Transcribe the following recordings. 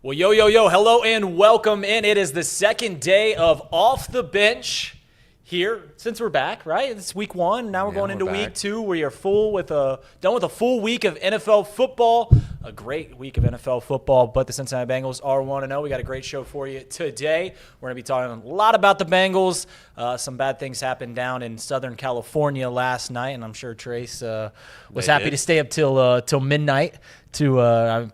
Well, yo, hello and welcome in. It is the second day of Off the Bench here since we're back, right? It's week one. Now we're going into week two. We are done with a full week of NFL football. A great week of NFL football, but the Cincinnati Bengals are 1-0. We got a great show for you today. We're going to be talking a lot about the Bengals. Some bad things happened down in Southern California last night, and I'm sure Trace was happy to stay up till midnight to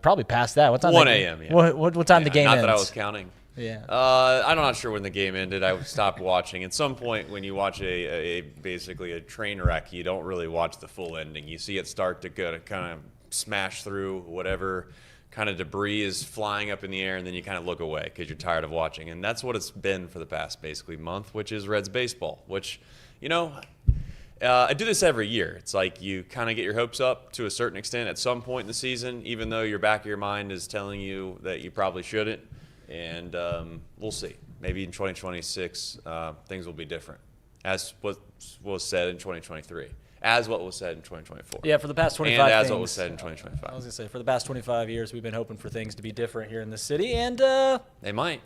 probably past that. What time? 1 a.m. Yeah. What time the game ends? Not that I was counting. Yeah. I'm not sure when the game ended. I stopped watching. At some point, when you watch basically a train wreck, you don't really watch the full ending. You see it start to kind of smash through whatever kind of debris is flying up in the air, and then you kind of look away because you're tired of watching. And that's what it's been for the past basically month, which is Reds baseball, which, I do this every year. It's like you kind of get your hopes up to a certain extent at some point in the season, even though your back of your mind is telling you that you probably shouldn't. And we'll see. Maybe in 2026, things will be different, as what was said in 2023. As what was said in 2024. Yeah, for the past 25 and as things, what was said in 2025. I was going to say, for the past 25 years, we've been hoping for things to be different here in the city, and they might.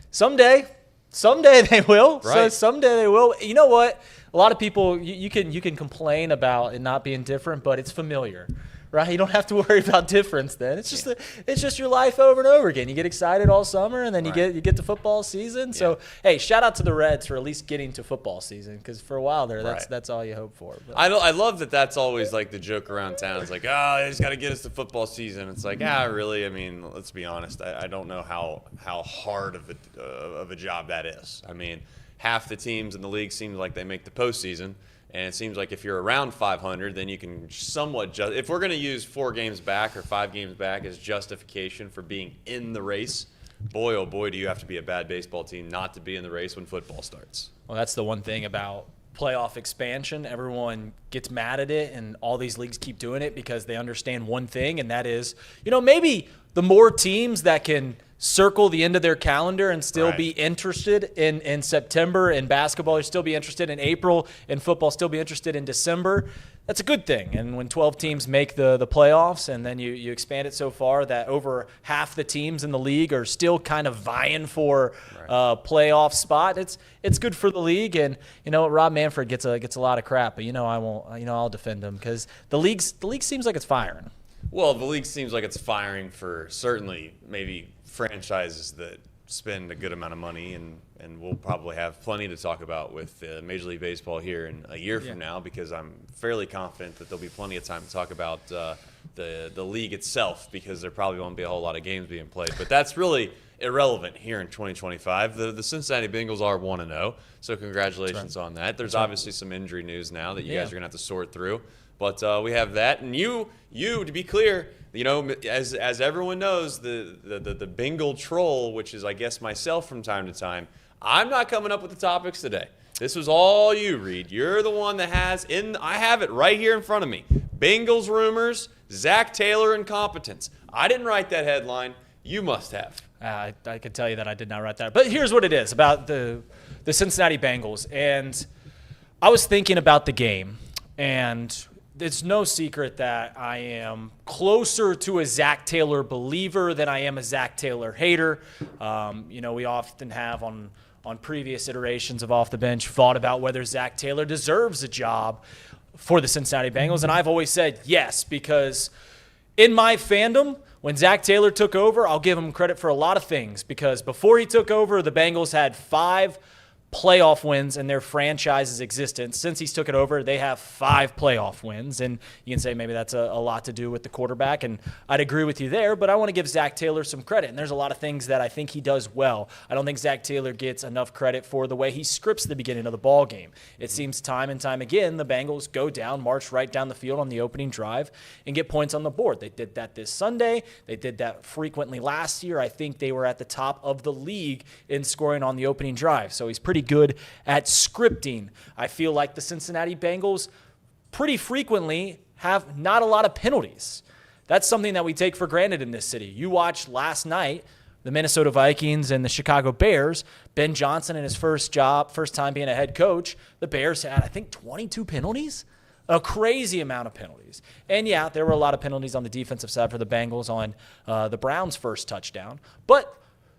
Someday they will. Right. So someday they will. You know what? A lot of people, you can complain about it not being different, but it's familiar. Right, you don't have to worry about difference then. It's just it's just your life over and over again. You get excited all summer, and then you get to football season. So hey, shout out to the Reds for at least getting to football season, because for a while there, that's all you hope for. But I love that. That's always like the joke around town. It's like, I just got to get us to football season. It's like, really? I mean, let's be honest. I don't know how hard of a job that is. I mean, half the teams in the league seem like they make the postseason. And it seems like if you're around 500, then you can somewhat if we're going to use 4 games back or 5 games back as justification for being in the race, boy, oh boy, do you have to be a bad baseball team not to be in the race when football starts. Well, that's the one thing about playoff expansion. Everyone gets mad at it, and all these leagues keep doing it because they understand one thing, and that is, maybe the more teams that can circle the end of their calendar and still be interested in September in basketball, or still be interested in April in football, still be interested in December, that's a good thing. And when 12 teams make the playoffs, and then you expand it so far that over half the teams in the league are still kind of vying for a playoff spot, it's good for the league. And Rob Manfred gets a lot of crap, but I won't. I'll defend him, because the league seems like it's firing. Well, the league seems like it's firing for certainly maybe franchises that spend a good amount of money, and we'll probably have plenty to talk about with Major League Baseball here in a year from now, because I'm fairly confident that there'll be plenty of time to talk about the league itself, because there probably won't be a whole lot of games being played. But that's really irrelevant here in 2025. The Cincinnati Bengals are 1-0, so congratulations on that. There's obviously some injury news now that you guys are going to have to sort through. But we have that, and you to be clear, as everyone knows, the Bengal troll, which is I guess myself from time to time, I'm not coming up with the topics today. This was all you, Reed. You're the one that I have it right here in front of me. Bengals rumors, Zack Taylor incompetence. I didn't write that headline. You must have. I can tell you that I did not write that. But here's what it is about the Cincinnati Bengals, and I was thinking about the game, and it's no secret that I am closer to a Zack Taylor believer than I am a Zack Taylor hater. We often have on previous iterations of Off the Bench thought about whether Zack Taylor deserves a job for the Cincinnati Bengals, and I've always said yes, because in my fandom, when Zack Taylor took over, I'll give him credit for a lot of things, because before he took over, the Bengals had 5 playoff wins in their franchise's existence. Since he's took it over, they have 5 playoff wins, and you can say maybe that's a lot to do with the quarterback, and I'd agree with you there, but I want to give Zack Taylor some credit, and there's a lot of things that I think he does well. I don't think Zack Taylor gets enough credit for the way he scripts the beginning of the ball game. It seems time and time again the Bengals go down, march right down the field on the opening drive, and get points on the board. They did that this Sunday. They did that frequently last year. I think they were at the top of the league in scoring on the opening drive, so he's pretty good at scripting. I feel like the Cincinnati Bengals pretty frequently have not a lot of penalties. That's something that we take for granted in this city. You watched last night the Minnesota Vikings and the Chicago Bears. Ben Johnson in his first time being a head coach, the Bears had, I think, 22 penalties. A crazy amount of penalties. And, yeah, there were a lot of penalties on the defensive side for the Bengals on the Browns' first touchdown. But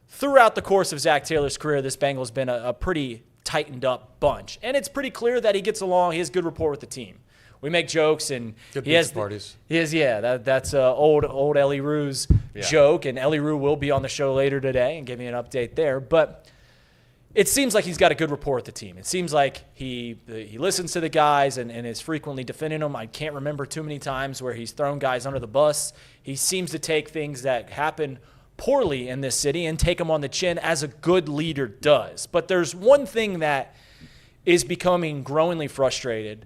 throughout the course of Zack Taylor's career, this Bengals been a pretty tightened-up bunch. And it's pretty clear that he gets along. He has good rapport with the team. We make jokes, and good he has parties. That's old Ellie Rue's joke, and Ellie Rue will be on the show later today and give me an update there. But it seems like he's got a good rapport with the team. It seems like he listens to the guys and is frequently defending them. I can't remember too many times where he's thrown guys under the bus. He seems to take things that happen poorly in this city and take them on the chin, as a good leader does. But there's one thing that is becoming growingly frustrating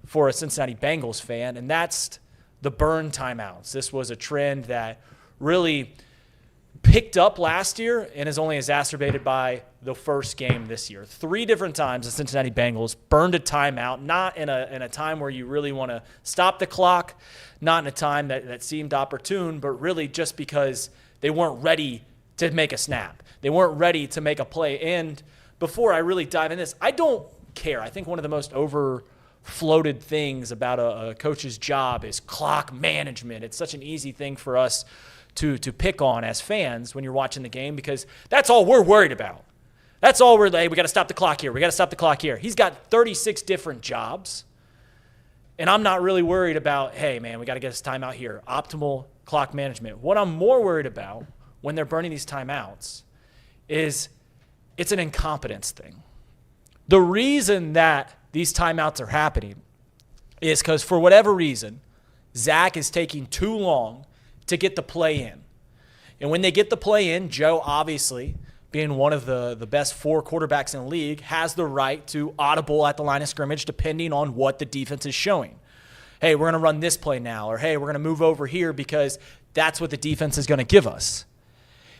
for a Cincinnati Bengals fan, and that's the burn timeouts. This was a trend that really picked up last year and is only exacerbated by the first game this year. 3 different times the Cincinnati Bengals burned a timeout, not in a time where you really want to stop the clock, not in a time that seemed opportune, but really just because they weren't ready to make a snap. They weren't ready to make a play. And before I really dive in this, I don't care. I think one of the most overfloated things about a coach's job is clock management. It's such an easy thing for us to pick on as fans when you're watching the game, because that's all we're worried about. That's all we got to stop the clock here. We got to stop the clock here. He's got 36 different jobs, and I'm not really worried about, hey, man, we got to get this timeout here. Optimal clock management. What I'm more worried about when they're burning these timeouts is it's an incompetence thing. The reason that these timeouts are happening is because, for whatever reason, Zack is taking too long to get the play in. And when they get the play in, Joe, obviously, being one of the best 4 quarterbacks in the league, has the right to audible at the line of scrimmage depending on what the defense is showing. Hey, we're going to run this play now, or hey, we're going to move over here because that's what the defense is going to give us.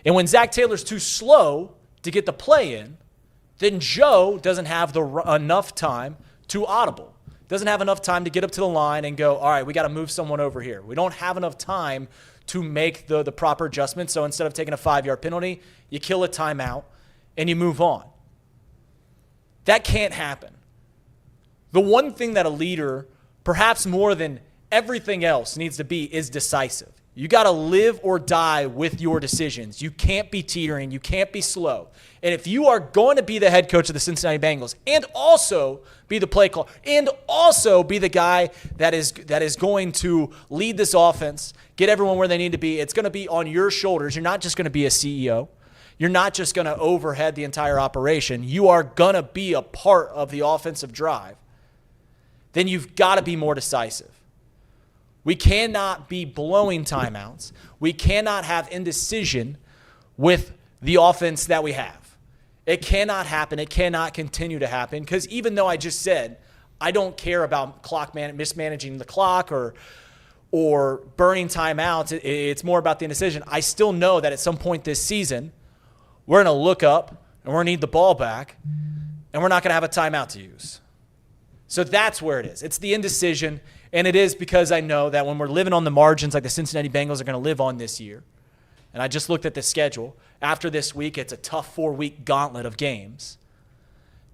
And when Zack Taylor's too slow to get the play in, then Joe doesn't have enough time to audible. Doesn't have enough time to get up to the line and go, all right, we got to move someone over here. We don't have enough time to make the proper adjustment. So instead of taking a 5-yard penalty, you kill a timeout and you move on. That can't happen. The one thing that a leader, perhaps more than everything else, needs to be is decisive. You got to live or die with your decisions. You can't be teetering. You can't be slow. And if you are going to be the head coach of the Cincinnati Bengals and also be the play caller and also be the guy that is going to lead this offense, get everyone where they need to be, it's going to be on your shoulders. You're not just going to be a CEO. You're not just going to overhead the entire operation. You are going to be a part of the offensive drive. Then you've got to be more decisive. We cannot be blowing timeouts. We cannot have indecision with the offense that we have. It cannot happen. It cannot continue to happen, because even though I just said I don't care about mismanaging the clock or burning timeouts, it's more about the indecision. I still know that at some point this season, we're going to look up and we're going to need the ball back, and we're not going to have a timeout to use. So that's where it is. It's the indecision, and it is because I know that when we're living on the margins like the Cincinnati Bengals are going to live on this year, and I just looked at the schedule, after this week it's a tough 4-week gauntlet of games,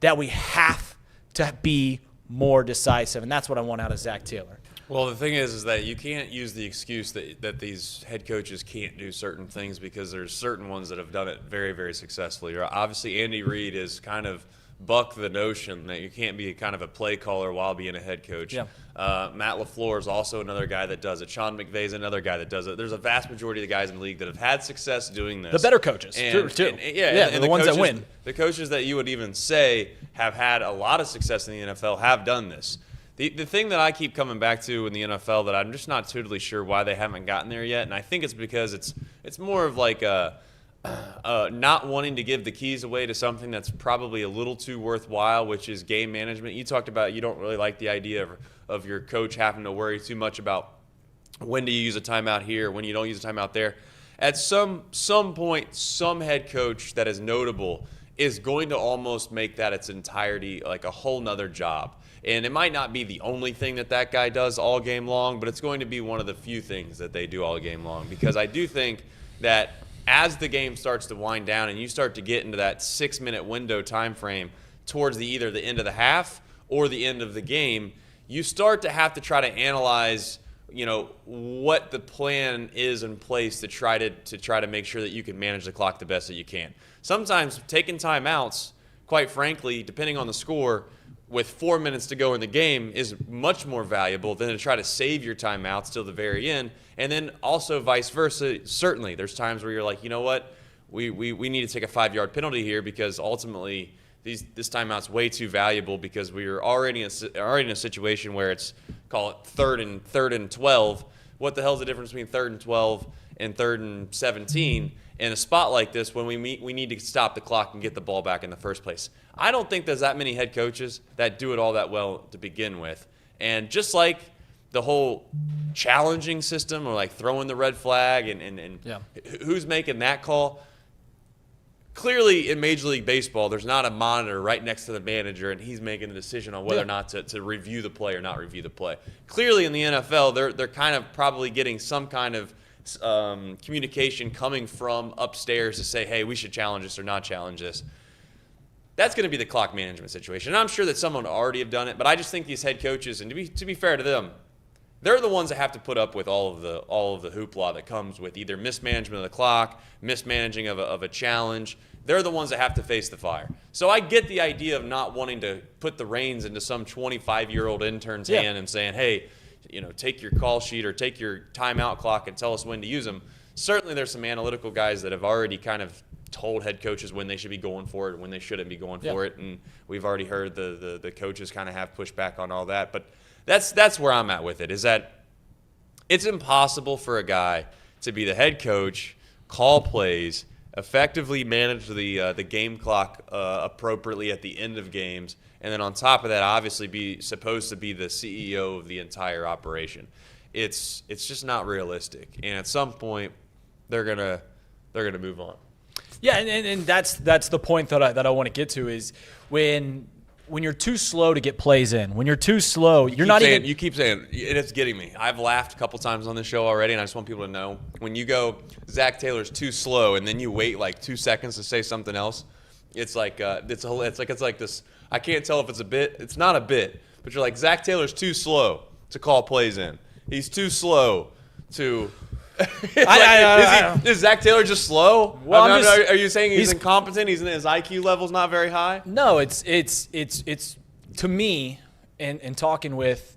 that we have to be more decisive, and that's what I want out of Zack Taylor. Well, the thing is that you can't use the excuse that these head coaches can't do certain things, because there's certain ones that have done it very, very successfully. Obviously, Andy Reid is kind of buck the notion that you can't be kind of a play caller while being a head coach. Yeah. Matt LaFleur is also another guy that does it. Sean McVay is another guy that does it. There's a vast majority of the guys in the league that have had success doing this. The better coaches, too. And the ones coaches, that win. The coaches that you would even say have had a lot of success in the NFL have done this. The thing that I keep coming back to in the NFL that I'm just not totally sure why they haven't gotten there yet, and I think it's because it's more of like not wanting to give the keys away to something that's probably a little too worthwhile, which is game management. You talked about you don't really like the idea of your coach having to worry too much about when do you use a timeout here, when you don't use a timeout there. At some point, some head coach that is notable is going to almost make that its entirety like a whole nother job. And it might not be the only thing that guy does all game long, but it's going to be one of the few things that they do all game long. Because I do think that as the game starts to wind down and you start to get into that 6-minute window time frame towards either the end of the half or the end of the game, you start to have to try to analyze, what the plan is in place to try to make sure that you can manage the clock the best that you can. Sometimes taking timeouts, quite frankly, depending on the score, with 4 minutes to go in the game is much more valuable than to try to save your timeouts till the very end. And then also vice versa. Certainly, there's times where you're like, you know what, we need to take a 5-yard penalty here because ultimately this timeout's way too valuable because we are already in a situation where it's, call it third and 12. What the hell's the difference between 3rd and 12 and 3rd and 17? In a spot like this, when we need to stop the clock and get the ball back in the first place. I don't think there's that many head coaches that do it all that well to begin with. And just like the whole challenging system or like throwing the red flag and who's making that call, clearly in Major League Baseball, there's not a monitor right next to the manager and he's making the decision on whether or not to review the play or not review the play. Clearly in the NFL, they're kind of probably getting some kind of communication coming from upstairs to say, hey, we should challenge this or not challenge this. That's going to be the clock management situation. And I'm sure that someone already have done it, but I just think these head coaches, and to be fair to them, they're the ones that have to put up with all of the hoopla that comes with either mismanagement of the clock, mismanaging of a challenge. They're the ones that have to face the fire. So I get the idea of not wanting to put the reins into some 25-year-old intern's hand and saying, hey, take your call sheet or take your timeout clock and tell us when to use them. Certainly there's some analytical guys that have already kind of told head coaches when they should be going for it and when they shouldn't be going for it. And we've already heard the coaches kind of have pushback on all that. But that's where I'm at with it, is that it's impossible for a guy to be the head coach, call plays, effectively manage the game clock appropriately at the end of games, and then on top of that, obviously be supposed to be the CEO of the entire operation. It's just not realistic, and at some point, they're gonna move on. Yeah, and that's the point that I want to get to is when you're too slow to get plays in, when you're too slow, you keep saying it's getting me. I've laughed a couple times on this show already, and I just want people to know when you go, Zack Taylor's too slow, and then you wait like 2 seconds to say something else. It's like it's like this. I can't tell if it's a bit. It's not a bit, but you're like, Zack Taylor's too slow to call plays in. He's too slow to. Is Zack Taylor just slow? Well, are you saying he's incompetent? His IQ level's not very high? No, it's to me, and talking with,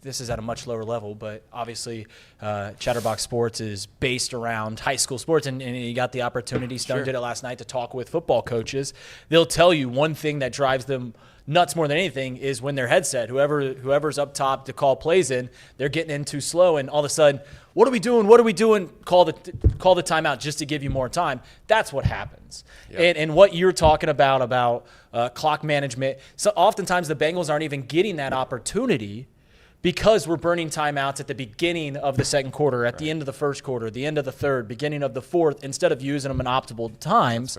this is at a much lower level, but obviously Chatterbox Sports is based around high school sports, and you got the opportunity, Stone did it last night, to talk with football coaches. They'll tell you one thing that drives them nuts more than anything is when their headset, whoever's up top to call plays in, they're getting in too slow, and all of a sudden, what are we doing? Call the timeout just to give you more time. That's what happens. Yep. And what you're talking about clock management, so oftentimes the Bengals aren't even getting that opportunity because we're burning timeouts at the beginning of the second quarter, at the end of the first quarter, the end of the third, beginning of the fourth. Instead of using them in optimal times,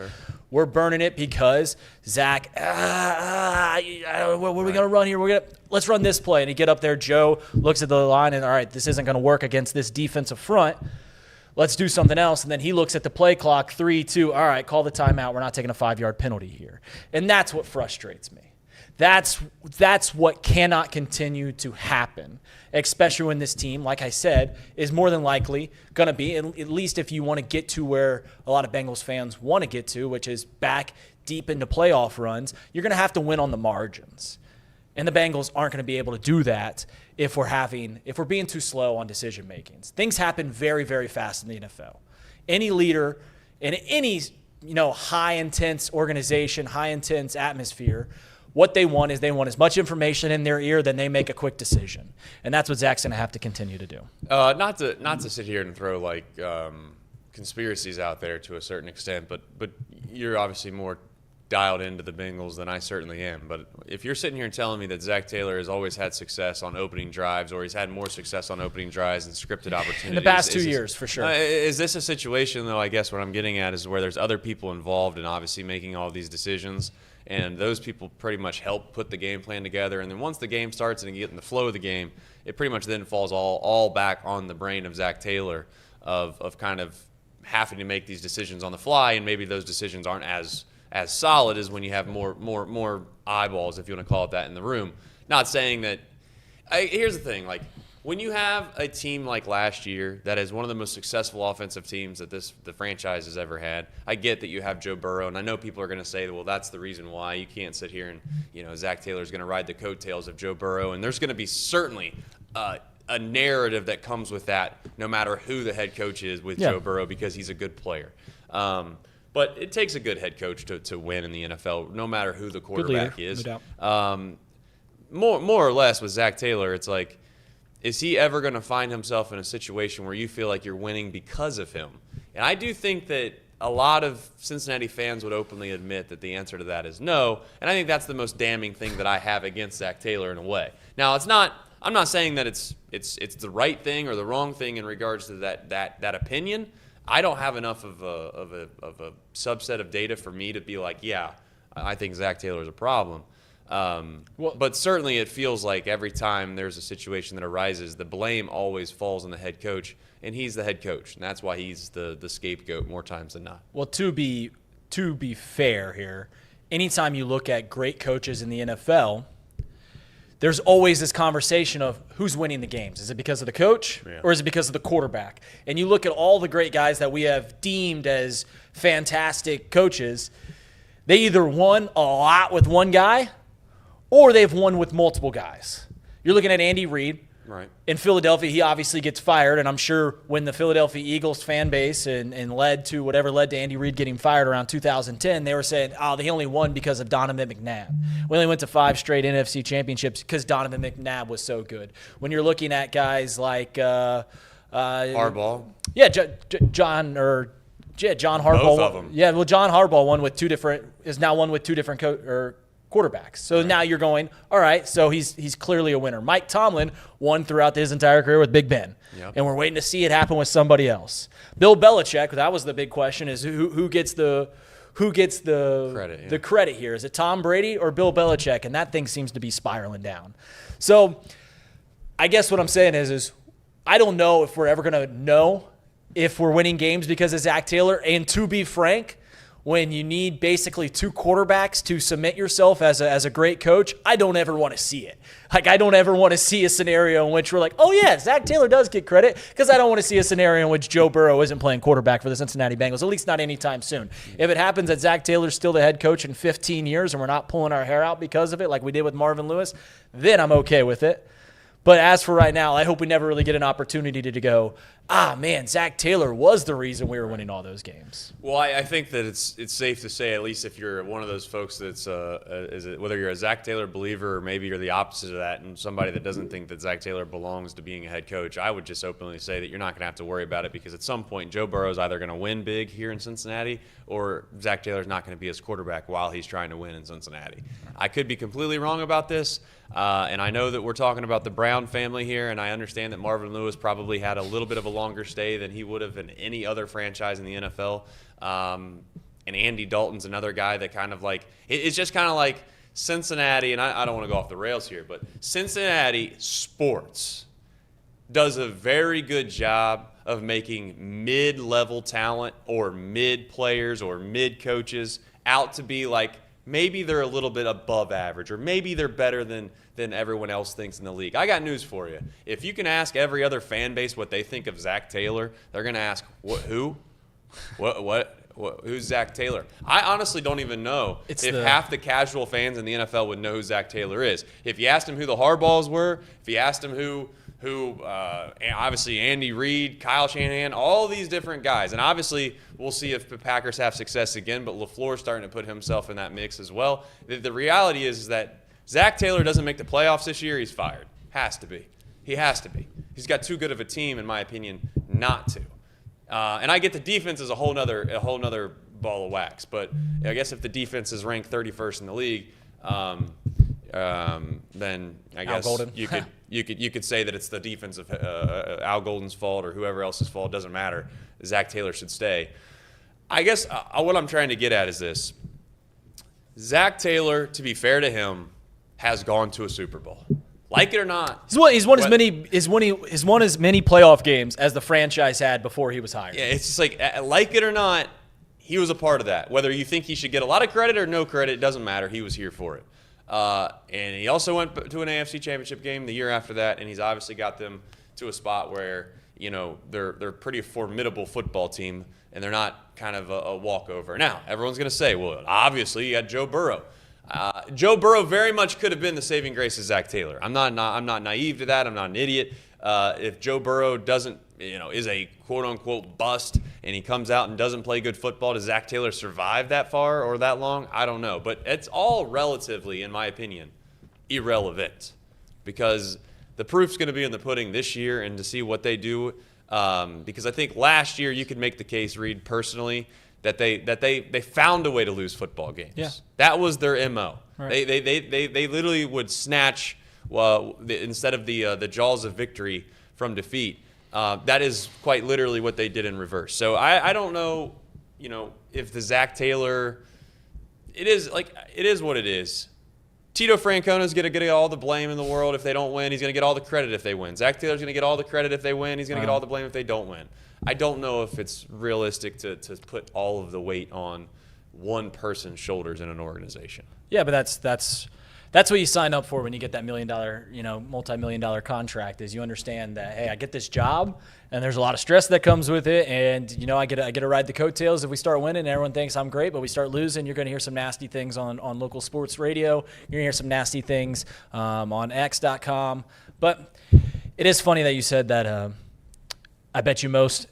we're burning it because Zack, what are we going to run here? Let's run this play. And you get up there, Joe looks at the line and, all right, this isn't going to work against this defensive front. Let's do something else. And then he looks at the play clock, 3, 2, all right, call the timeout. We're not taking a 5-yard penalty here. And that's what frustrates me. That's what cannot continue to happen, especially when this team, like I said, is more than likely going to be, at least if you want to get to where a lot of Bengals fans want to get to, which is back deep into playoff runs, you're going to have to win on the margins. And the Bengals aren't going to be able to do that if we're being too slow on decision makings. Things happen very, very fast in the NFL. Any leader in any high intense organization, high intense atmosphere, what they want is as much information in their ear, then they make a quick decision. And that's what Zack's going to have to continue to do. Not to sit here and throw conspiracies out there to a certain extent, but you're obviously more dialed into the Bengals than I certainly am. But if you're sitting here and telling me that Zack Taylor has always had success on opening drives, or he's had more success on opening drives and scripted opportunities in the past 2 years, for sure. Is this a situation, though, I guess what I'm getting at is where there's other people involved in obviously making all these decisions, and those people pretty much help put the game plan together, and then once the game starts and you get in the flow of the game, it pretty much then falls all back on the brain of Zack Taylor of kind of having to make these decisions on the fly, and maybe those decisions aren't as solid as when you have more eyeballs, if you want to call it that, in the room. Not saying that Here's the thing, like when you have a team like last year that is one of the most successful offensive teams that the franchise has ever had, I get that you have Joe Burrow, and I know people are going to say, well, that's the reason why. You can't sit here and, Zack Taylor's going to ride the coattails of Joe Burrow, and there's going to be certainly a narrative that comes with that no matter who the head coach is with Joe Burrow because he's a good player. But it takes a good head coach to win in the NFL, no matter who the quarterback is. No doubt. More or less with Zack Taylor, it's like, is he ever going to find himself in a situation where you feel like you're winning because of him? And I do think that a lot of Cincinnati fans would openly admit that the answer to that is no, and I think that's the most damning thing that I have against Zack Taylor in a way. Now, I'm not saying that it's the right thing or the wrong thing in regards to that opinion. I don't have enough of a subset of data for me to be like, yeah, I think Zack Taylor is a problem. But certainly it feels like every time there's a situation that arises, the blame always falls on the head coach, and he's the head coach, and that's why he's the scapegoat more times than not. Well, to be fair here, anytime you look at great coaches in the NFL, there's always this conversation of who's winning the games. Is it because of the coach or is it because of the quarterback? And you look at all the great guys that we have deemed as fantastic coaches, they either won a lot with one guy or they've won with multiple guys. You're looking at Andy Reid. Right. In Philadelphia, he obviously gets fired, and I'm sure when the Philadelphia Eagles fan base and led to Andy Reid getting fired around 2010, they were saying, he only won because of Donovan McNabb. We only went to 5 straight NFC championships because Donovan McNabb was so good. When you're looking at guys like Harbaugh. Yeah, John Harbaugh. Both of them. Yeah, well, John Harbaugh is now one with two different quarterbacks. So now you're going, all right, so he's clearly a winner. Mike Tomlin won throughout his entire career with Big Ben. Yep. And we're waiting to see it happen with somebody else. Bill Belichick, that was the big question, is who gets the credit, the credit here? Is it Tom Brady or Bill Belichick? And that thing seems to be spiraling down. So I guess what I'm saying is I don't know if we're ever going to know if we're winning games because of Zack Taylor. And to be frank, when you need basically 2 quarterbacks to cement yourself as a great coach, I don't ever want to see it. Like, I don't ever want to see a scenario in which we're like, oh, yeah, Zack Taylor does get credit, because I don't want to see a scenario in which Joe Burrow isn't playing quarterback for the Cincinnati Bengals, at least not anytime soon. If it happens that Zack Taylor's still the head coach in 15 years and we're not pulling our hair out because of it like we did with Marvin Lewis, then I'm okay with it. But as for right now, I hope we never really get an opportunity to go, man, Zack Taylor was the reason we were winning all those games. Well, I think that it's safe to say, at least if you're one of those folks that's whether you're a Zack Taylor believer or maybe you're the opposite of that and somebody that doesn't think that Zack Taylor belongs to being a head coach, I would just openly say that you're not going to have to worry about it, because at some point Joe Burrow is either going to win big here in Cincinnati or Zack Taylor's not going to be his quarterback while he's trying to win in Cincinnati. I could be completely wrong about this, and I know that we're talking about the Brown family here, and I understand that Marvin Lewis probably had a little bit of a longer stay than he would have in any other franchise in the NFL. And Andy Dalton's another guy that kind of like – it's just kind of like Cincinnati, and I don't want to go off the rails here, but Cincinnati sports does a very good job of making mid-level talent or mid-players or mid-coaches out to be like maybe they're a little bit above average, or maybe they're better than everyone else thinks in the league. I got news for you. If you can ask every other fan base what they think of Zack Taylor, they're going to ask, who? Who's Zack Taylor? I honestly don't even know half the casual fans in the NFL would know who Zack Taylor is. If you asked him who the Harbaughs were, if you asked him who obviously Andy Reid, Kyle Shanahan, all these different guys. And obviously we'll see if the Packers have success again, but LaFleur's starting to put himself in that mix as well. The reality is that Zack Taylor doesn't make the playoffs this year, he's fired. Has to be. He has to be. He's got too good of a team, in my opinion, not to. And I get the defense is a whole nother ball of wax. But I guess if the defense is ranked 31st in the league, then I guess you could say that it's the defense of Al Golden's fault or whoever else's fault. It doesn't matter. Zack Taylor should stay. I guess what I'm trying to get at is this. Zack Taylor, to be fair to him, has gone to a Super Bowl. Like it or not. He's won as many playoff games as the franchise had before he was hired. Yeah, it's just like it or not, he was a part of that. Whether you think he should get a lot of credit or no credit, it doesn't matter. He was here for it. And he also went to an AFC Championship game the year after that, and he's obviously got them to a spot where, they're a pretty formidable football team, and they're not kind of a walkover. Now, everyone's going to say, well, obviously you had Joe Burrow. Joe Burrow very much could have been the saving grace of Zack Taylor. I'm not naive to that. I'm not an idiot. If Joe Burrow doesn't, is a quote-unquote bust, and he comes out and doesn't play good football, does Zack Taylor survive that far or that long? I don't know. But it's all relatively, in my opinion, irrelevant, because the proof's going to be in the pudding this year and to see what they do. Because I think last year you could make the case, Reed, personally, that they found a way to lose football games. Yeah. That was their MO. Right. They literally would snatch instead of the jaws of victory from defeat. That is quite literally what they did in reverse. So I don't know, if the Zack Taylor, it is what it is. Tito Francona's going to get all the blame in the world if they don't win. He's going to get all the credit if they win. Zack Taylor's going to get all the credit if they win. He's going to get all the blame if they don't win. I don't know if it's realistic to put all of the weight on one person's shoulders in an organization. Yeah, but that's what you sign up for when you get that $1 million, multi-million-dollar contract. Is you understand that, hey, I get this job, and there's a lot of stress that comes with it, and I get to ride the coattails if we start winning. And everyone thinks I'm great, but we start losing. You're going to hear some nasty things on local sports radio. You're going to hear some nasty things on X.com. But it is funny that you said that. I bet you most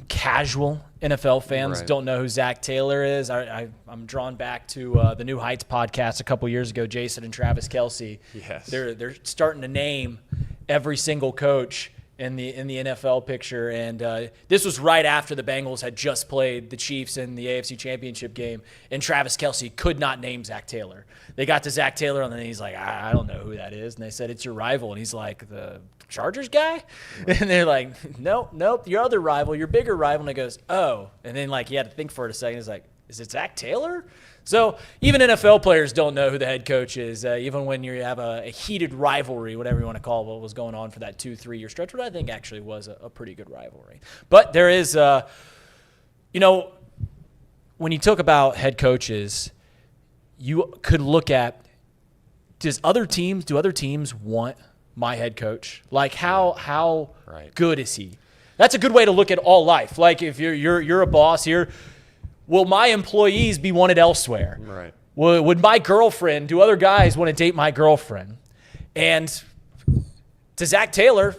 casual NFL fans don't know who Zack Taylor is. I'm drawn back to the New Heights podcast a couple years ago. Jason and Travis Kelce. Yes, they're starting to name every single coach in the NFL picture, and this was right after the Bengals had just played the Chiefs in the AFC Championship game, and Travis Kelce could not name Zack Taylor. They got to Zack Taylor, and then he's like, I don't know who that is, and they said, it's your rival, and he's like, the Chargers guy? Right. And they're like, nope, your other rival, your bigger rival, and he goes, oh, and then he had to think for it a second. He's like, is it Zack Taylor? So even NFL players don't know who the head coach is, even when you have a heated rivalry, whatever you want to call it, what was going on for that 2-3 year stretch, what I think actually was a pretty good rivalry. But there is, when you talk about head coaches, you could look at, do other teams want my head coach? Like how good is he? That's a good way to look at all life. Like if you're a boss here, will my employees be wanted elsewhere? Right. Would my girlfriend, do other guys want to date my girlfriend? And to Zack Taylor,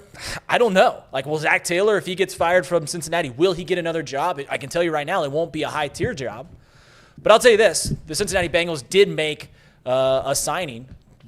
I don't know. Like, will Zack Taylor, if he gets fired from Cincinnati, will he get another job? I can tell you right now, it won't be a high-tier job. But I'll tell you this, the Cincinnati Bengals did make a signing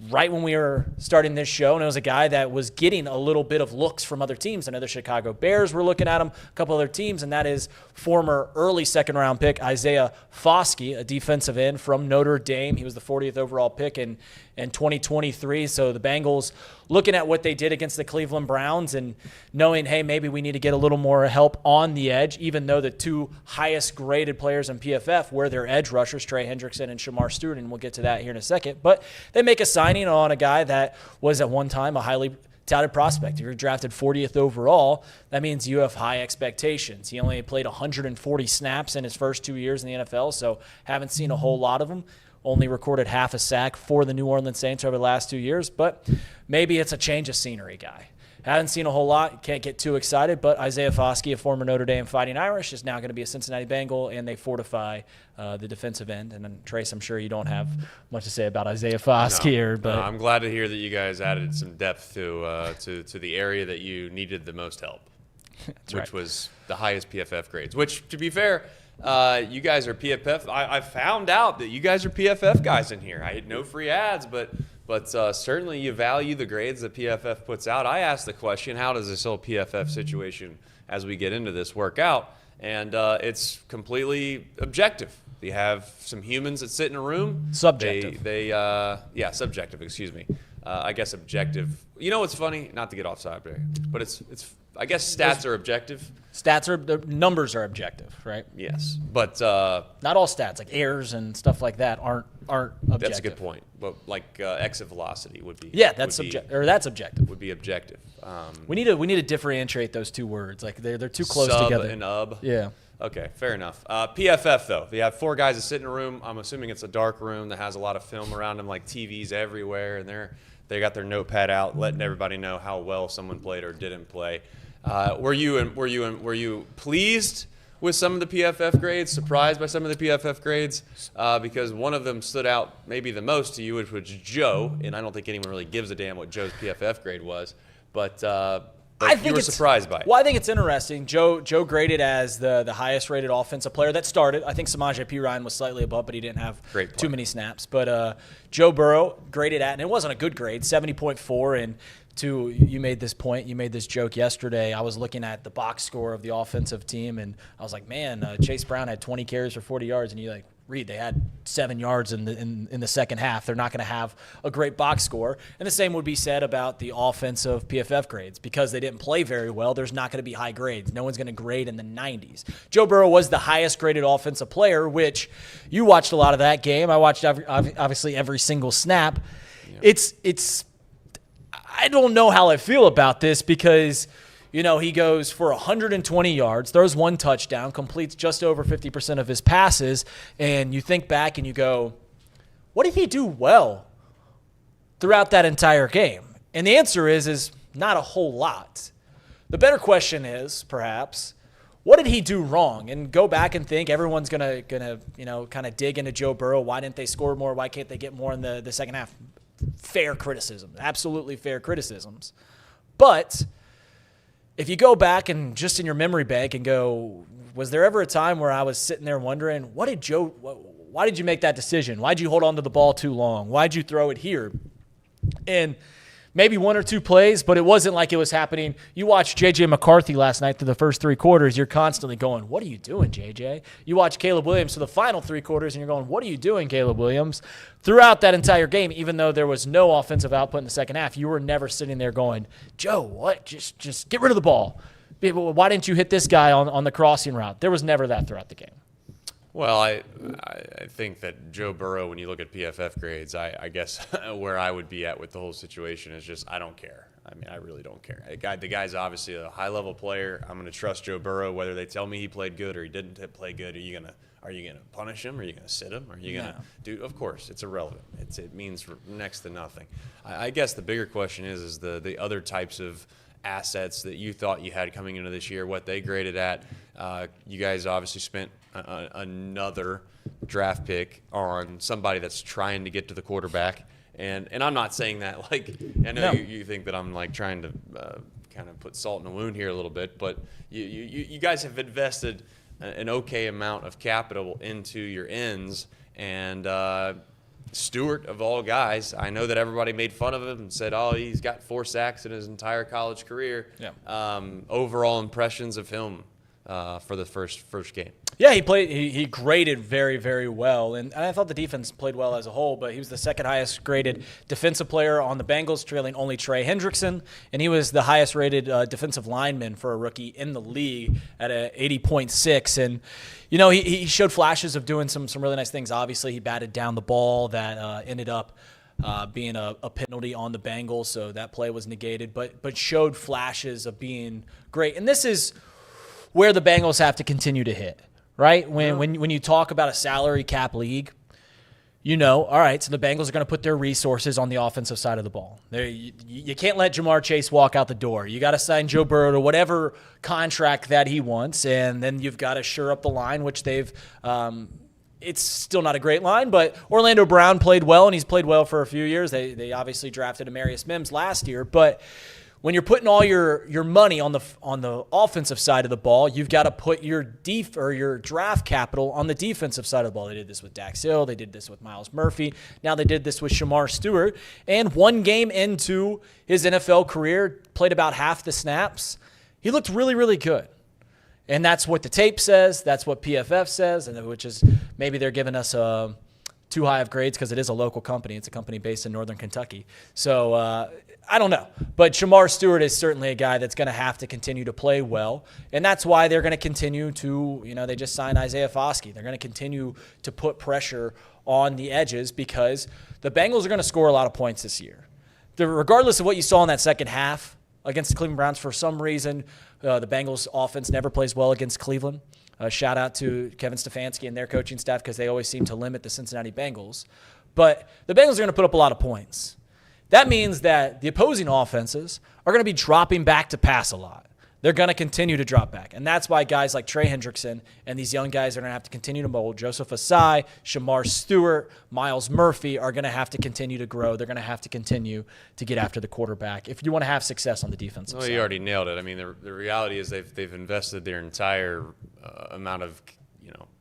right when we were starting this show, and it was a guy that was getting a little bit of looks from other teams. I know the Chicago Bears were looking at him, a couple other teams, and that is former early second-round pick Isaiah Foskey, a defensive end from Notre Dame. He was the 40th overall pick in 2023. So the Bengals looking at what they did against the Cleveland Browns and knowing, hey, maybe we need to get a little more help on the edge, even though the two highest-graded players in PFF were their edge rushers, Trey Hendrickson and Shemar Stewart, and we'll get to that here in a second. But they make a signing on a guy that was at one time a highly touted prospect. If you're drafted 40th overall, that means you have high expectations. He only played 140 snaps in his first 2 years in the NFL, so haven't seen a whole lot of them. Only recorded half a sack for the New Orleans Saints over the last 2 years, but maybe it's a change of scenery guy. Haven't seen a whole lot. Can't get too excited, but Isaiah Foskey, a former Notre Dame Fighting Irish, is now going to be a Cincinnati Bengal, and they fortify the defensive end. And then, Trace, I'm sure you don't have much to say about Isaiah Foskey here. But I'm glad to hear that you guys added some depth to the area that you needed the most help, which was the highest PFF grades. Which, to be fair, you guys are PFF. I found out that you guys are PFF guys in here. I had no free ads, but certainly you value the grades that PFF puts out. I asked the question, how does this whole PFF situation, as we get into this, work out? And it's completely objective. You have some humans that sit in a room. Subjective. Subjective, excuse me. I guess objective. You know what's funny? Not to get off subject, but it's I guess stats are objective. The numbers are objective, right? Yes, but not all stats, like errors and stuff like that, aren't objective. That's a good point. But like exit velocity would be. Yeah, that's objective. Would be objective. We need to differentiate those two words. Like they're too close together. Sub and ub. Yeah. Okay, fair enough. PFF, though. They have 4 guys that sit in a room. I'm assuming it's a dark room that has a lot of film around them, like TVs everywhere, and they got their notepad out, letting everybody know how well someone played or didn't play. Were you pleased with some of the PFF grades, surprised by some of the PFF grades? Because one of them stood out maybe the most to you, which was Joe, and I don't think anyone really gives a damn what Joe's PFF grade was, but I think you were surprised by it. Well, I think it's interesting. Joe graded as the highest rated offensive player that started. I think Samaje Perine was slightly above, but he didn't have too many snaps. But Joe Burrow graded at, and it wasn't a good grade, 70.4. And you made this point, you made this joke yesterday. I was looking at the box score of the offensive team, and I was like, man, Chase Brown had 20 carries for 40 yards, and you're like, Reed, they had 7 yards in the second half. They're not going to have a great box score. And the same would be said about the offensive PFF grades. Because they didn't play very well, there's not going to be high grades. No one's going to grade in the 90s. Joe Burrow was the highest graded offensive player, which you watched a lot of that game. I watched obviously every single snap. Yeah. It's I don't know how I feel about this because – he goes for 120 yards, throws 1 touchdown, completes just over 50% of his passes, and you think back and you go, what did he do well throughout that entire game? And the answer is not a whole lot. The better question is, perhaps, what did he do wrong? And go back and think. Everyone's gonna kind of dig into Joe Burrow. Why didn't they score more? Why can't they get more in the second half? Fair criticism, absolutely fair criticisms. But if you go back and just in your memory bank and go, was there ever a time where I was sitting there wondering, why did you make that decision? Why'd you hold on to the ball too long? Why'd you throw it here? And maybe 1 or 2 plays, but it wasn't like it was happening. You watched J.J. McCarthy last night through the first 3 quarters. You're constantly going, what are you doing, J.J.? You watch Caleb Williams for the final 3 quarters, and you're going, what are you doing, Caleb Williams? Throughout that entire game, even though there was no offensive output in the second half, you were never sitting there going, Joe, what? Just get rid of the ball. Why didn't you hit this guy on the crossing route? There was never that throughout the game. Well, I think that Joe Burrow, when you look at PFF grades, I guess where I would be at with the whole situation is just I don't care. I mean, I really don't care. The guy's obviously a high-level player. I'm going to trust Joe Burrow, whether they tell me he played good or he didn't play good. Are you going to punish him? Are you going to sit him? Are you going to do? Of course, it's irrelevant. It means next to nothing. I guess the bigger question is the other types of assets that you thought you had coming into this year, what they graded at. You guys obviously spent another draft pick on somebody that's trying to get to the quarterback. And I'm not saying that like I know you think that I'm like trying to kind of put salt in the wound here a little bit, but you guys have invested an okay amount of capital into your ends, and Stewart, of all guys, I know that everybody made fun of him and said, oh, he's got 4 sacks in his entire college career. Yeah. Overall impressions of him for the first game. Yeah, he graded very, very well, and I thought the defense played well as a whole, but he was the second highest graded defensive player on the Bengals, trailing only Trey Hendrickson, and he was the highest rated defensive lineman for a rookie in the league at a 80.6, and he showed flashes of doing some really nice things. Obviously, he batted down the ball that ended up being a penalty on the Bengals, so that play was negated, but showed flashes of being great, and this is where the Bengals have to continue to hit. Right? When you talk about a salary cap league, all right, so the Bengals are going to put their resources on the offensive side of the ball. You can't let Jamar Chase walk out the door. You got to sign Joe Burrow to whatever contract that he wants, and then you've got to shore up the line, which they've it's still not a great line, but Orlando Brown played well, and he's played well for a few years. They obviously drafted Amarius Mims last year, but when you're putting all your money on the offensive side of the ball, you've got to put your draft capital on the defensive side of the ball. They did this with Dax Hill. They did this with Myles Murphy. Now they did this with Shemar Stewart. And 1 game into his NFL career, played about half the snaps. He looked really, really good. And that's what the tape says. That's what PFF says, and which is maybe they're giving us too high of grades because it is a local company. It's a company based in Northern Kentucky. So I don't know. But Shemar Stewart is certainly a guy that's going to have to continue to play well. And that's why they're going to continue to, they just signed Isaiah Foskey. They're going to continue to put pressure on the edges because the Bengals are going to score a lot of points this year. Regardless of what you saw in that second half against the Cleveland Browns, for some reason, the Bengals offense never plays well against Cleveland. Shout out to Kevin Stefanski and their coaching staff because they always seem to limit the Cincinnati Bengals. But the Bengals are going to put up a lot of points. That means that the opposing offenses are going to be dropping back to pass a lot. They're going to continue to drop back. And that's why guys like Trey Hendrickson and these young guys are going to have to continue to mold. Joseph Asai, Shemar Stewart, Miles Murphy are going to have to continue to grow. They're going to have to continue to get after the quarterback if you want to have success on the defensive side. You already nailed it. I mean, the reality is they've invested their entire amount of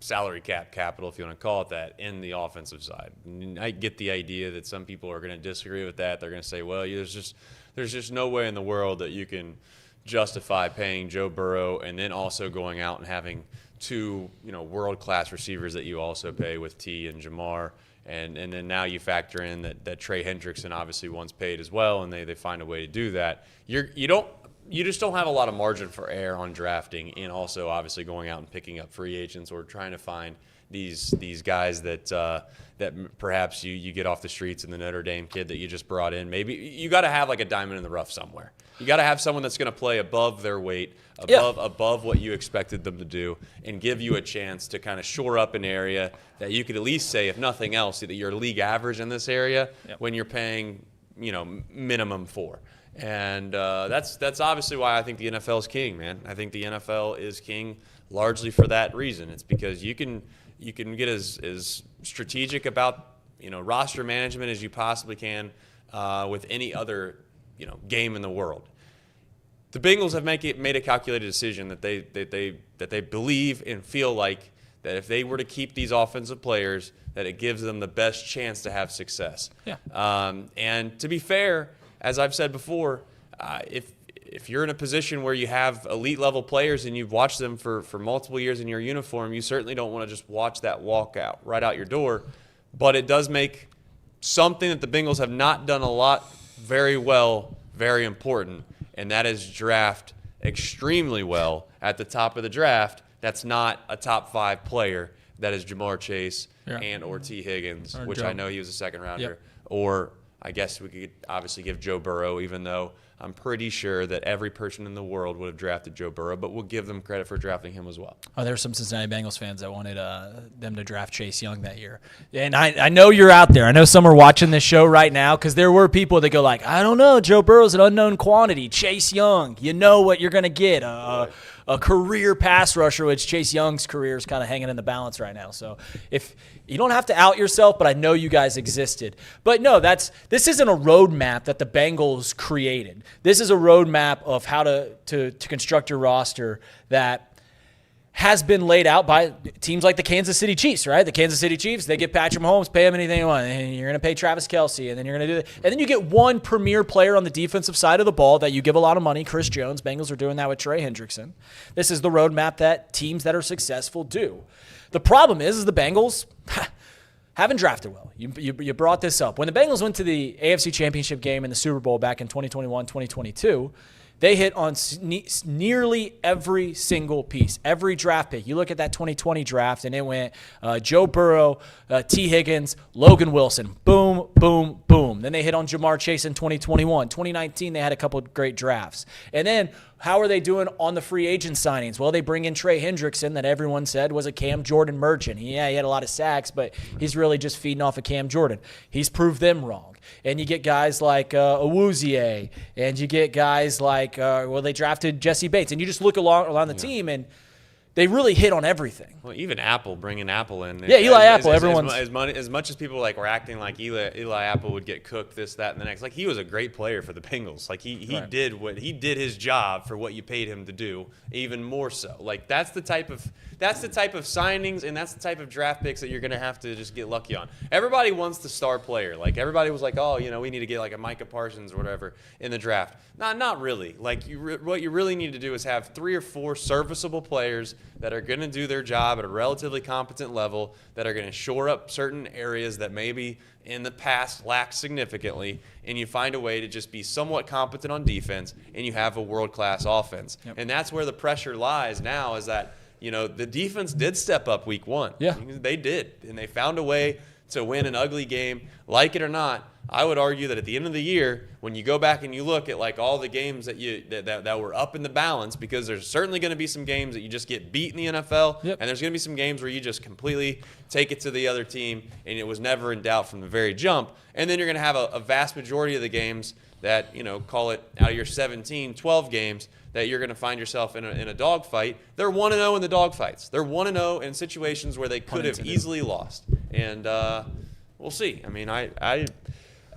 salary cap capital, if you want to call it that, in the offensive side. And I get the idea that some people are going to disagree with that. They're going to say, well, there's just no way in the world that you can justify paying Joe Burrow and then also going out and having two world-class receivers that you also pay with T and Jamar. And then now you factor in that Trey Hendrickson obviously once paid as well, and they find a way to do that. You just don't have a lot of margin for error on drafting, and also obviously going out and picking up free agents or trying to find these guys that perhaps you get off the streets and the Notre Dame kid that you just brought in. Maybe you got to have like a diamond in the rough somewhere. You got to have someone that's going to play above their weight, above what you expected them to do, and give you a chance to kind of shore up an area that you could at least say, if nothing else, that you're league average in this area when you're paying minimum for. And that's obviously why I think the NFL is king, man. I think the NFL is king largely for that reason. It's because you can get as strategic about roster management as you possibly can with any other game in the world. The Bengals have made a calculated decision that they believe and feel like that if they were to keep these offensive players, that it gives them the best chance to have success. Yeah. And to be fair, as I've said before, if you're in a position where you have elite level players and you've watched them for multiple years in your uniform, you certainly don't want to just watch that walk out right out your door. But it does make something that the Bengals have not done a lot very well very important, and that is draft extremely well at the top of the draft. That's not a top 5 player. That is Jamar Chase and or T. Higgins, which Joe. I know he was a second rounder, or I guess we could obviously give Joe Burrow, even though I'm pretty sure that every person in the world would have drafted Joe Burrow, but we'll give them credit for drafting him as well. Oh, there were some Cincinnati Bengals fans that wanted them to draft Chase Young that year. And I know you're out there. I know some are watching this show right now because there were people that go like, I don't know, Joe Burrow's an unknown quantity. Chase Young, you know what you're going to get. A career pass rusher, which Chase Young's career is kind of hanging in the balance right now. So if you don't have to out yourself, but I know you guys existed. But no, this isn't a roadmap that the Bengals created. This is a roadmap of how to construct your roster that has been laid out by teams like the Kansas City Chiefs, right? The Kansas City Chiefs, they get Patrick Mahomes, pay him anything you want, and you're going to pay Travis Kelce, and then you're going to do that. And then you get one premier player on the defensive side of the ball that you give a lot of money, Chris Jones. Bengals are doing that with Trey Hendrickson. This is the roadmap that teams that are successful do. The problem is the Bengals haven't drafted well. You brought this up. When the Bengals went to the AFC Championship game in the Super Bowl back in 2021, 2022, they hit on nearly every single piece, every draft pick. You look at that 2020 draft, and it went Joe Burrow, T. Higgins, Logan Wilson. Boom, boom, boom. Then they hit on Jamar Chase in 2021. 2019, they had a couple of great drafts. And then how are they doing on the free agent signings? Well, they bring in Trey Hendrickson that everyone said was a Cam Jordan merchant. He had a lot of sacks, but he's really just feeding off of Cam Jordan. He's proved them wrong. And you get guys like Awuzie, and you get guys like, they drafted Jesse Bates. And you just look along the team, and they really hit on everything. Well, even Apple, bringing Apple in. Yeah, Eli Apple. Everyone's as much as people were acting like Eli Apple would get cooked, this, that, and the next. Like, he was a great player for the Bengals. Like, he did his job for what you paid him to do, even more so. Like, that's the type of signings and that's the type of draft picks that you're going to have to just get lucky on. Everybody wants the star player. Like, everybody was like, oh, we need to get like a Micah Parsons or whatever in the draft. Not really. Like, what you really need to do is have 3 or 4 serviceable players that are going to do their job at a relatively competent level, that are going to shore up certain areas that maybe in the past lacked significantly, and you find a way to just be somewhat competent on defense, and you have a world-class offense. Yep. And that's where the pressure lies now, is that the defense did step up week 1. Yeah. They did, and they found a way to win an ugly game. Like it or not, I would argue that at the end of the year, when you go back and you look at like all the games that that were up in the balance, because there's certainly going to be some games that you just get beat in the NFL, and there's going to be some games where you just completely take it to the other team, and it was never in doubt from the very jump. And then you're going to have a vast majority of the games that, call it out of your 17, 12 games, that you're going to find yourself in a dogfight. They're 1-0 in the dogfights. They're 1-0 in situations where they could have easily lost. And we'll see. I mean,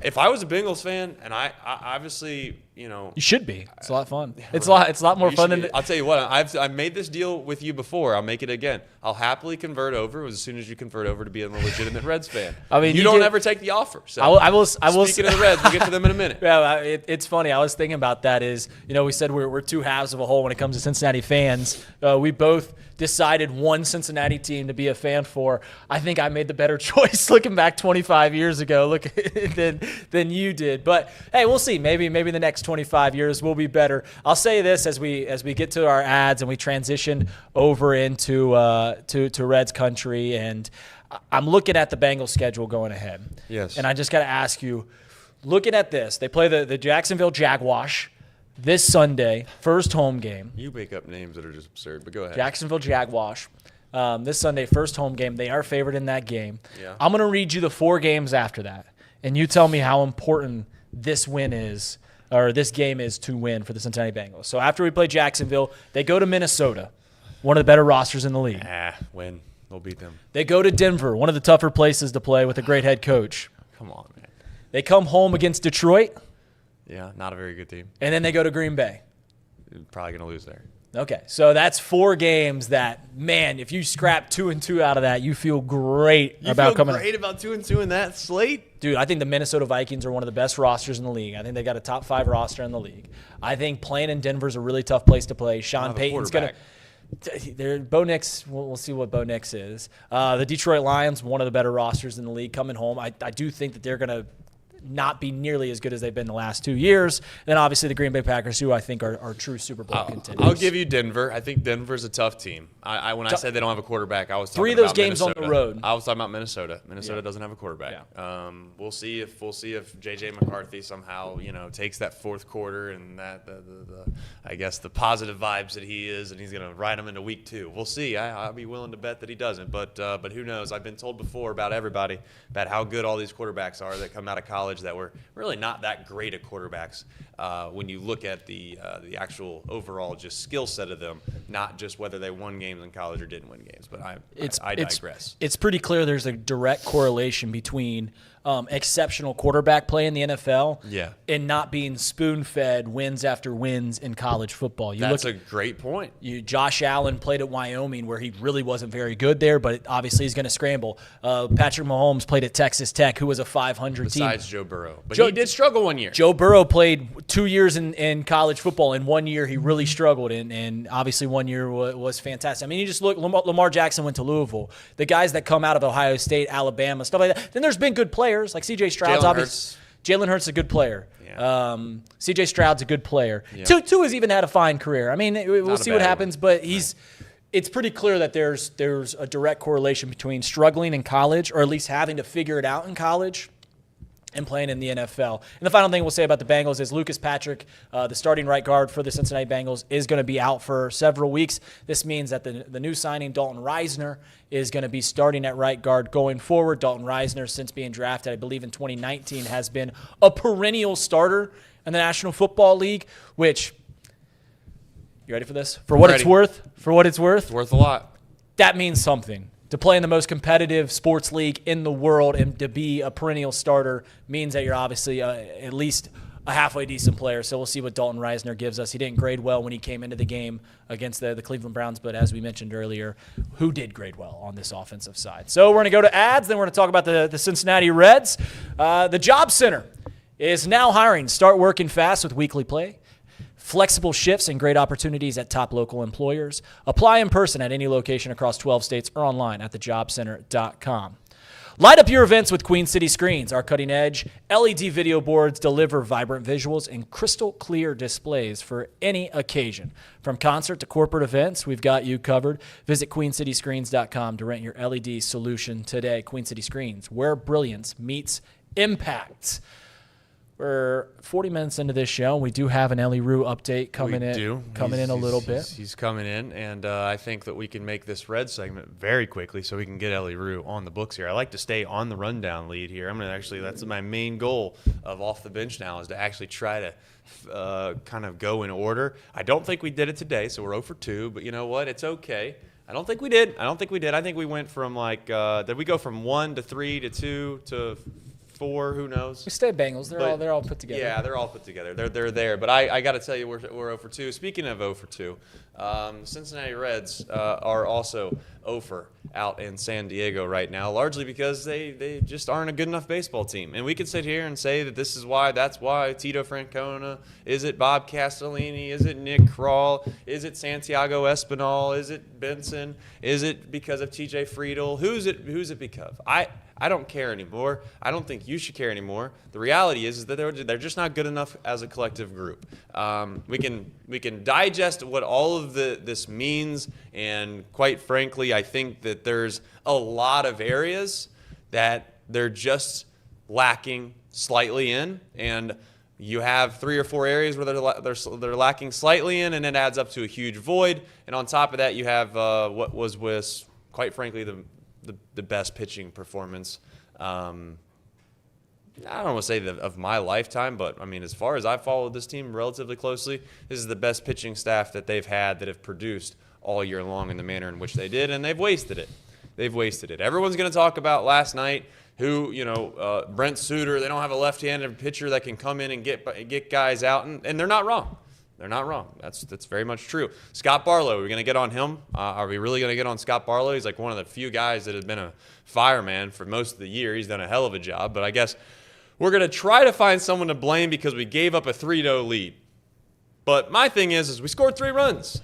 if I was a Bengals fan, and I obviously, you should be. It's a lot of fun. It's a lot more fun than. I'll tell you what. I've made this deal with you before. I'll make it again. I'll happily convert over as soon as you convert over to being a legitimate Reds fan. I mean, you don't ever take the offer. So I will. Speaking of the Reds, we'll get to them in a minute. Yeah, it's funny. I was thinking about that. We said we're two halves of a whole when it comes to Cincinnati fans. We both decided one Cincinnati team to be a fan for. I think I made the better choice looking back 25 years ago than you did. But hey, we'll see. Maybe the next 25 years will be better. I'll say this as we get to our ads and we transition over into to Reds country, and I'm looking at the Bengals schedule going ahead. Yes. And I just got to ask you, looking at this, they play the Jacksonville Jaguars this Sunday, first home game. You make up names that are just absurd, but go ahead. Jacksonville Jaguars. This Sunday, first home game. They are favored in that game. Yeah. I'm going to read you the 4 games after that, and you tell me how important this win is, or this game is to win for the Cincinnati Bengals. So after we play Jacksonville, they go to Minnesota, one of the better rosters in the league. Win. They'll beat them. They go to Denver, one of the tougher places to play with a great head coach. Come on, man. They come home against Detroit. Yeah, not a very good team. And then they go to Green Bay. Probably going to lose there. Okay, so that's 4 games that, man, if you scrap 2-2 out of that, you feel great about coming. You feel great about 2-2 in that slate? Dude, I think the Minnesota Vikings are one of the best rosters in the league. I think they got a top 5 roster in the league. I think playing in Denver is a really tough place to play. Sean Payton's going to – Bo Nix, we'll see what Bo Nix is. The Detroit Lions, one of the better rosters in the league, coming home. I do think that they're going to not be nearly as good as they've been the last 2 years. And then obviously the Green Bay Packers, who I think are true Super Bowl contenders. I'll give you Denver. I think Denver's a tough team. When I said they don't have a quarterback, I was talking 3 of those about games Minnesota. on the road. I was talking about Minnesota. Minnesota doesn't have a quarterback. Yeah. We'll see if J.J. McCarthy somehow takes that fourth quarter and that I guess the positive vibes that he is, and he's going to ride them into week 2. We'll see. I'll be willing to bet that he doesn't, but who knows? I've been told before about everybody about how good all these quarterbacks are that come out of college that were really not that great at quarterbacks when you look at the actual overall just skill set of them, not just whether they won games in college or didn't win games. But I digress. It's pretty clear there's a direct correlation between exceptional quarterback play in the NFL and not being spoon-fed wins after wins in college football. That's a great point. Josh Allen played at Wyoming where he really wasn't very good there, but obviously he's going to scramble. Patrick Mahomes played at Texas Tech, who was a 500 team. Besides Joe Burrow. But he did struggle one year. Joe Burrow played 2 years in college football. In 1 year, he really struggled, and obviously 1 year was fantastic. I mean, you just look, Lamar Jackson went to Louisville. The guys that come out of Ohio State, Alabama, stuff like that. Then there's been good players like C.J. Stroud's obviously. Jalen Hurts is a good player. Yeah. C.J. Stroud's a good player. Yeah. Two has even had a fine career. I mean, we'll see what happens, but it's pretty clear that there's a direct correlation between struggling in college, or at least having to figure it out in college, and playing in the NFL. And the final thing we'll say about the Bengals is Lucas Patrick, the starting right guard for the Cincinnati Bengals, is going to be out for several weeks. This means that the new signing, Dalton Risner, is going to be starting at right guard going forward. Dalton Risner, since being drafted, I believe in 2019, has been a perennial starter in the National Football League, which, you ready for this? For what it's worth? It's worth a lot. That means something. To play in the most competitive sports league in the world and to be a perennial starter means that you're obviously at least a halfway decent player. So we'll see what Dalton Risner gives us. He didn't grade well when he came into the game against the Cleveland Browns, but as we mentioned earlier, who did grade well on this offensive side? So we're going to go to ads, then we're going to talk about the Cincinnati Reds. The Job Center is now hiring. Start working fast with weekly pay, flexible shifts, and great opportunities at top local employers. Apply in person at any location across 12 states or online at thejobcenter.com. Light up your events with Queen City Screens. Our cutting-edge LED video boards deliver vibrant visuals and crystal-clear displays for any occasion. From concert to corporate events, we've got you covered. Visit queencityscreens.com to rent your LED solution today. Queen City Screens, where brilliance meets impact. We're 40 minutes into this show. We do have an Ellie Rue update coming in a little bit. He's coming in, and I think that we can make this Red segment very quickly so we can get Ellie Rue on the books here. I like to stay on the rundown lead here. That's my main goal of Off the Bench now, is to actually try to kind of go in order. I don't think we did it today, so we're 0 for 2, but you know what? It's okay. I don't think we did. I think we went from did we go from 1 to 3 to 2 to 4? Who knows? We stay Bengals. They're all put together. Yeah, they're all put together. They're there. But I got to tell you, we're 0 for 2. Speaking of 0 for 2, Cincinnati Reds are also 0 for out in San Diego right now, largely because they just aren't a good enough baseball team. And we could sit here and say that this is why, that's why. Tito Francona, is it Bob Castellini, is it Nick Krall, is it Santiago Espinal, is it Benson, is it because of TJ Friedel? Who's it because of? I don't care anymore. I don't think you should care anymore. The reality is that they're just not good enough as a collective group. We can digest what all of this means, and quite frankly, I think that there's a lot of areas that they're just lacking slightly in, and you have 3 or 4 areas where they're lacking slightly in, and it adds up to a huge void. And on top of that, you have what was quite frankly the best pitching performance. I don't want to say of my lifetime, but I mean, as far as I've followed this team relatively closely, this is the best pitching staff that they've had that have produced all year long in the manner in which they did, and they've wasted it. Everyone's going to talk about last night who, Brent Suter, they don't have a left-handed pitcher that can come in and get guys out, and they're not wrong. They're not wrong. That's very much true. Scott Barlow, are we going to get on him? Are we really going to get on Scott Barlow? He's like one of the few guys that has been a fireman for most of the year. He's done a hell of a job, but I guess we're going to try to find someone to blame because we gave up a 3-0 lead. But my thing is we scored 3 runs.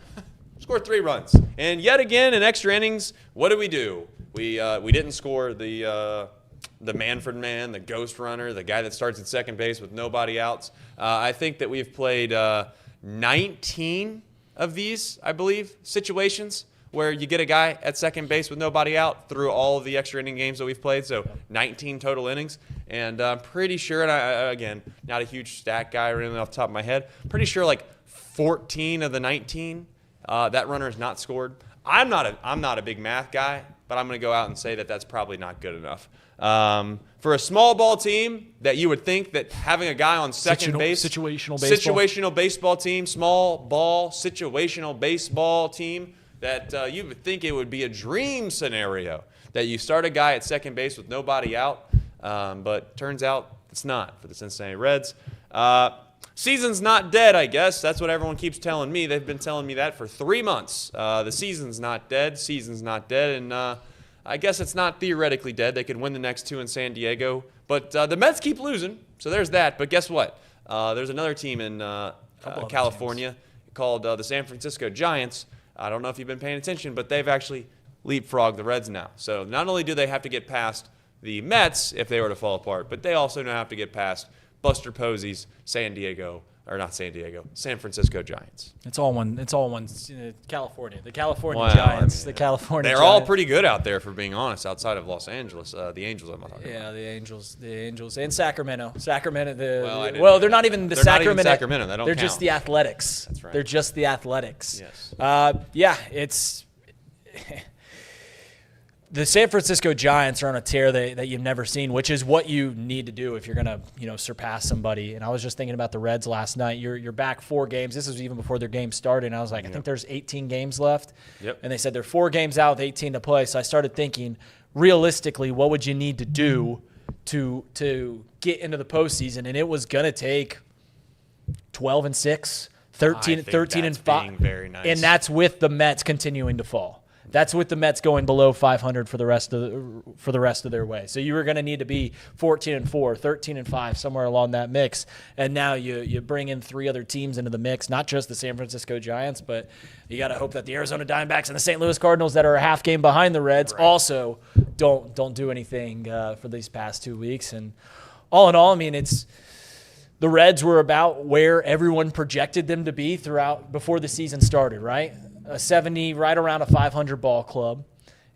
And yet again, in extra innings, what did we do? We didn't score the Manfred man, the ghost runner, the guy that starts at second base with nobody outs. I think that we've played 19 of these, I believe, situations where you get a guy at second base with nobody out through all of the extra inning games that we've played. So 19 total innings. And I'm pretty sure, and again, not a huge stat guy really off the top of my head, pretty sure like 14 of the 19, that runner has not scored. I'm not a big math guy, but I'm going to go out and say that that's probably not good enough. For a small ball team that you would think that having a guy on second base, situational baseball team, small ball, situational baseball team, that you would think it would be a dream scenario that you start a guy at second base with nobody out, but turns out it's not for the Cincinnati Reds. Season's not dead, I guess. That's what everyone keeps telling me. They've been telling me that for 3 months. The season's not dead. And I guess it's not theoretically dead. They could win the next 2 in San Diego. But the Mets keep losing, so there's that. But guess what? There's another team in California called the San Francisco Giants. I don't know if you've been paying attention, but they've actually leapfrogged the Reds now. So not only do they have to get past the Mets if they were to fall apart, but they also now have to get past Buster Posey's San Francisco Giants. It's all one. California. The California Giants. The California. They're all pretty good out there, for being honest. Outside of Los Angeles, the Angels. I'm not talking about. Yeah, the Angels, and Sacramento. Sacramento. They're not even the Sacramento. Sacramento. Not even Sacramento. They don't They're count. just the Athletics. That's right. They're just the Athletics. Yes. It's. The San Francisco Giants are on a tear that you've never seen, which is what you need to do if you're going to, surpass somebody. And I was just thinking about the Reds last night. You're back 4 games. This was even before their game started. And I was like, I think there's 18 games left. Yep. And they said they're 4 games out with 18 to play. So I started thinking, realistically, what would you need to do to get into the postseason? And it was going to take 12-6, 13-5. Very nice. And that's with the Mets continuing to fall. That's with the Mets going below 500 for the rest of their way. So you were going to need to be 14-4, 13-5, somewhere along that mix. And now you bring in 3 other teams into the mix, not just the San Francisco Giants, but you got to hope that the Arizona Diamondbacks and the St. Louis Cardinals, that are a half game behind the Reds, also don't do anything for these past 2 weeks. And all in all, I mean, the Reds were about where everyone projected them to be before the season started, right? A 70, right around a 500 ball club.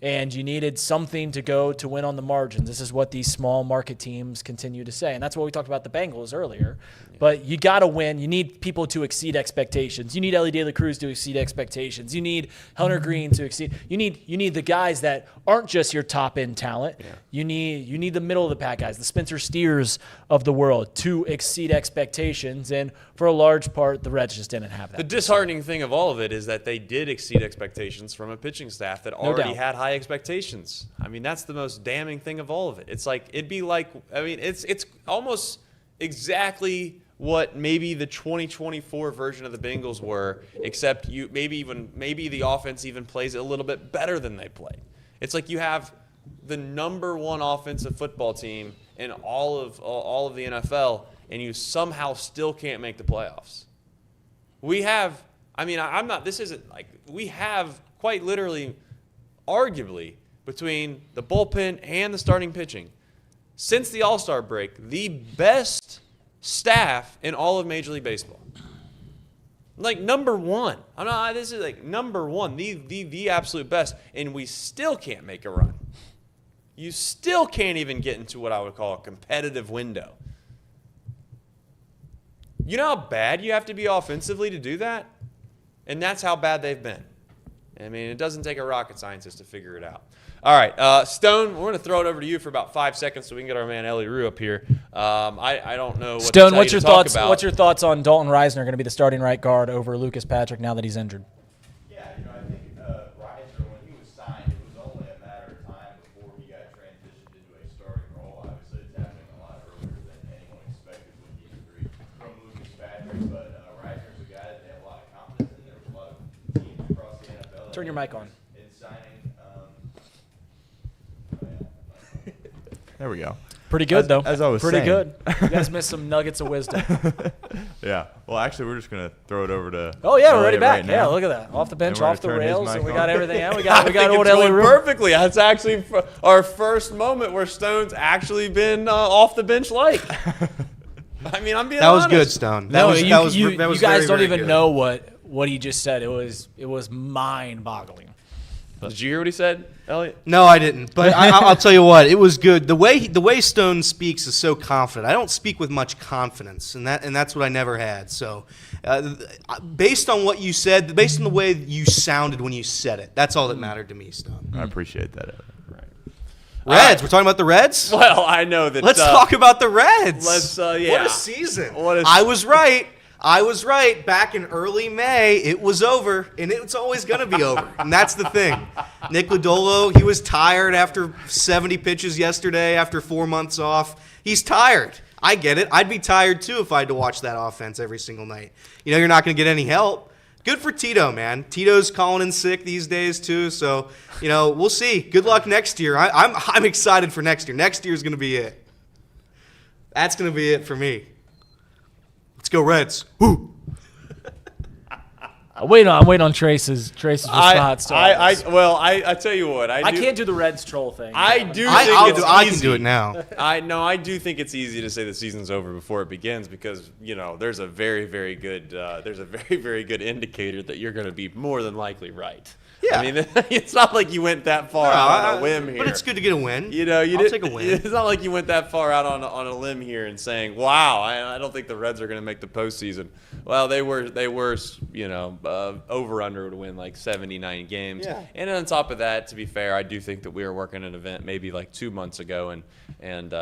and you needed something to go to win on the margins. This is what these small market teams continue to say, and that's what we talked about the Bengals earlier. But you got to win. You need people to exceed expectations. You need Ellie De La Cruz to exceed expectations. You need Hunter Green to exceed. You need the guys that aren't just your top end talent. Yeah. You need the middle of the pack guys, the Spencer Steers of the world, to exceed expectations. And for a large part, the Reds just didn't have that. The disheartening thing of all of it is that they did exceed expectations from a pitching staff that already had high expectations. I mean, that's the most damning thing of all of it. It's like it's almost exactly what maybe the 2024 version of the Bengals were, except maybe the offense even plays it a little bit better than they played. It's like you have the number one offensive football team in all of the NFL, and you somehow still can't make the playoffs. We have quite literally, arguably, between the bullpen and the starting pitching, since the All-Star break, the best staff in all of Major League Baseball. Like number one. This is like number one, the absolute best, and we still can't make a run. You still can't even get into what I would call a competitive window. You know how bad you have to be offensively to do that? And that's how bad they've been. I mean, it doesn't take a rocket scientist to figure it out. All right, Stone, we're going to throw it over to you for about 5 seconds so we can get our man Ellie Rue up here. I don't know what Stone, to what's your talk thoughts? about. What's your thoughts on Dalton Reisner going to be the starting right guard over Lucas Patrick now that he's injured? Yeah, I think Reisner, when he was signed, it was only a matter of time before he got transitioned into a starting role. Obviously, it's happening a lot earlier than anyone expected with the injury from Lucas Patrick. But Reisner's a guy that they have a lot of confidence in. There was a lot of teams across the NFL. Turn your mic on. In signing. There we go. Pretty good, though. As I was Pretty saying. good. You guys missed some nuggets of wisdom. Yeah. Well, actually, we're just going to throw it over to Oh, yeah, we're Elliot already back. right Yeah, now. look at that. Off the bench, And we're off the gonna turn his rails, mic and we on. got everything out. We I got think old it's Ellie going Rue. perfectly. That's actually our first moment where Stone's actually been off the bench like. I mean, I'm being That was honest. good, Stone. You guys very, don't very even good. know what he just said. It was mind-boggling. Did you hear what he said, Elliot? No, I didn't. But I'll tell you what, it was good. The way Stone speaks is so confident. I don't speak with much confidence, and that's what I never had. So, based on what you said, based on the way you sounded when you said it, that's all that mattered to me, Stone. I appreciate that. Reds. We're talking about the Reds. Well, I know that. Let's talk about the Reds. Yeah. What a season! I was right. Back in early May, it was over, and it's always going to be over. And that's the thing. Nick Lodolo, he was tired after 70 pitches yesterday, after 4 months off. He's tired. I get it. I'd be tired, too, if I had to watch that offense every single night. You're not going to get any help. Good for Tito, man. Tito's calling in sick these days, too. So, we'll see. Good luck next year. I'm excited for next year. Next year's going to be it. That's going to be it for me. Let's go Reds. Woo! I'm waiting on Trace's response. I tell you what. I can't do the Reds troll thing. I do. I can do it now. I do think it's easy to say the season's over before it begins because there's a very very good indicator that you're going to be more than likely right. Yeah. I mean, it's not like you went that far out on a limb here. But it's good to get a win. I'll take a win. It's not like you went that far out on a limb here and saying, "Wow, I don't think the Reds are going to make the postseason." Well, they were over under to win like 79 games. Yeah. And on top of that, to be fair, I do think that we were working an event maybe like 2 months ago, and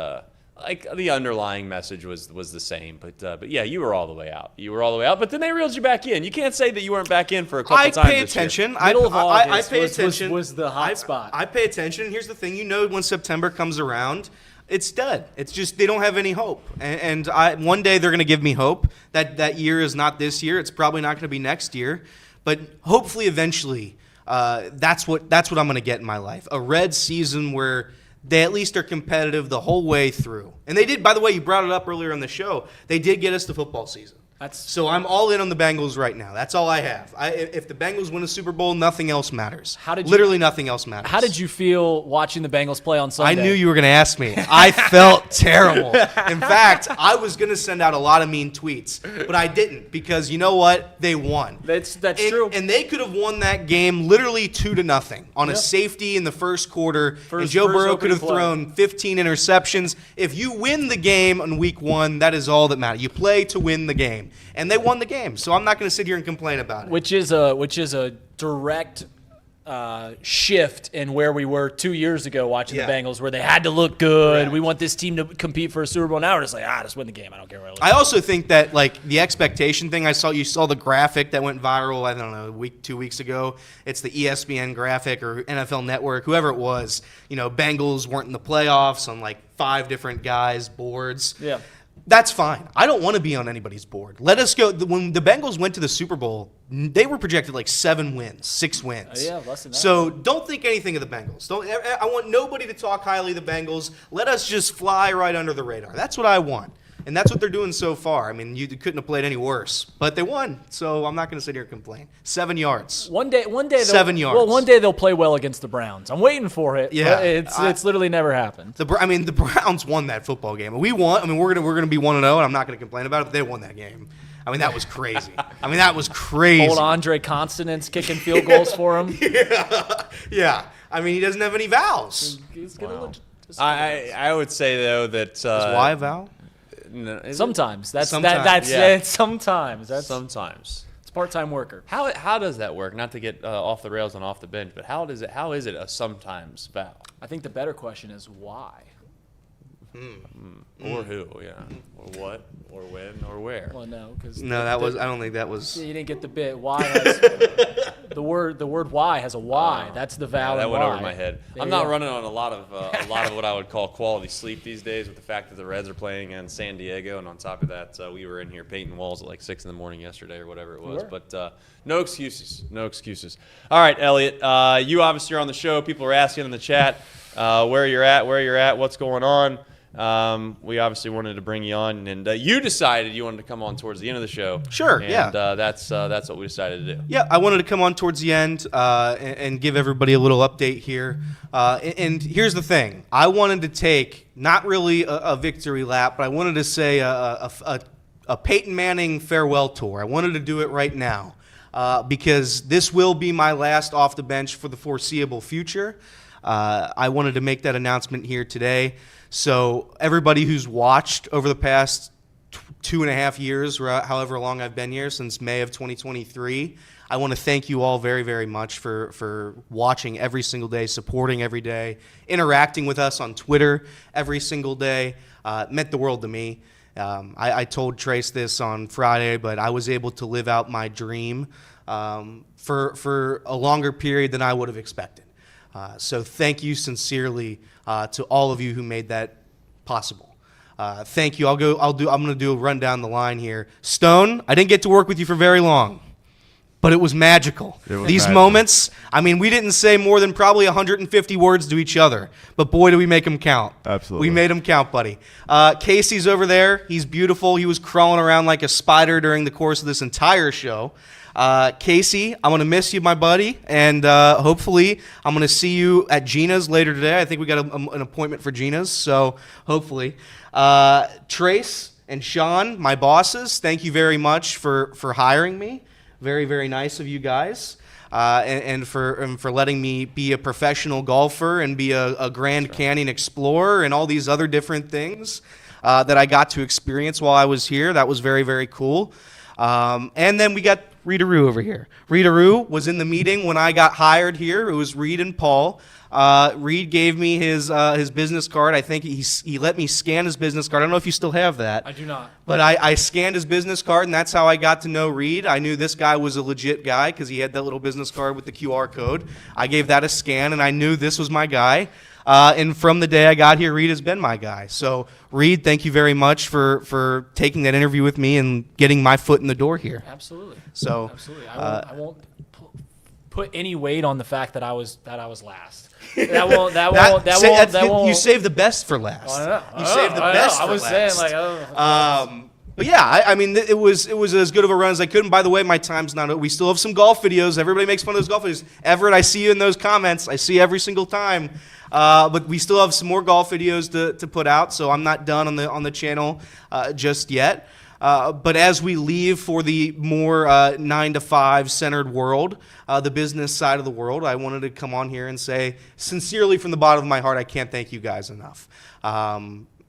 like the underlying message was the same. But yeah, you were all the way out. But then they reeled you back in. You can't say that you weren't back in for a couple times. I pay attention. I pay attention. Was the hot spot. I pay attention. Here's the thing. When September comes around, it's dead. It's just they don't have any hope. And one day they're going to give me hope. That year is not this year. It's probably not going to be next year. But hopefully, eventually, that's what I'm going to get in my life. A Red season where they at least are competitive the whole way through. And they did, by the way, you brought it up earlier on the show. They did get us the football season. So I'm all in on the Bengals right now. That's all I have. If the Bengals win a Super Bowl, nothing else matters. Literally nothing else matters. How did you feel watching the Bengals play on Sunday? I knew you were going to ask me. I felt terrible. In fact, I was going to send out a lot of mean tweets, but I didn't because you know what? They won. That's true. And they could have won that game literally 2-0 on a safety in the first quarter. And Joe Burrow could have thrown 15 interceptions. If you win the game on week 1, that is all that matters. You play to win the game. And they won the game, so I'm not going to sit here and complain about it. Which is a direct shift in where we were 2 years ago watching the Bengals, where they had to look good. Correct. We want this team to compete for a Super Bowl. Now we're just like, just win the game. I don't care where I look. I also think that like the expectation thing. You saw the graphic that went viral. I don't know, 2 weeks ago. It's the ESPN graphic or NFL Network, whoever it was. Bengals weren't in the playoffs on like 5 different guys' boards. Yeah. That's fine. I don't want to be on anybody's board. Let us go. When the Bengals went to the Super Bowl, they were projected like 7 wins, 6 wins. Yeah, less than that. So don't think anything of the Bengals. I want nobody to talk highly of the Bengals. Let us just fly right under the radar. That's what I want. And that's what they're doing so far. I mean, you couldn't have played any worse. But they won, so I'm not going to sit here and complain. 7 yards. One day, 7 yards. Well, one day they'll play well against the Browns. I'm waiting for it. Yeah, it's literally never happened. The Browns won that football game. We won. I mean, we're gonna be 1-0, and I'm not going to complain about it. But they won that game. I mean, that was crazy. Old Andre Constance kicking field goals for him. Yeah. I mean, he doesn't have any vowels. He's gonna I would say though that Is Y a vowel? No, sometimes sometimes. It's part-time worker. How does that work? Not to get off the rails and off the bench, but how is it a sometimes vowel? I think the better question is why. Or who? Yeah. Or what? Or when? Or where? Well, no, because I don't think that was. You didn't get the bit. Why has the word why has a Y. That's the vowel. That and went Y. over my head. There I'm you not go. running on a lot of what I would call quality sleep these days, with the fact that the Reds are playing in San Diego, and on top of that, we were in here painting walls at like 6 a.m. yesterday or whatever it was. But no excuses. No excuses. All right, Elliot. You obviously are on the show. People are asking in the chat where you're at, what's going on. We obviously wanted to bring you on, and you decided you wanted to come on towards the end of the show. Sure, and, that's what we decided to do. Yeah, I wanted to come on towards the end and give everybody a little update here. And here's the thing. I wanted to take not really a victory lap, but I wanted to say a Peyton Manning farewell tour. I wanted to do it right now because this will be my last off the bench for the foreseeable future. I wanted to make that announcement here today. So everybody who's watched over the past 2.5 years, or however long I've been here, since May of 2023, I want to thank you all very, very much for watching every single day, supporting every day, interacting with us on Twitter every single day. It meant the world to me. I told Trace this on Friday, but I was able to live out my dream for a longer period than I would have expected. So thank you sincerely to all of you who made that possible. Thank you. I'm going to do a run down the line here. Stone, I didn't get to work with you for very long, but it was magical. These moments, I mean, we didn't say more than probably 150 words to each other, but boy, do we make them count. Absolutely. We made them count, buddy. Casey's over there. He's beautiful. He was crawling around like a spider during the course of this entire show. Casey, I'm going to miss you, my buddy, and hopefully I'm going to see you at Gina's later today. I think we got an appointment for Gina's, so hopefully. Trace and Sean, my bosses, thank you very much for hiring me. Very, very nice of you guys, and for letting me be a professional golfer and be a Grand Canyon explorer and all these other different things that I got to experience while I was here. That was very, very cool. And then we got Rita Rue over here. Rita Rue was in the meeting when I got hired here. It was Reed and Paul. Reed gave me his business card. I think he let me scan his business card. I don't know if you still have that. I do not. But I scanned his business card, and that's how I got to know Reed. I knew this guy was a legit guy because he had that little business card with the QR code. I gave that a scan, and I knew this was my guy. And from the day I got here, Reed has been my guy. So, Reed, thank you very much for taking that interview with me and getting my foot in the door here. Absolutely. So, absolutely. I won't put any weight on the fact that I was last. That won't. You saved the best for last. I know. You saved the best for last. I was saying But yeah, I mean, it was as good of a run as I could. And by the way, my time's not. We still have some golf videos. Everybody makes fun of those golf videos. Everett, I see you in those comments. I see every single time. But we still have some more golf videos to put out. So I'm not done on the channel just yet. But as we leave for the more 9-to-5 centered world, the business side of the world, I wanted to come on here and say, sincerely from the bottom of my heart, I can't thank you guys enough.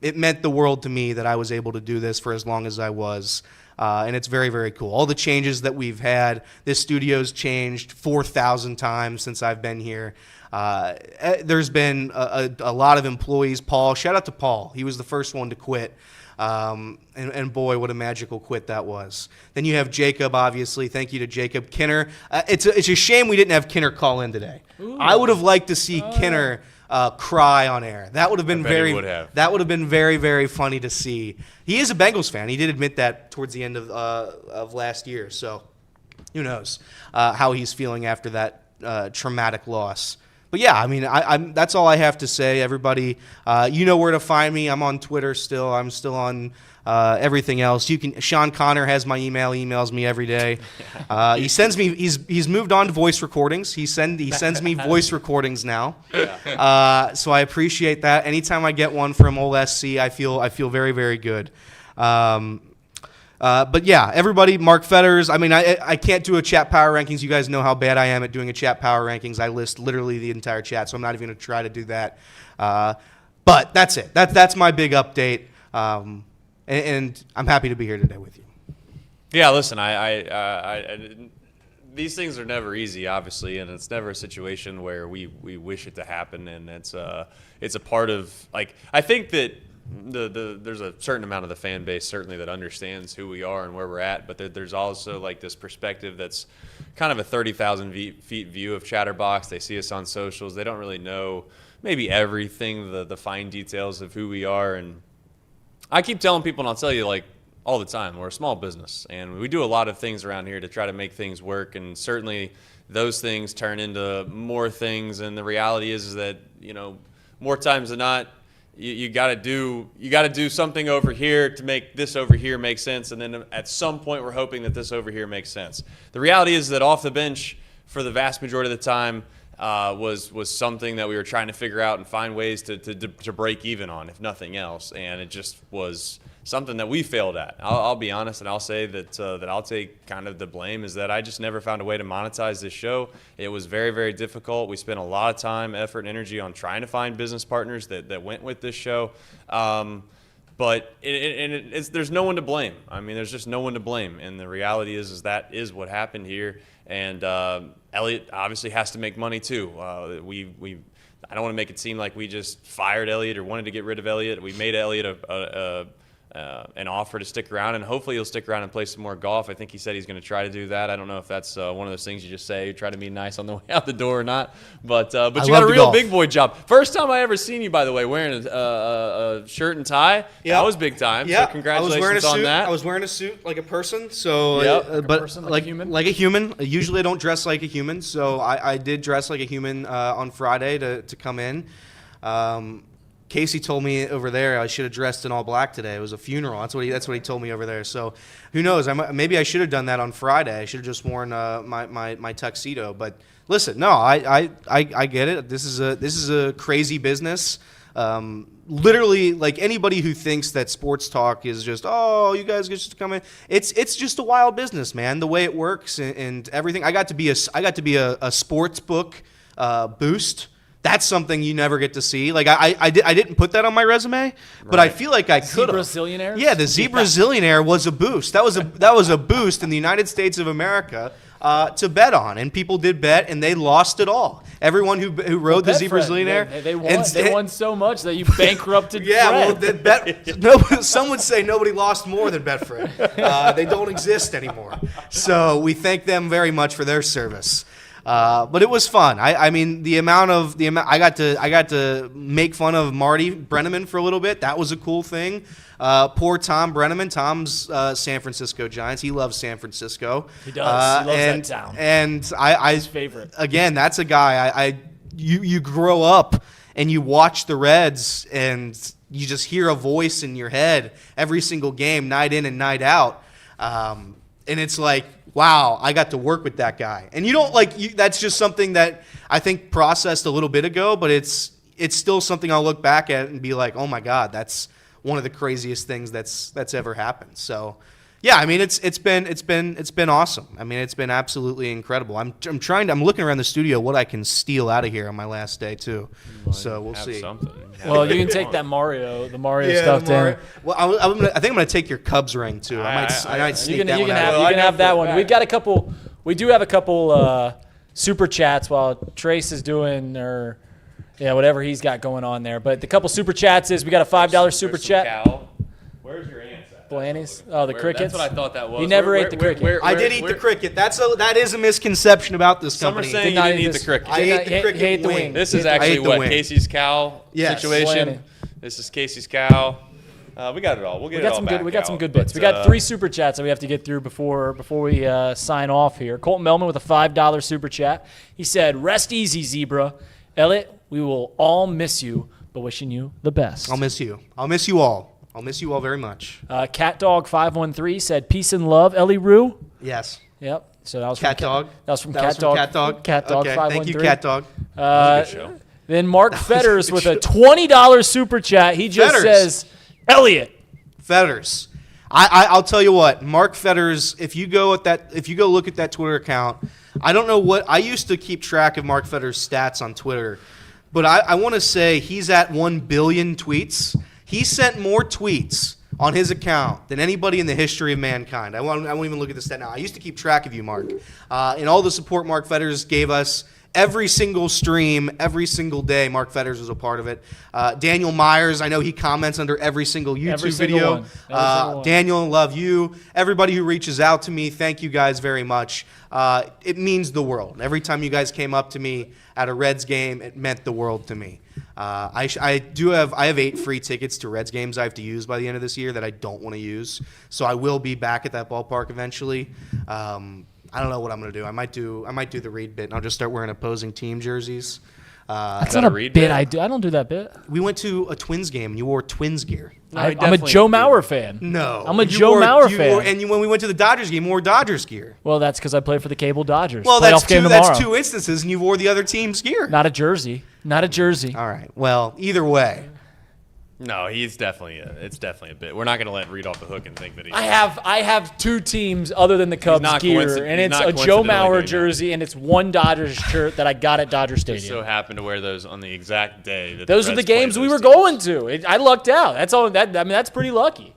It meant the world to me that I was able to do this for as long as I was. And it's very, very cool. All the changes that we've had, this studio's changed 4,000 times since I've been here. There's been a lot of employees. Paul, shout out to Paul. He was the first one to quit. And boy, what a magical quit that was. Then you have Jacob, obviously. Thank you to Jacob. Kinner. It's a shame we didn't have Kinner call in today. Ooh. I would have liked to see Kinner cry on air. That would have been That would have been very, very funny to see. He is a Bengals fan. He did admit that towards the end of last year. So who knows how he's feeling after that traumatic loss. But yeah, I mean, that's all I have to say. Everybody, you know where to find me. I'm on Twitter still. I'm still on everything else. Sean Connor has my email. He emails me every day. He sends me. He's moved on to voice recordings. He sends me voice recordings now. So I appreciate that. Anytime I get one from old SC, I feel very, very good. But yeah, everybody, Mark Fetters. I mean, I can't do a chat power rankings. You guys know how bad I am at doing a chat power rankings. I list literally the entire chat, so I'm not even going to try to do that. But that's it. That's my big update. And I'm happy to be here today with you. Yeah, listen, these things are never easy, obviously, and it's never a situation where we wish it to happen. And it's a part of, like, I think that there's a certain amount of the fan base certainly that understands who we are and where we're at, but there's also like this perspective that's kind of a 30,000 feet view of Chatterbox. They see us on socials. They don't really know maybe everything, the fine details of who we are. And I keep telling people, and I'll tell you like all the time, we're a small business and we do a lot of things around here to try to make things work. And certainly those things turn into more things. And the reality is that, you know, more times than not, you got to do something over here to make this over here make sense, and then at some point we're hoping that this over here makes sense. The reality is that off the bench for the vast majority of the time was something that we were trying to figure out and find ways to break even on, if nothing else, and it just was something that we failed at. I'll be honest, and I'll say that I'll take kind of the blame, is that I just never found a way to monetize this show. It was very, very difficult. We spent a lot of time, effort, and energy on trying to find business partners that went with this show. But there's no one to blame. I mean, there's just no one to blame. And the reality is that is what happened here. And Elliott obviously has to make money too. I don't want to make it seem like we just fired Elliott or wanted to get rid of Elliott. We made Elliott an offer to stick around, and hopefully he'll stick around and play some more golf. I think he said he's going to try to do that. I don't know if that's one of those things you just say, you try to be nice on the way out the door or not. But you got a real big boy job. First time I ever seen you, by the way, wearing a shirt and tie. Yeah. That was big time. Yeah. So congratulations on that. I was wearing a suit like a person. So, like a human. Usually I don't dress like a human, so I did dress like a human on Friday to come in. Casey told me over there I should have dressed in all black today. It was a funeral. That's what he told me over there. So who knows? Maybe I should have done that on Friday. I should have just worn my tuxedo. But listen, no, I get it. This is a crazy business. Literally, like anybody who thinks that sports talk is just, oh, you guys get to come in. It's just a wild business, man. The way it works and everything. I got to be a sports book boost. That's something you never get to see. Like I didn't put that on my resume, but I feel like I could have. Zebrazillionaire? Yeah, the Zebrazillionaire was a boost. That was a boost in the United States of America to bet on, and people did bet, and they lost it all. Everyone who rode the Zebrazillionaire, they won so much that you bankrupted. Yeah, Fred. Some would say nobody lost more than Betfred. They don't exist anymore. So we thank them very much for their service. But it was fun. I mean, the amount I got to make fun of Marty Brenneman for a little bit. That was a cool thing. Poor Tom Brenneman. Tom's San Francisco Giants. He loves San Francisco. He does. He loves that town. And his favorite. Again, that's a guy. You grow up and you watch the Reds, and you just hear a voice in your head every single game, night in and night out. And it's like, wow, I got to work with that guy. And you don't that's just something that I think processed a little bit ago, but it's still something I'll look back at and be like, oh my God, that's one of the craziest things that's ever happened. So yeah, I mean, it's been awesome. I mean, it's been absolutely incredible. I'm looking around the studio what I can steal out of here on my last day too. So we'll see. Well, you can take that Mario stuff in. Well, I think I'm gonna take your Cubs ring too. I might sneak that one out. You can have that one. We've got a couple. We do have a couple super chats while Trace is doing whatever he's got going on there. But the couple super chats is we got a $5 super chat. Where's your ants at? Blanny's. Oh, the crickets. That's what I thought that was. He never ate the cricket. I did eat the cricket. That is a misconception about this Some are company. saying you didn't eat the cricket. I ate the cricket He ate the wing. wing. This is I actually ate the what wing. Casey's cow Yes. situation. Blanny. This is Casey's cow. We got it all. We'll get it all back. We got some out. good bits. But, We got 3 super chats that we have to get through before we sign off here. Colton Melman with a $5 super chat. He said, "Rest easy, Zebra. Elliot, we will all miss you, but wishing you the best." I'll miss you. I'll miss you all. I'll miss you all very much. CatDog513 said, "Peace and love, Ellie Roo." Yes. Yep. So that was Cat from Dog. That was from That Cat was Dog. Cat Dog. Cat Dog Okay, 513. thank you, Cat Dog. That was a good show. Then Mark Fetters with a $20 super chat. He just Fetters. says, "Elliot." Fetters. I'll tell you what, Mark Fetters, if you go look at that Twitter account, I don't know what, I used to keep track of Mark Fetters' stats on Twitter, but I want to say he's at 1 billion tweets. He sent more tweets on his account than anybody in the history of mankind. I won't even look at the stat now. I used to keep track of you, Mark. And all the support Mark Fetters gave us, every single stream, every single day, Mark Fetters was a part of it. Daniel Myers, I know he comments under every single YouTube Every single video. one. Every single one. Daniel, love you. Everybody who reaches out to me, thank you guys very much. It means the world. Every time you guys came up to me at a Reds game, it meant the world to me. I have 8 free tickets to Reds games I have to use by the end of this year that I don't want to use. So I will be back at that ballpark eventually. I don't know what I'm going to do. I might do the Reed bit, and I'll just start wearing opposing team jerseys. That's that not a a Reed bit bit? I do. I don't do that bit. We went to a Twins game, and you wore Twins gear. I'm a definitely Joe do. Mauer fan. No. I'm a You Joe wore- Mauer you fan. wore- and when we went to the Dodgers game, you wore Dodgers gear. Well, that's because I play for the Cable Dodgers. Well, Playoff game tomorrow. that's 2 instances, and you wore the other team's gear. Not a jersey. Not a jersey. All right. Well, either way. No, it's definitely a bit. We're not going to let Reed off the hook and think that he. I have 2 teams other than the Cubs not gear, coinci- and he's it's not a Joe coincidentally Mauer doing that. jersey, and it's one Dodgers shirt that I got at Dodger Just so Stadium. happened to wear those on the exact day that Those the are the Reds played games we those were teams. going to. I lucked out. That's all. That's pretty lucky.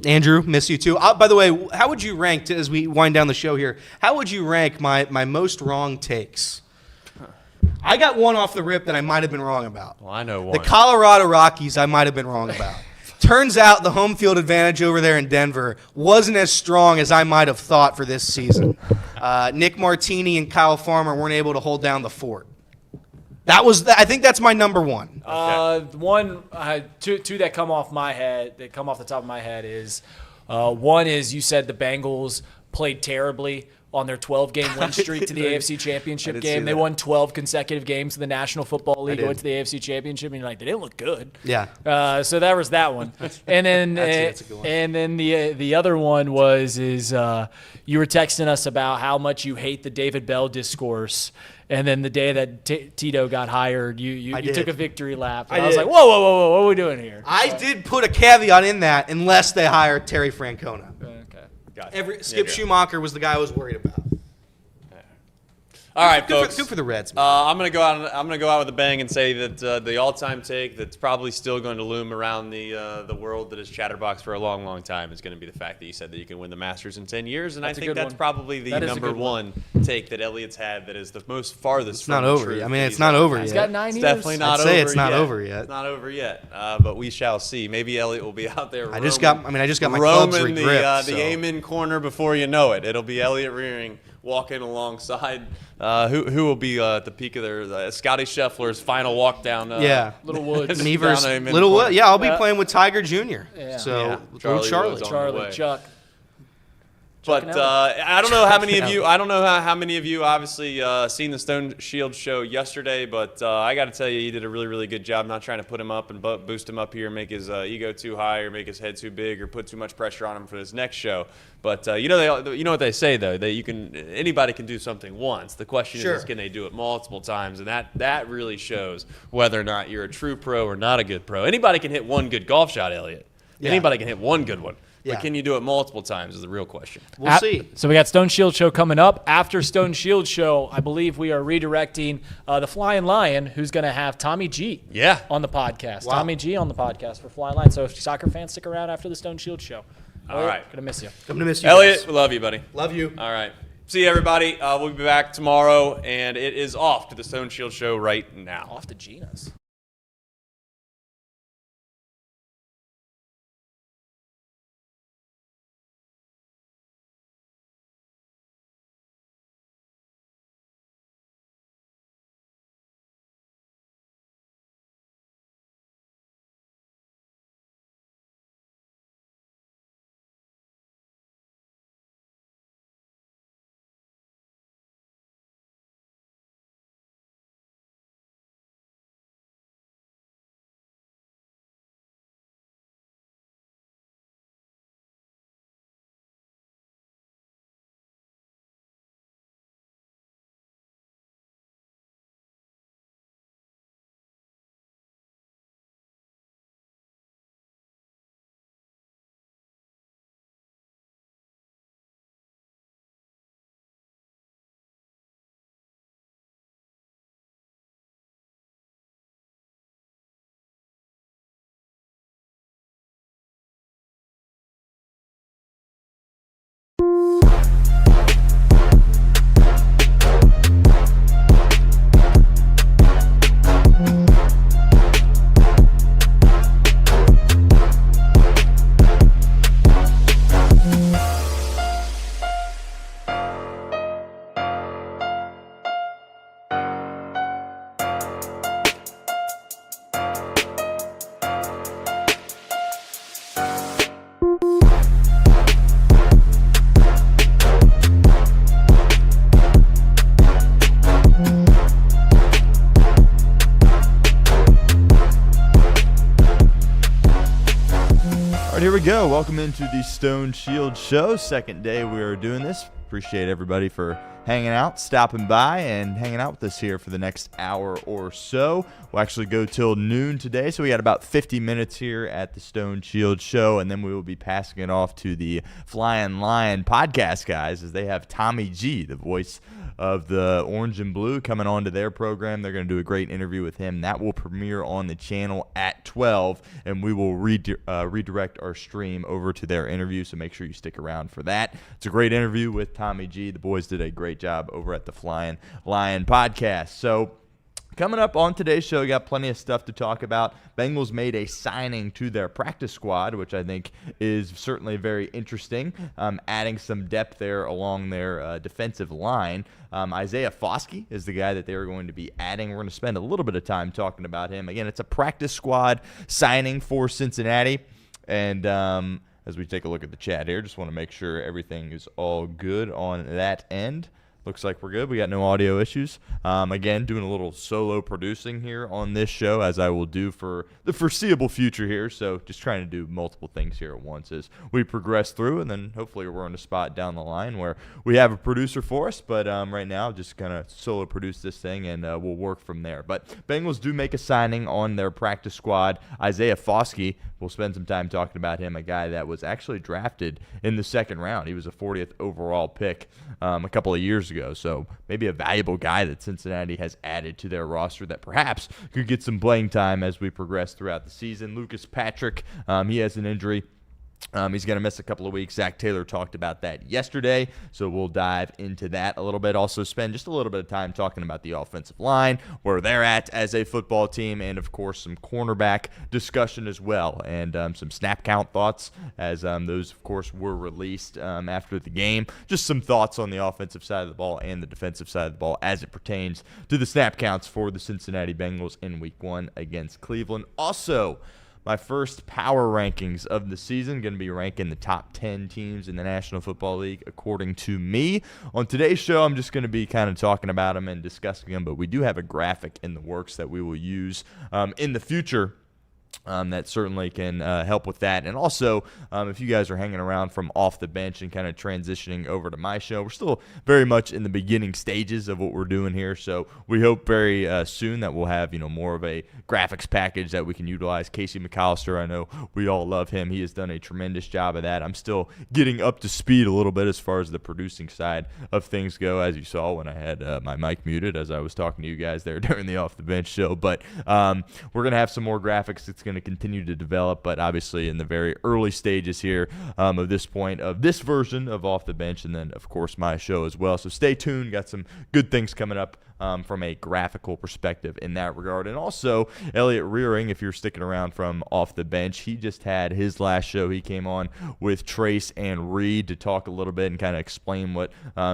Andrew, miss you too. By the way, how would you rank, as we wind down the show here, how would you rank my most wrong takes? I got one off the rip that I might have been wrong about. Well, I know one. The Colorado Rockies I might have been wrong about. Turns out the home field advantage over there in Denver wasn't as strong as I might have thought for this season. Nick Martini and Kyle Farmer weren't able to hold down the fort. I think that's my number one. Two that come off the top of my head is one is you said the Bengals played terribly on their 12-game win streak to the AFC Championship I did see game. They that. won 12 consecutive games in the National Football League, did. went to the AFC Championship, and you're like, they didn't look good. Yeah. So that was that one. And then That's a good one. and then the other one you were texting us about how much you hate the David Bell discourse. And then the day that Tito got hired, you did. took a victory lap. And I I was did. like, whoa, what are we doing here? I did put a caveat in that unless they hire Terry Francona. Okay. Gotcha. Skip Schumacher was the guy I was worried about. All right, Good folks. for the Reds. Man. I'm gonna go out with a bang and say that the all-time take that's probably still going to loom around the world that is Chatterbox for a long, long time is going to be the fact that you said that you can win the Masters in 10 years, and That's a I think good that's one. probably the That is a number good one. one take that Elliot's had that is the most farthest. It's not from the over. truth I mean, that it's he's not ever over had. He's yet. got 9 It's years. definitely not I'd over say yet. it's not over yet. It's not over yet, but we shall see. Maybe Elliot will be out there. I just got my clubs roaming regripped. the amen corner before you know it. It'll be Elliot Rearing walking alongside who will be at the peak of their Scotty Scheffler's final walk down. Little Woods. Nevers, down Amen Little corner. Wood. Yeah, I'll be playing with Tiger Jr. Yeah. So Yeah. little Charlie was on the Charlie, way. Chuck. But I don't know how many of you. I don't know how many of you obviously seen the Stone Shield show yesterday. But I got to tell you, he did a really, really good job. Not trying to put him up and boost him up here, and make his ego too high, or make his head too big, or put too much pressure on him for this next show. But you know what they say though, that anybody can do something once. The question is, can they do it multiple times? And that really shows whether or not you're a true pro or not a good pro. Anybody can hit one good golf shot, Elliot. Yeah. Anybody can hit one good one. Yeah. But can you do it multiple times is the real question. We'll see. So we got Stone Shield Show coming up. After Stone Shield Show, I believe we are redirecting the Flying Lion, who's going to have Tommy G on the podcast. Wow. Tommy G on the podcast for Flying Lion. So if soccer fans, stick around after the Stone Shield Show. All right. Going to miss you. I'm going to miss you, Elliot, guys. we love you, buddy. Love you. All right. See you, everybody. We'll be back tomorrow, and it is off to the Stone Shield Show right now. Off to Gina's. Here we go. Welcome into the Stone Shield Show. Second day we are doing this. Appreciate everybody for hanging out, stopping by, and hanging out with us here for the next hour or so. We'll actually go till noon today, so we got about 50 minutes here at the Stone Shield Show, and then we will be passing it off to the Flying Lion podcast guys, as they have Tommy G, the voice of the Orange and Blue, coming on to their program. They're going to do a great interview with him. That will premiere on the channel at 12, and we will redirect our stream over to their interview, so make sure you stick around for that. It's a great interview with Tommy G. The boys did a great job over at the Flying Lion podcast. So coming up on today's show, we got plenty of stuff to talk about. Bengals made a signing to their practice squad, which I think is certainly very interesting, adding some depth there along their defensive line. Isaiah Foskey is the guy that they're going to be adding. We're going to spend a little bit of time talking about him. Again, it's a practice squad signing for Cincinnati. And as we take a look at the chat here, just want to make sure everything is all good on that end. Looks like we're good. We got no audio issues. Again, doing a little solo producing here on this show, as I will do for the foreseeable future here. So just trying to do multiple things here at once as we progress through, and then hopefully we're on a spot down the line where we have a producer for us. But right now, just kind of solo produce this thing, and we'll work from there. But Bengals do make a signing on their practice squad. Isaiah Foskey, we'll spend some time talking about him, a guy that was actually drafted in the second round. He was a 40th overall pick a couple of years ago, so maybe a valuable guy that Cincinnati has added to their roster that perhaps could get some playing time as we progress throughout the season. Lucas Patrick, he has an injury. He's going to miss a couple of weeks. Zach Taylor talked about that yesterday, so we'll dive into that a little bit. Also spend just a little bit of time talking about the offensive line, where they're at as a football team, and, of course, some cornerback discussion as well, and some snap count thoughts as those, of course, were released after the game. Just some thoughts on the offensive side of the ball and the defensive side of the ball as it pertains to the snap counts for the Cincinnati Bengals in Week 1 against Cleveland. Also, my first power rankings of the season. Going to be ranking the top 10 teams in the National Football League according to me. On today's show, I'm just going to be kind of talking about them and discussing them, but we do have a graphic in the works that we will use in the future. That certainly can help with that. And also, if you guys are hanging around from off the bench and kind of transitioning over to my show, we're still very much in the beginning stages of what we're doing here. So we hope very soon that we'll have, more of a graphics package that we can utilize. Casey McAllister, I know we all love him. He has done a tremendous job of that. I'm still getting up to speed a little bit as far as the producing side of things go, as you saw when I had my mic muted as I was talking to you guys there during the off the bench show. But we're going to have some more graphics. It's going to continue to develop, but obviously in the very early stages here of this point of this version of Off the Bench, and then of course my show as well. So stay tuned. Got some good things coming up from a graphical perspective in that regard. And also, Elliot Rearing, if you're sticking around from Off the Bench, he just had his last show. He came on with Trace and Reed to talk a little bit and kind of explain what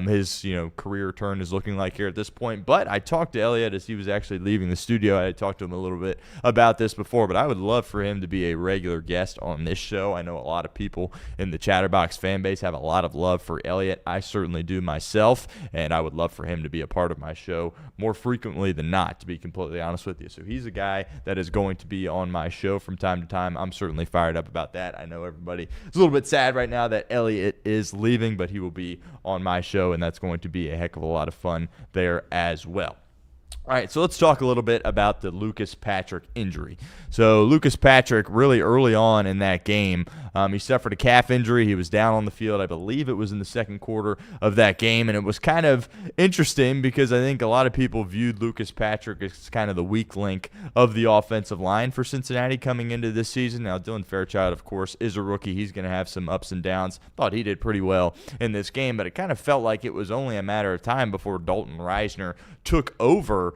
his career turn is looking like here at this point. But I talked to Elliot as he was actually leaving the studio. I had talked to him a little bit about this before, but I would love for him to be a regular guest on this show. I know a lot of people in the Chatterbox fan base have a lot of love for Elliot. I certainly do myself, and I would love for him to be a part of my show more frequently than not, to be completely honest with you. So he's a guy that is going to be on my show from time to time. I'm certainly fired up about that. I know everybody is a little bit sad right now that Elliot is leaving, but he will be on my show, and that's going to be a heck of a lot of fun there as well. All right, so let's talk a little bit about the Lucas Patrick injury. So Lucas Patrick, really early on in that game, he suffered a calf injury. He was down on the field. I believe it was in the second quarter of that game, and it was kind of interesting because I think a lot of people viewed Lucas Patrick as kind of the weak link of the offensive line for Cincinnati coming into this season. Now, Dylan Fairchild, of course, is a rookie. He's going to have some ups and downs. Thought he did pretty well in this game, but it kind of felt like it was only a matter of time before Dalton Reisner took over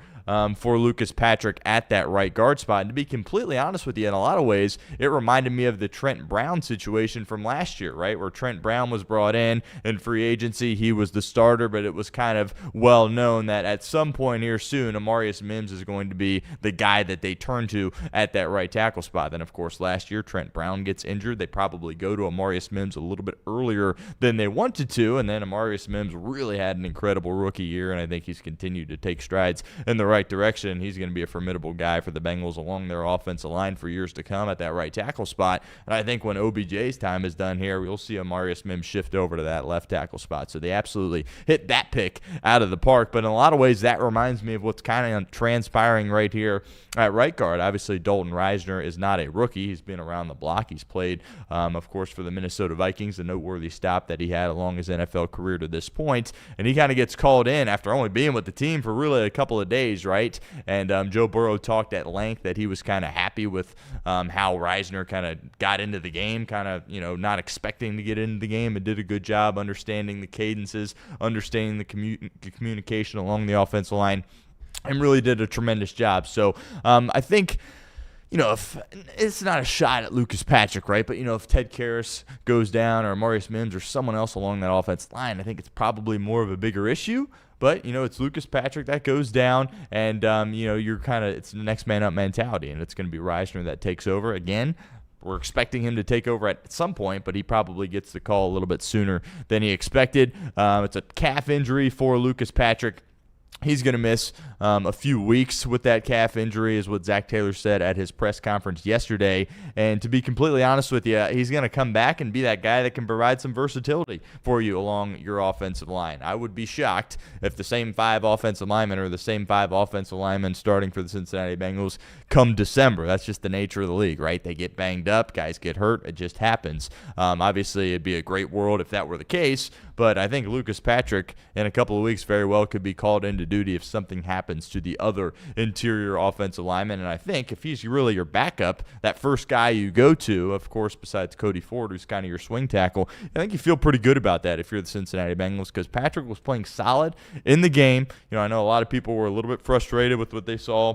for Lucas Patrick at that right guard spot. And to be completely honest with you, in a lot of ways, it reminded me of the Trent Brown situation from last year, right, where Trent Brown was brought in free agency. He was the starter, but it was kind of well known that at some point here soon, Amarius Mims is going to be the guy that they turn to at that right tackle spot. Then, of course, last year, Trent Brown gets injured. They probably go to Amarius Mims a little bit earlier than they wanted to, and then Amarius Mims really had an incredible rookie year, and I think he's continued to take strides in the right direction. He's going to be a formidable guy for the Bengals along their offensive line for years to come at that right tackle spot. And I think when OBJ's time is done here, we'll see Amarius Mims shift over to that left tackle spot. So they absolutely hit that pick out of the park. But in a lot of ways, that reminds me of what's kind of transpiring right here at right guard. Obviously, Dalton Reisner is not a rookie. He's been around the block. He's played, of course, for the Minnesota Vikings, a noteworthy stop that he had along his NFL career to this point. And he kind of gets called in after only being with the team for really a couple of days, right? And Joe Burrow talked at length that he was kind of happy with how Reisner kind of got into the game, kind of, not expecting to get into the game, and did a good job understanding the cadences, understanding the communication along the offensive line, and really did a tremendous job. So I think, if it's not a shot at Lucas Patrick, right? But, if Ted Karras goes down or Amarius Mims or someone else along that offensive line, I think it's probably more of a bigger issue. But, it's Lucas Patrick that goes down, and, you're it's the next man up mentality, and it's going to be Reisner that takes over. Again, we're expecting him to take over at some point, but he probably gets the call a little bit sooner than he expected. It's a calf injury for Lucas Patrick. He's going to miss a few weeks with that calf injury, is what Zack Taylor said at his press conference yesterday. And to be completely honest with you, he's going to come back and be that guy that can provide some versatility for you along your offensive line. I would be shocked if the same 5 offensive linemen or the same 5 offensive linemen starting for the Cincinnati Bengals come December. That's just the nature of the league, right? They get banged up, guys get hurt. It just happens. Obviously, it'd be a great world if that were the case, but I think Lucas Patrick in a couple of weeks very well could be called into duty if something happens to the other interior offensive lineman. And I think if he's really your backup, that first guy you go to, of course, besides Cody Ford, who's kind of your swing tackle, I think you feel pretty good about that if you're the Cincinnati Bengals, because Patrick was playing solid in the game. I know a lot of people were a little bit frustrated with what they saw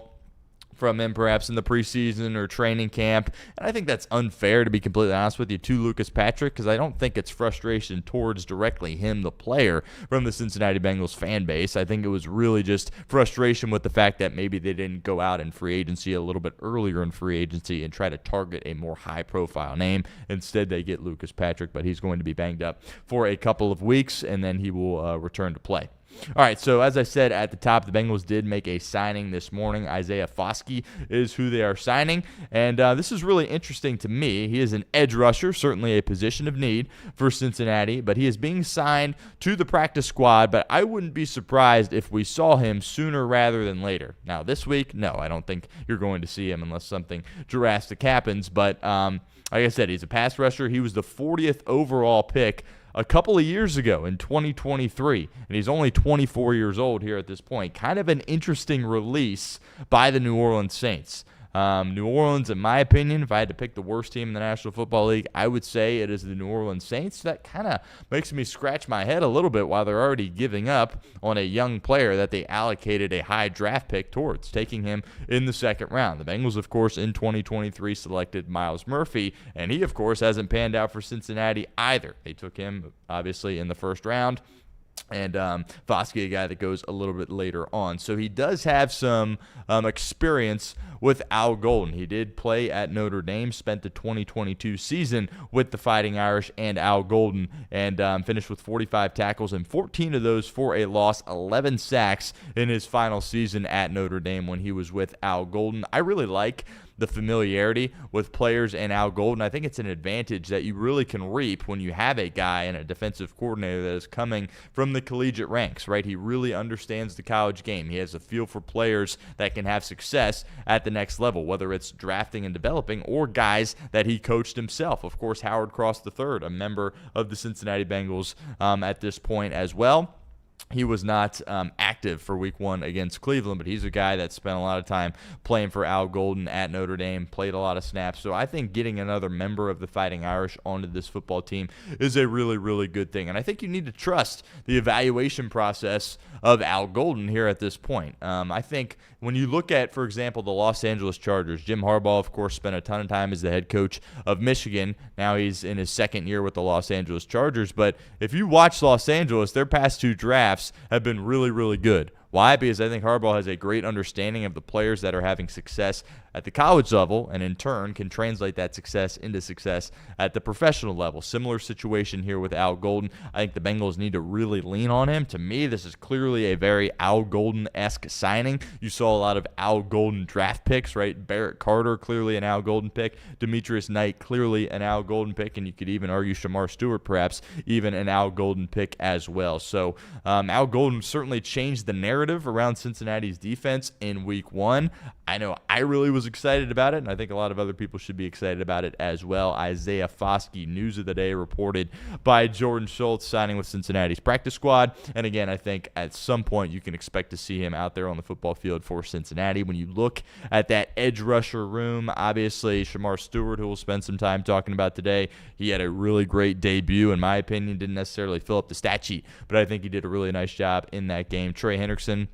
from him perhaps in the preseason or training camp. And I think that's unfair, to be completely honest with you, to Lucas Patrick, because I don't think it's frustration towards directly him, the player, from the Cincinnati Bengals fan base. I think it was really just frustration with the fact that maybe they didn't go out in free agency a little bit earlier in free agency and try to target a more high-profile name. Instead, they get Lucas Patrick, but he's going to be banged up for a couple of weeks, and then he will return to play. All right, so as I said at the top, the Bengals did make a signing this morning. Isaiah Foskey is who they are signing, and this is really interesting to me. He is an edge rusher, certainly a position of need for Cincinnati, but he is being signed to the practice squad, but I wouldn't be surprised if we saw him sooner rather than later. Now, this week, no, I don't think you're going to see him unless something drastic happens, but like I said, he's a pass rusher. He was the 40th overall pick a couple of years ago in 2023, and he's only 24 years old here at this point. Kind of an interesting release by the New Orleans Saints. New Orleans, in my opinion, if I had to pick the worst team in the National Football League, I would say it is the New Orleans Saints. That kind of makes me scratch my head a little bit while they're already giving up on a young player that they allocated a high draft pick towards, taking him in the second round. The Bengals, of course, in 2023 selected Myles Murphy, and he, of course, hasn't panned out for Cincinnati either. They took him, obviously, in the first round. And Foskey, a guy that goes a little bit later on. So he does have some experience with Al Golden. He did play at Notre Dame, spent the 2022 season with the Fighting Irish and Al Golden, and finished with 45 tackles and 14 of those for a loss, 11 sacks in his final season at Notre Dame when he was with Al Golden. I really like the familiarity with players and Al Golden. I think it's an advantage that you really can reap when you have a guy and a defensive coordinator that is coming from the collegiate ranks, right? He really understands the college game. He has a feel for players that can have success at the next level, whether it's drafting and developing or guys that he coached himself. Of course, Howard Cross III, a member of the Cincinnati Bengals at this point as well. He was not active for week one against Cleveland, but he's a guy that spent a lot of time playing for Al Golden at Notre Dame, played a lot of snaps. So I think getting another member of the Fighting Irish onto this football team is a really, really good thing. And I think you need to trust the evaluation process of Al Golden here at this point. I think when you look at, for example, the Los Angeles Chargers, Jim Harbaugh, of course, spent a ton of time as the head coach of Michigan. Now he's in his second year with the Los Angeles Chargers. But if you watch Los Angeles, their past two drafts have been really, really good. Why? Because I think Harbaugh has a great understanding of the players that are having success at the college level, and in turn can translate that success into success at the professional level. Similar situation here with Al Golden. I think the Bengals need to really lean on him. To me, this is clearly a very Al Golden-esque signing. You saw a lot of Al Golden draft picks, right? Barrett Carter, clearly an Al Golden pick. Demetrius Knight, clearly an Al Golden pick, and you could even argue Shemar Stewart, perhaps even an Al Golden pick as well. So Al Golden certainly changed the narrative around Cincinnati's defense in week one. I know I really was excited about it, and I think a lot of other people should be excited about it as well. Isaiah Foskey, news of the day reported by Jordan Schultz, signing with Cincinnati's practice squad. And again, I think at some point you can expect to see him out there on the football field for Cincinnati. When you look at that edge rusher room, obviously Shemar Stewart, who we'll spend some time talking about today, he had a really great debut, in my opinion. Didn't necessarily fill up the stat sheet, but I think he did a really nice job in that game. Trey Hendrickson,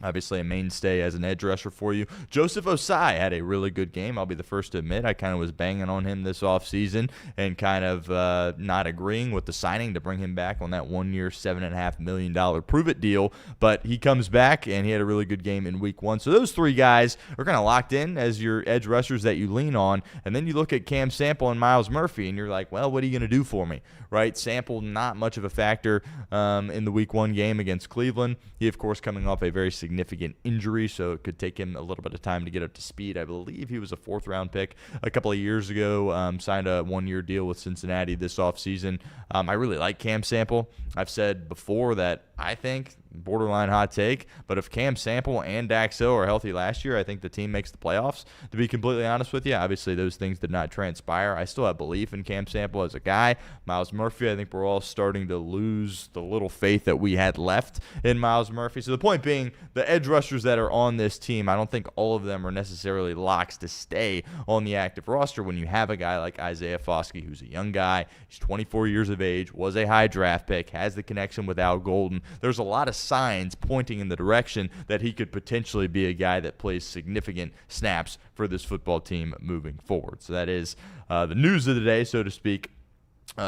obviously a mainstay as an edge rusher for you. Joseph Osai had a really good game. I'll be the first to admit I kind of was banging on him this offseason and kind of not agreeing with the signing to bring him back on that 1 year, $7.5 million prove-it deal. But he comes back, and he had a really good game in week one. So those three guys are kind of locked in as your edge rushers that you lean on. And then you look at Cam Sample and Myles Murphy, and you're like, well, what are you going to do for me? Right? Sample, not much of a factor in the week one game against Cleveland. He, of course, coming off a very significant injury, so it could take him a little bit of time to get up to speed. I believe he was a fourth-round pick a couple of years ago, signed a one-year deal with Cincinnati this offseason. I really like Cam Sample. I've said before that I think, borderline hot take, but if Cam Sample and Dax Hill are healthy last year, I think the team makes the playoffs, to be completely honest with you. Obviously, those things did not transpire. I still have belief in Cam Sample as a guy. Myles Murphy, I think we're all starting to lose the little faith that we had left in Myles Murphy. So the point being, the edge rushers that are on this team, I don't think all of them are necessarily locks to stay on the active roster when you have a guy like Isaiah Foskey, who's a young guy. He's 24 years of age, was a high draft pick, has the connection with Al Golden. There's a lot of signs pointing in the direction that he could potentially be a guy that plays significant snaps for this football team moving forward. So that is the news of the day, so to speak.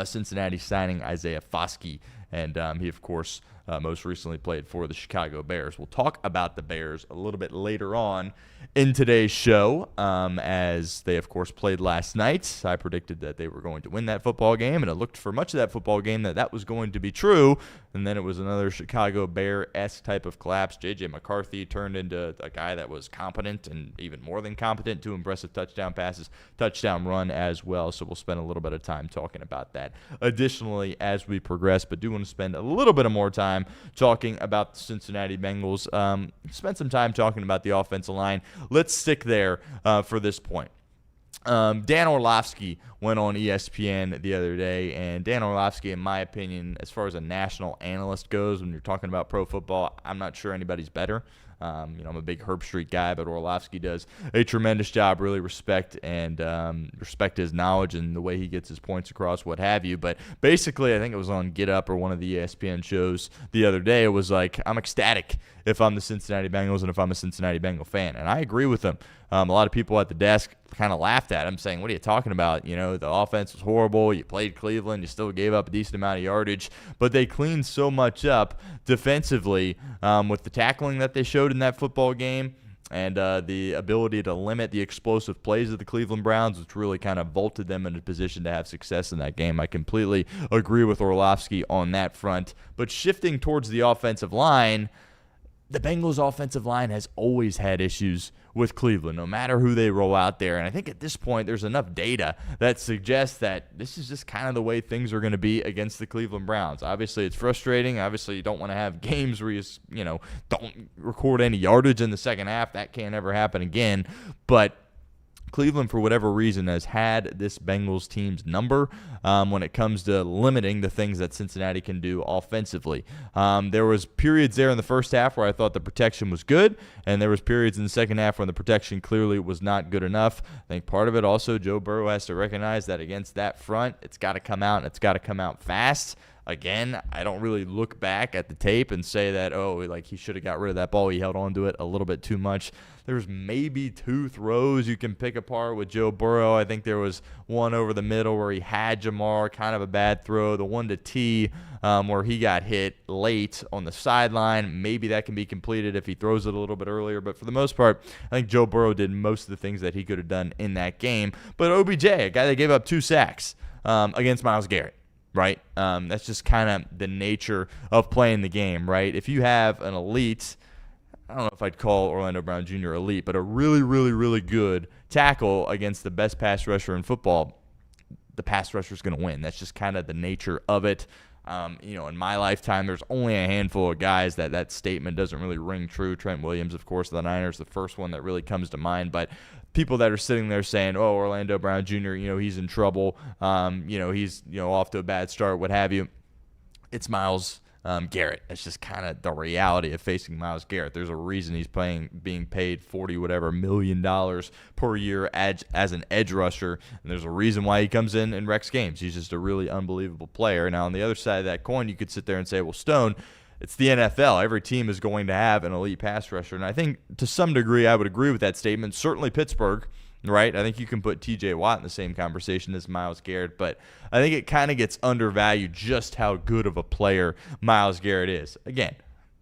Cincinnati signing Isaiah Foskey, and he, of course, most recently played for the Chicago Bears. We'll talk about the Bears a little bit later on in today's show, as they, of course, played last night. I predicted that they were going to win that football game, and it looked for much of that football game that was going to be true, and then it was another Chicago Bear-esque type of collapse. J.J. McCarthy turned into a guy that was competent and even more than competent, 2 impressive touchdown passes, touchdown run as well, so we'll spend a little bit of time talking about that additionally as we progress, but do want to spend a little bit of more time talking about the Cincinnati Bengals. Spend some time talking about the offensive line. Let's stick there for this point. Dan Orlovsky went on ESPN the other day, and Dan Orlovsky, in my opinion, as far as a national analyst goes, when you're talking about pro football, I'm not sure anybody's better. I'm a big Herb Street guy, but Orlovsky does a tremendous job. Really respect his knowledge and the way he gets his points across, what have you. But basically, I think it was on Get Up or one of the ESPN shows the other day. It was like, I'm ecstatic if I'm the Cincinnati Bengals and if I'm a Cincinnati Bengal fan. And I agree with him. A lot of people at the desk kind of laughed at him, saying, what are you talking about? The offense was horrible. You played Cleveland. You still gave up a decent amount of yardage. But they cleaned so much up defensively with the tackling that they showed in that football game and the ability to limit the explosive plays of the Cleveland Browns, which really kind of vaulted them into position to have success in that game. I completely agree with Orlovsky on that front. But shifting towards the offensive line, the Bengals' offensive line has always had issues with Cleveland, no matter who they roll out there. And I think at this point there's enough data that suggests that this is just kind of the way things are going to be against the Cleveland Browns. Obviously, it's frustrating. Obviously, you don't want to have games where you don't record any yardage in the second half. That can't ever happen again. But Cleveland, for whatever reason, has had this Bengals team's number when it comes to limiting the things that Cincinnati can do offensively. There was periods there in the first half where I thought the protection was good, and there was periods in the second half when the protection clearly was not good enough. I think part of it also, Joe Burrow has to recognize that against that front, it's got to come out, and it's got to come out fast. Again, I don't really look back at the tape and say that, he should have got rid of that ball. He held on to it a little bit too much. There's maybe 2 throws you can pick apart with Joe Burrow. I think there was one over the middle where he had Jamar, kind of a bad throw. The one to T where he got hit late on the sideline. Maybe that can be completed if he throws it a little bit earlier. But for the most part, I think Joe Burrow did most of the things that he could have done in that game. But OBJ, a guy that gave up 2 sacks against Myles Garrett. Right? That's just kind of the nature of playing the game, right? If you have an elite, I don't know if I'd call Orlando Brown Jr. elite, but a really, really, really good tackle against the best pass rusher in football, the pass rusher is going to win. That's just kind of the nature of it. In my lifetime, there's only a handful of guys that statement doesn't really ring true. Trent Williams, of course, of the Niners, the first one that really comes to mind. But people that are sitting there saying, Orlando Brown Jr., he's in trouble, he's, off to a bad start, what have you. It's Myles Garrett. It's just kind of the reality of facing Myles Garrett. There's a reason he's being paid $40 million per year as an edge rusher, and there's a reason why he comes in and wrecks games. He's just a really unbelievable player. Now, on the other side of that coin, you could sit there and say, well, Stone, it's the NFL. Every team is going to have an elite pass rusher, and I think to some degree I would agree with that statement. Certainly Pittsburgh, right? I think you can put T.J. Watt in the same conversation as Myles Garrett, but I think it kind of gets undervalued just how good of a player Myles Garrett is. Again,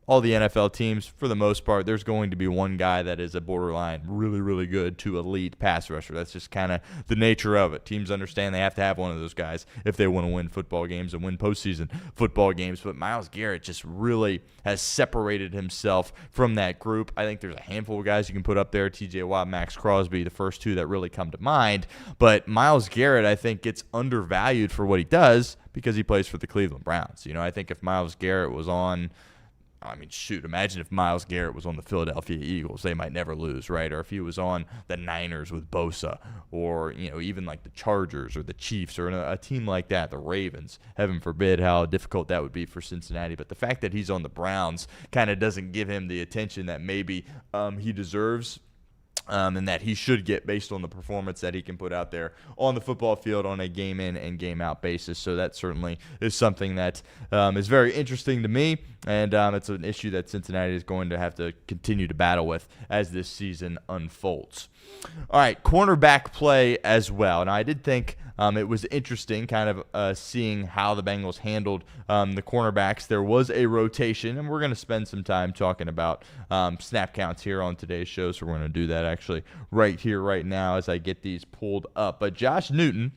all the NFL teams, for the most part, there's going to be one guy that is a borderline really, really good to elite pass rusher. That's just kind of the nature of it. Teams understand they have to have one of those guys if they want to win football games and win postseason football games. But Myles Garrett just really has separated himself from that group. I think there's a handful of guys you can put up there, T.J. Watt, Max Crosby, the first 2 that really come to mind. But Myles Garrett, I think, gets undervalued for what he does because he plays for the Cleveland Browns. I think if Myles Garrett was on imagine if Myles Garrett was on the Philadelphia Eagles. They might never lose, right? Or if he was on the Niners with Bosa, or, even like the Chargers or the Chiefs or a team like that, the Ravens. Heaven forbid how difficult that would be for Cincinnati. But the fact that he's on the Browns kind of doesn't give him the attention that maybe he deserves. and that he should get based on the performance that he can put out there on the football field on a game in and game out basis. So that certainly is something that is very interesting to me, and it's an issue that Cincinnati is going to have to continue to battle with as this season unfolds. All right, cornerback play as well. And I did think it was interesting kind of seeing how the Bengals handled the cornerbacks. There was a rotation, and we're going to spend some time talking about snap counts here on today's show, so we're going to do that actually right here, right now as I get these pulled up. But Josh Newton,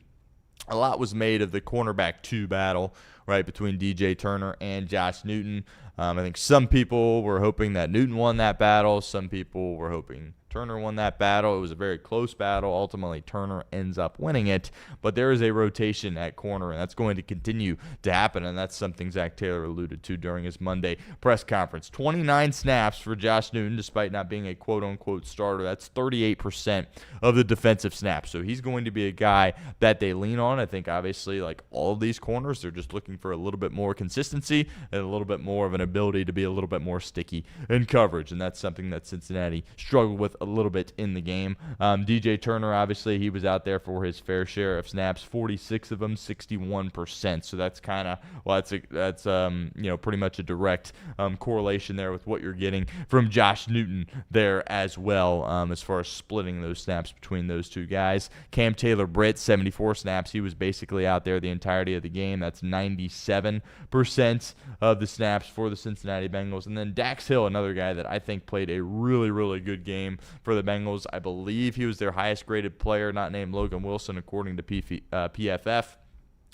a lot was made of the cornerback 2 battle, right, between DJ Turner and Josh Newton. I think some people were hoping that Newton won that battle. Some people were hoping Turner won that battle. It was a very close battle. Ultimately, Turner ends up winning it. But there is a rotation at corner, and that's going to continue to happen, and that's something Zack Taylor alluded to during his Monday press conference. 29 snaps for Josh Newton, despite not being a quote-unquote starter. That's 38% of the defensive snaps. So he's going to be a guy that they lean on. I think, obviously, like all of these corners, they're just looking for a little bit more consistency and a little bit more of an ability to be a little bit more sticky in coverage, and that's something that Cincinnati struggled with a little bit in the game. DJ Turner, obviously, he was out there for his fair share of snaps, 46 of them, 61%. So that's kind of, well, that's pretty much a direct correlation there with what you're getting from Josh Newton there as well, as far as splitting those snaps between those two guys. Cam Taylor-Britt, 74 snaps. He was basically out there the entirety of the game. That's 97% of the snaps for the Cincinnati Bengals. And then Dax Hill, another guy that I think played a really, really good game for the Bengals. I believe he was their highest graded player, not named Logan Wilson, according to PFF.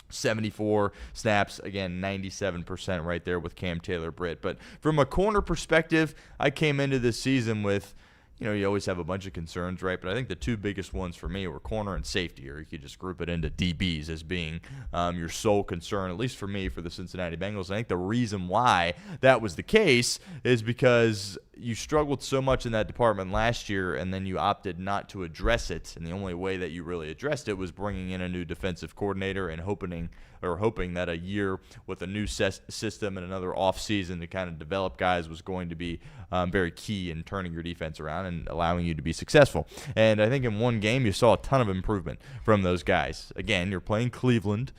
74 snaps, again, 97% right there with Cam Taylor-Britt. But from a corner perspective, I came into this season with, you always have a bunch of concerns, right? But I think the 2 biggest ones for me were corner and safety, or you could just group it into DBs as being your sole concern, at least for me, for the Cincinnati Bengals. I think the reason why that was the case is because you struggled so much in that department last year, and then you opted not to address it. And the only way that you really addressed it was bringing in a new defensive coordinator and hoping that a year with a new system and another offseason to kind of develop guys was going to be very key in turning your defense around and allowing you to be successful. And I think in one game you saw a ton of improvement from those guys. Again, you're playing Cleveland,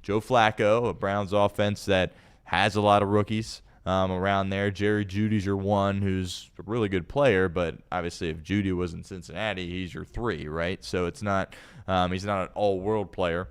Joe Flacco, a Browns offense that has a lot of rookies around there. Jerry Jeudy's your one who's a really good player, but obviously if Jeudy was in Cincinnati, he's your 3, right? So it's not he's not an all-world player.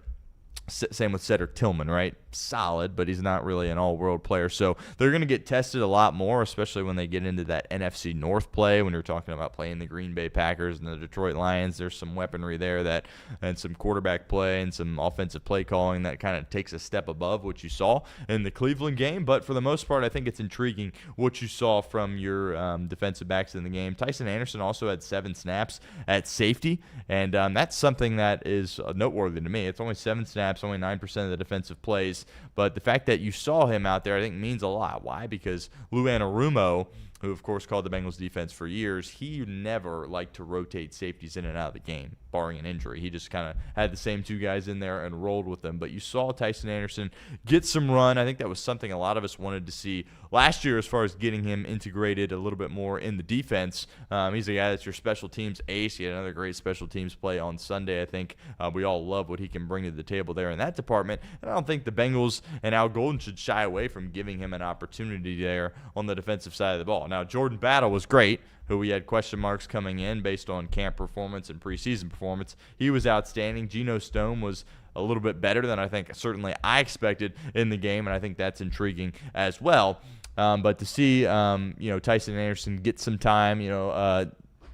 Same with Cedric Tillman, right? Solid, but he's not really an all-world player. So they're going to get tested a lot more, especially when they get into that NFC North play. When you're talking about playing the Green Bay Packers and the Detroit Lions, there's some weaponry there and some quarterback play and some offensive play calling that kind of takes a step above what you saw in the Cleveland game. But for the most part, I think it's intriguing what you saw from your defensive backs in the game. Tyson Anderson also had 7 snaps at safety, and that's something that is noteworthy to me. It's only 7 snaps, only 9% of the defensive plays, but the fact that you saw him out there I think means a lot. Why? Because Lou Anarumo, who of course called the Bengals defense for years, he never liked to rotate safeties in and out of the game, barring an injury. He just kind of had the same 2 guys in there and rolled with them. But you saw Tyson Anderson get some run. I think that was something a lot of us wanted to see last year as far as getting him integrated a little bit more in the defense. He's a guy that's your special teams ace. He had another great special teams play on Sunday. I think we all love what he can bring to the table there in that department. And I don't think the Bengals and Al Golden should shy away from giving him an opportunity there on the defensive side of the ball. Now, Jordan Battle was great, who we had question marks coming in based on camp performance and preseason performance. He was outstanding. Geno Stone was a little bit better than I think certainly I expected in the game, and I think that's intriguing as well. But to see Tyson Anderson get some time,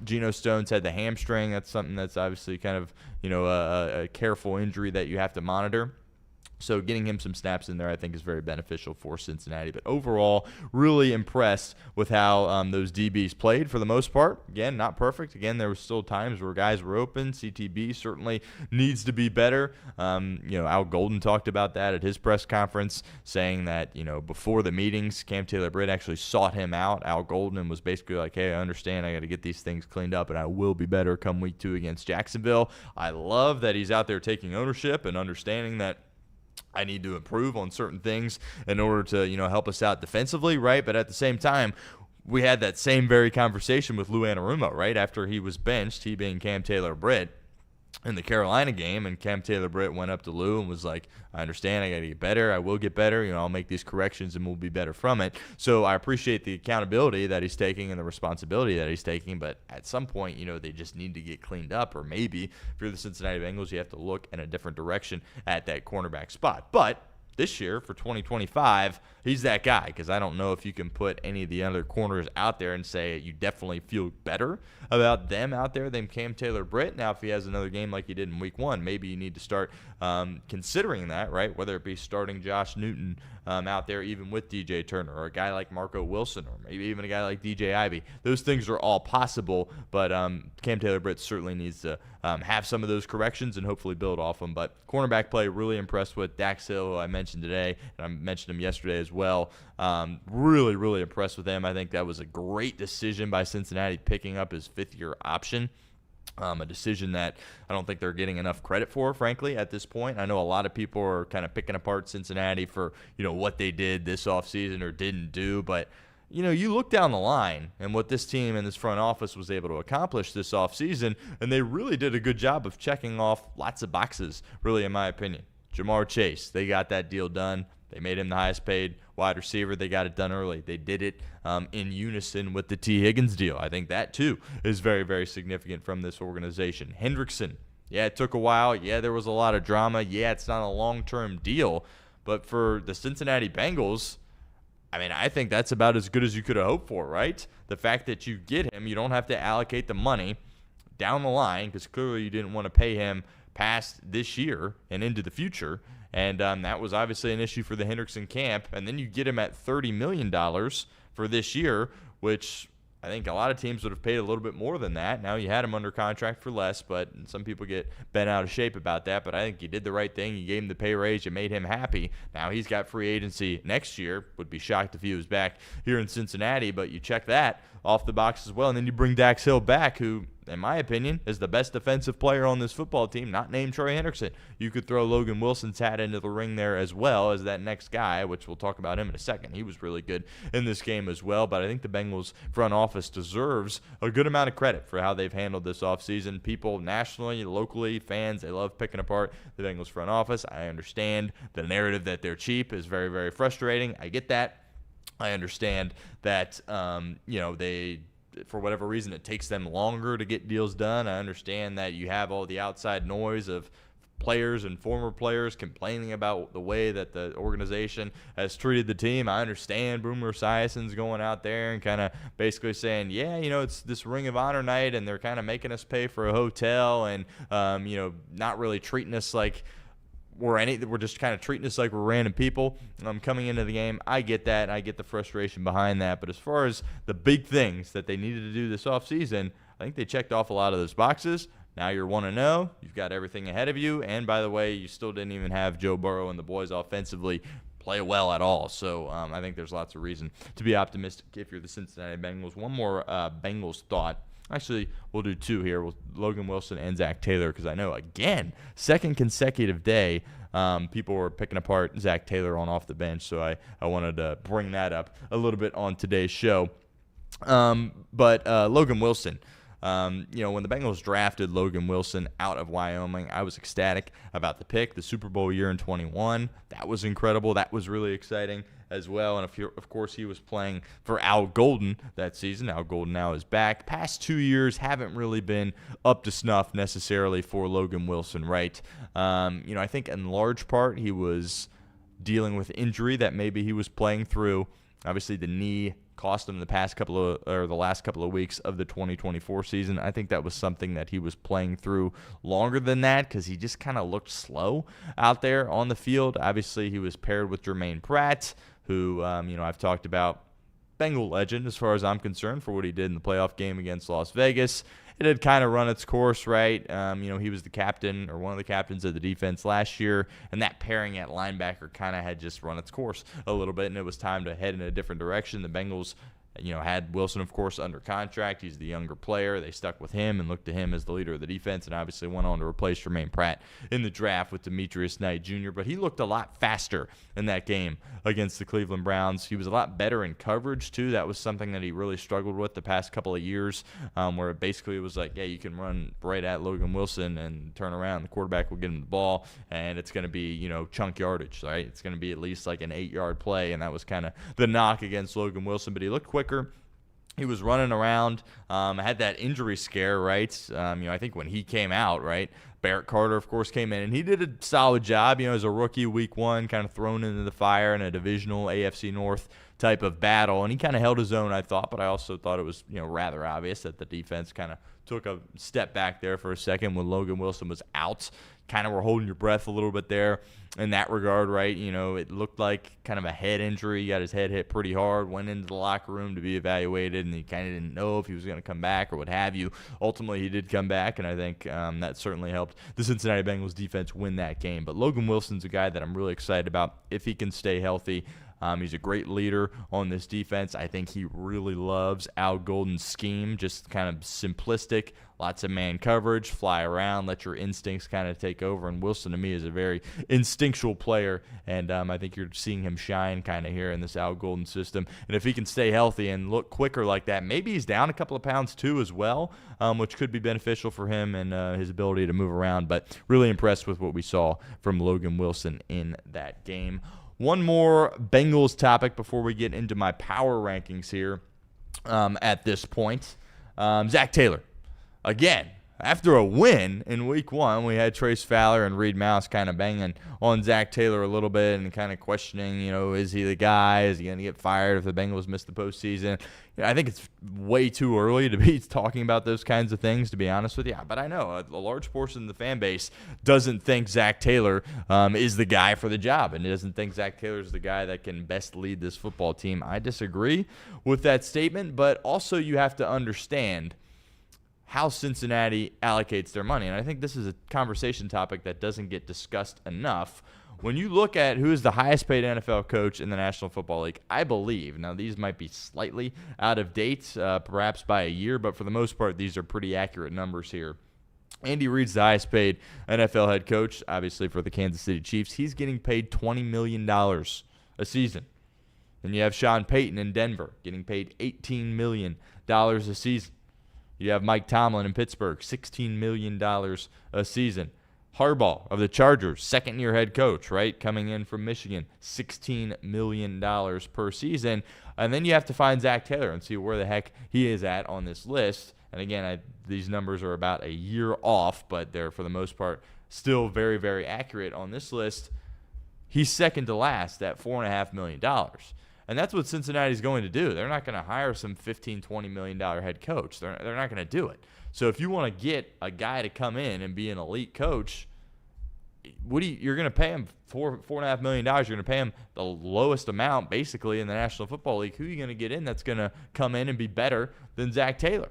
Geno Stone's had the hamstring. That's something that's obviously kind of a careful injury that you have to monitor. So getting him some snaps in there I think is very beneficial for Cincinnati. But overall, really impressed with how those DBs played for the most part. Again, not perfect. Again, there were still times where guys were open. CTB certainly needs to be better. Al Golden talked about that at his press conference, saying that, before the meetings, Cam Taylor-Britt actually sought him out. Al Golden was basically like, hey, I understand. I got to get these things cleaned up, and I will be better come week 2 against Jacksonville. I love that he's out there taking ownership and understanding that I need to improve on certain things in order to, help us out defensively, right? But at the same time, we had that same very conversation with Lou Anarumo, right? After he was benched, he being Cam Taylor-Britt, in the Carolina game, and Cam Taylor-Britt went up to Lou and was like, I understand, I got to get better, I will get better, I'll make these corrections and we'll be better from it. So I appreciate the accountability that he's taking and the responsibility that he's taking, but at some point, they just need to get cleaned up, or maybe if you're the Cincinnati Bengals, you have to look in a different direction at that cornerback spot. But this year, for 2025, he's that guy, because I don't know if you can put any of the other corners out there and say you definitely feel better about them out there than Cam Taylor-Britt. Now, if he has another game like he did in Week 1, maybe you need to start considering that, right? Whether it be starting Josh Newton out there even with DJ Turner, or a guy like Marco Wilson, or maybe even a guy like DJ Ivey. Those things are all possible, but Cam Taylor-Britt certainly needs to have some of those corrections and hopefully build off them. But cornerback play, really impressed with Dax Hill, who I mentioned today, and I mentioned him yesterday as well. Really, really impressed with him. I think that was a great decision by Cincinnati, picking up his fifth-year option. A decision that I don't think they're getting enough credit for, frankly, at this point. I know a lot of people are kind of picking apart Cincinnati for, what they did this offseason or didn't do, but you look down the line and what this team and this front office was able to accomplish this offseason, and they really did a good job of checking off lots of boxes, really, in my opinion. Jamar Chase, they got that deal done. They made him the highest paid wide receiver. They got it done early. They did it in unison with the T. Higgins deal. I think that, too, is very, very significant from this organization. Hendrickson, yeah, it took a while. Yeah, there was a lot of drama. Yeah, it's not a long-term deal. But for the Cincinnati Bengals, I think that's about as good as you could have hoped for, right? The fact that you get him, you don't have to allocate the money down the line, because clearly you didn't want to pay him past this year and into the future. And that was obviously an issue for the Hendrickson camp. And then you get him at $30 million for this year, which I think a lot of teams would have paid a little bit more than that. Now, you had him under contract for less, but some people get bent out of shape about that. But I think you did the right thing. You gave him the pay raise. You made him happy. Now he's got free agency next year. Would be shocked if he was back here in Cincinnati, but you check that off the box as well. And then you bring Dax Hill back, who, in my opinion, is the best defensive player on this football team, not named Trey Hendrickson. You could throw Logan Wilson's hat into the ring there as well as that next guy, which we'll talk about him in a second. He was really good in this game as well, but I think the Bengals front office deserves a good amount of credit for how they've handled this offseason. People nationally, locally, fans, they love picking apart the Bengals front office. I understand the narrative that they're cheap is very, very frustrating. I get that. I understand that, they, for whatever reason, it takes them longer to get deals done. I understand that you have all the outside noise of players and former players complaining about the way that the organization has treated the team. I understand Boomer Esiason's going out there and kind of basically saying, it's this Ring of Honor night and they're kind of making us pay for a hotel and, not really treating us like we're just kind of treating us like we're random people coming into the game. I get that, and I get the frustration behind that. But as far as the big things that they needed to do this offseason, I think they checked off a lot of those boxes. Now you're 1-0. You've got everything ahead of you. And, by the way, you still didn't even have Joe Burrow and the boys offensively play well at all. So I think there's lots of reason to be optimistic if you're the Cincinnati Bengals. One more Bengals thought. Actually, we'll do two here with Logan Wilson and Zack Taylor, because I know, again, second consecutive day, people were picking apart Zack Taylor on off the bench, so I wanted to bring that up a little bit on today's show. But Logan Wilson, when the Bengals drafted Logan Wilson out of Wyoming, I was ecstatic about the pick. The Super Bowl year in 21, that was incredible. That was really exciting as well. And of course, he was playing for Al Golden that season. Al Golden now is back. Past 2 years haven't really been up to snuff necessarily for Logan Wilson, right? I think in large part he was dealing with injury that maybe he was playing through. Obviously, the knee cost him the last couple of weeks of the 2024 season. I think that was something that he was playing through longer than that, because he just kind of looked slow out there on the field. Obviously, he was paired with Jermaine Pratt, who, I've talked about, Bengal legend as far as I'm concerned for what he did in the playoff game against Las Vegas. It had kind of run its course, right? He was the captain or one of the captains of the defense last year, and that pairing at linebacker kind of had just run its course a little bit, and it was time to head in a different direction. The Bengals had Wilson, of course, under contract. He's the younger player. They stuck with him and looked to him as the leader of the defense, and obviously went on to replace Jermaine Pratt in the draft with Demetrius Knight Jr. But he looked a lot faster in that game against the Cleveland Browns. He was a lot better in coverage, too. That was something that he really struggled with the past couple of years, where basically it was like, yeah, you can run right at Logan Wilson and turn around. The quarterback will get him the ball, and it's going to be, chunk yardage, right? It's going to be at least like an 8-yard play, and that was kind of the knock against Logan Wilson. But he looked quicker. He was running around, had that injury scare, right? I think when he came out, right, Barrett Carter, of course, came in, and he did a solid job, as a rookie week one, kind of thrown into the fire in a divisional AFC North type of battle, and he kind of held his own, I thought, but I also thought it was, rather obvious that the defense kind of took a step back there for a second when Logan Wilson was out. Kind of were holding your breath a little bit there in that regard, right? It looked like kind of a head injury. He got his head hit pretty hard, went into the locker room to be evaluated, and he kind of didn't know if he was going to come back or what have you. Ultimately, he did come back, and I think that certainly helped the Cincinnati Bengals defense win that game. But Logan Wilson's a guy that I'm really excited about if he can stay healthy. He's a great leader on this defense. I think he really loves Al Golden's scheme, just kind of simplistic, lots of man coverage, fly around, let your instincts kind of take over. And Wilson, to me, is a very instinctual player, and I think you're seeing him shine kind of here in this Al Golden system. And if he can stay healthy and look quicker like that, maybe he's down a couple of pounds too as well, which could be beneficial for him and his ability to move around. But really impressed with what we saw from Logan Wilson in that game. One more Bengals topic before we get into my power rankings here at this point. Zack Taylor. Again, after a win in week one, we had Trace Fowler and Reed Mouse kind of banging on Zack Taylor a little bit and kind of questioning, is he the guy? Is he going to get fired if the Bengals miss the postseason? I think it's way too early to be talking about those kinds of things, to be honest with you. But I know a large portion of the fan base doesn't think Zack Taylor is the guy for the job, and doesn't think Zack Taylor is the guy that can best lead this football team. I disagree with that statement, but also you have to understand how Cincinnati allocates their money. And I think this is a conversation topic that doesn't get discussed enough. When you look at who is the highest paid NFL coach in the National Football League, I believe, now these might be slightly out of date, perhaps by a year, but for the most part, these are pretty accurate numbers here. Andy Reid's the highest paid NFL head coach, obviously for the Kansas City Chiefs. He's getting paid $20 million a season. And you have Sean Payton in Denver getting paid $18 million a season. You have Mike Tomlin in Pittsburgh, $16 million a season. Harbaugh of the Chargers, second-year head coach, right, coming in from Michigan, $16 million per season. And then you have to find Zack Taylor and see where the heck he is at on this list. And again, these numbers are about a year off, but they're, for the most part, still very, very accurate on this list. He's second to last at $4.5 million. And that's what Cincinnati's going to do. They're not going to hire some $15, $20 million head coach. They're not going to do it. So if you want to get a guy to come in and be an elite coach, you're going to pay him $4.5 million. You're going to pay him the lowest amount, basically, in the National Football League. Who are you going to get in that's going to come in and be better than Zack Taylor?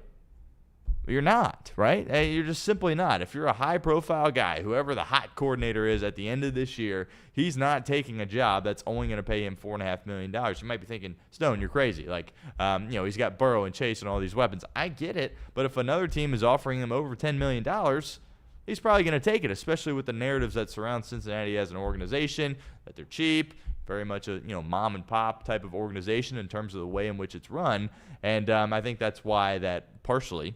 You're not, right? You're just simply not. If you're a high-profile guy, whoever the hot coordinator is at the end of this year, he's not taking a job that's only going to pay him $4.5 million. You might be thinking, Stone, you're crazy. Like, he's got Burrow and Chase and all these weapons. I get it, but if another team is offering him over $10 million, he's probably going to take it, especially with the narratives that surround Cincinnati as an organization, that they're cheap, very much a mom and pop type of organization in terms of the way in which it's run. And I think that's why that partially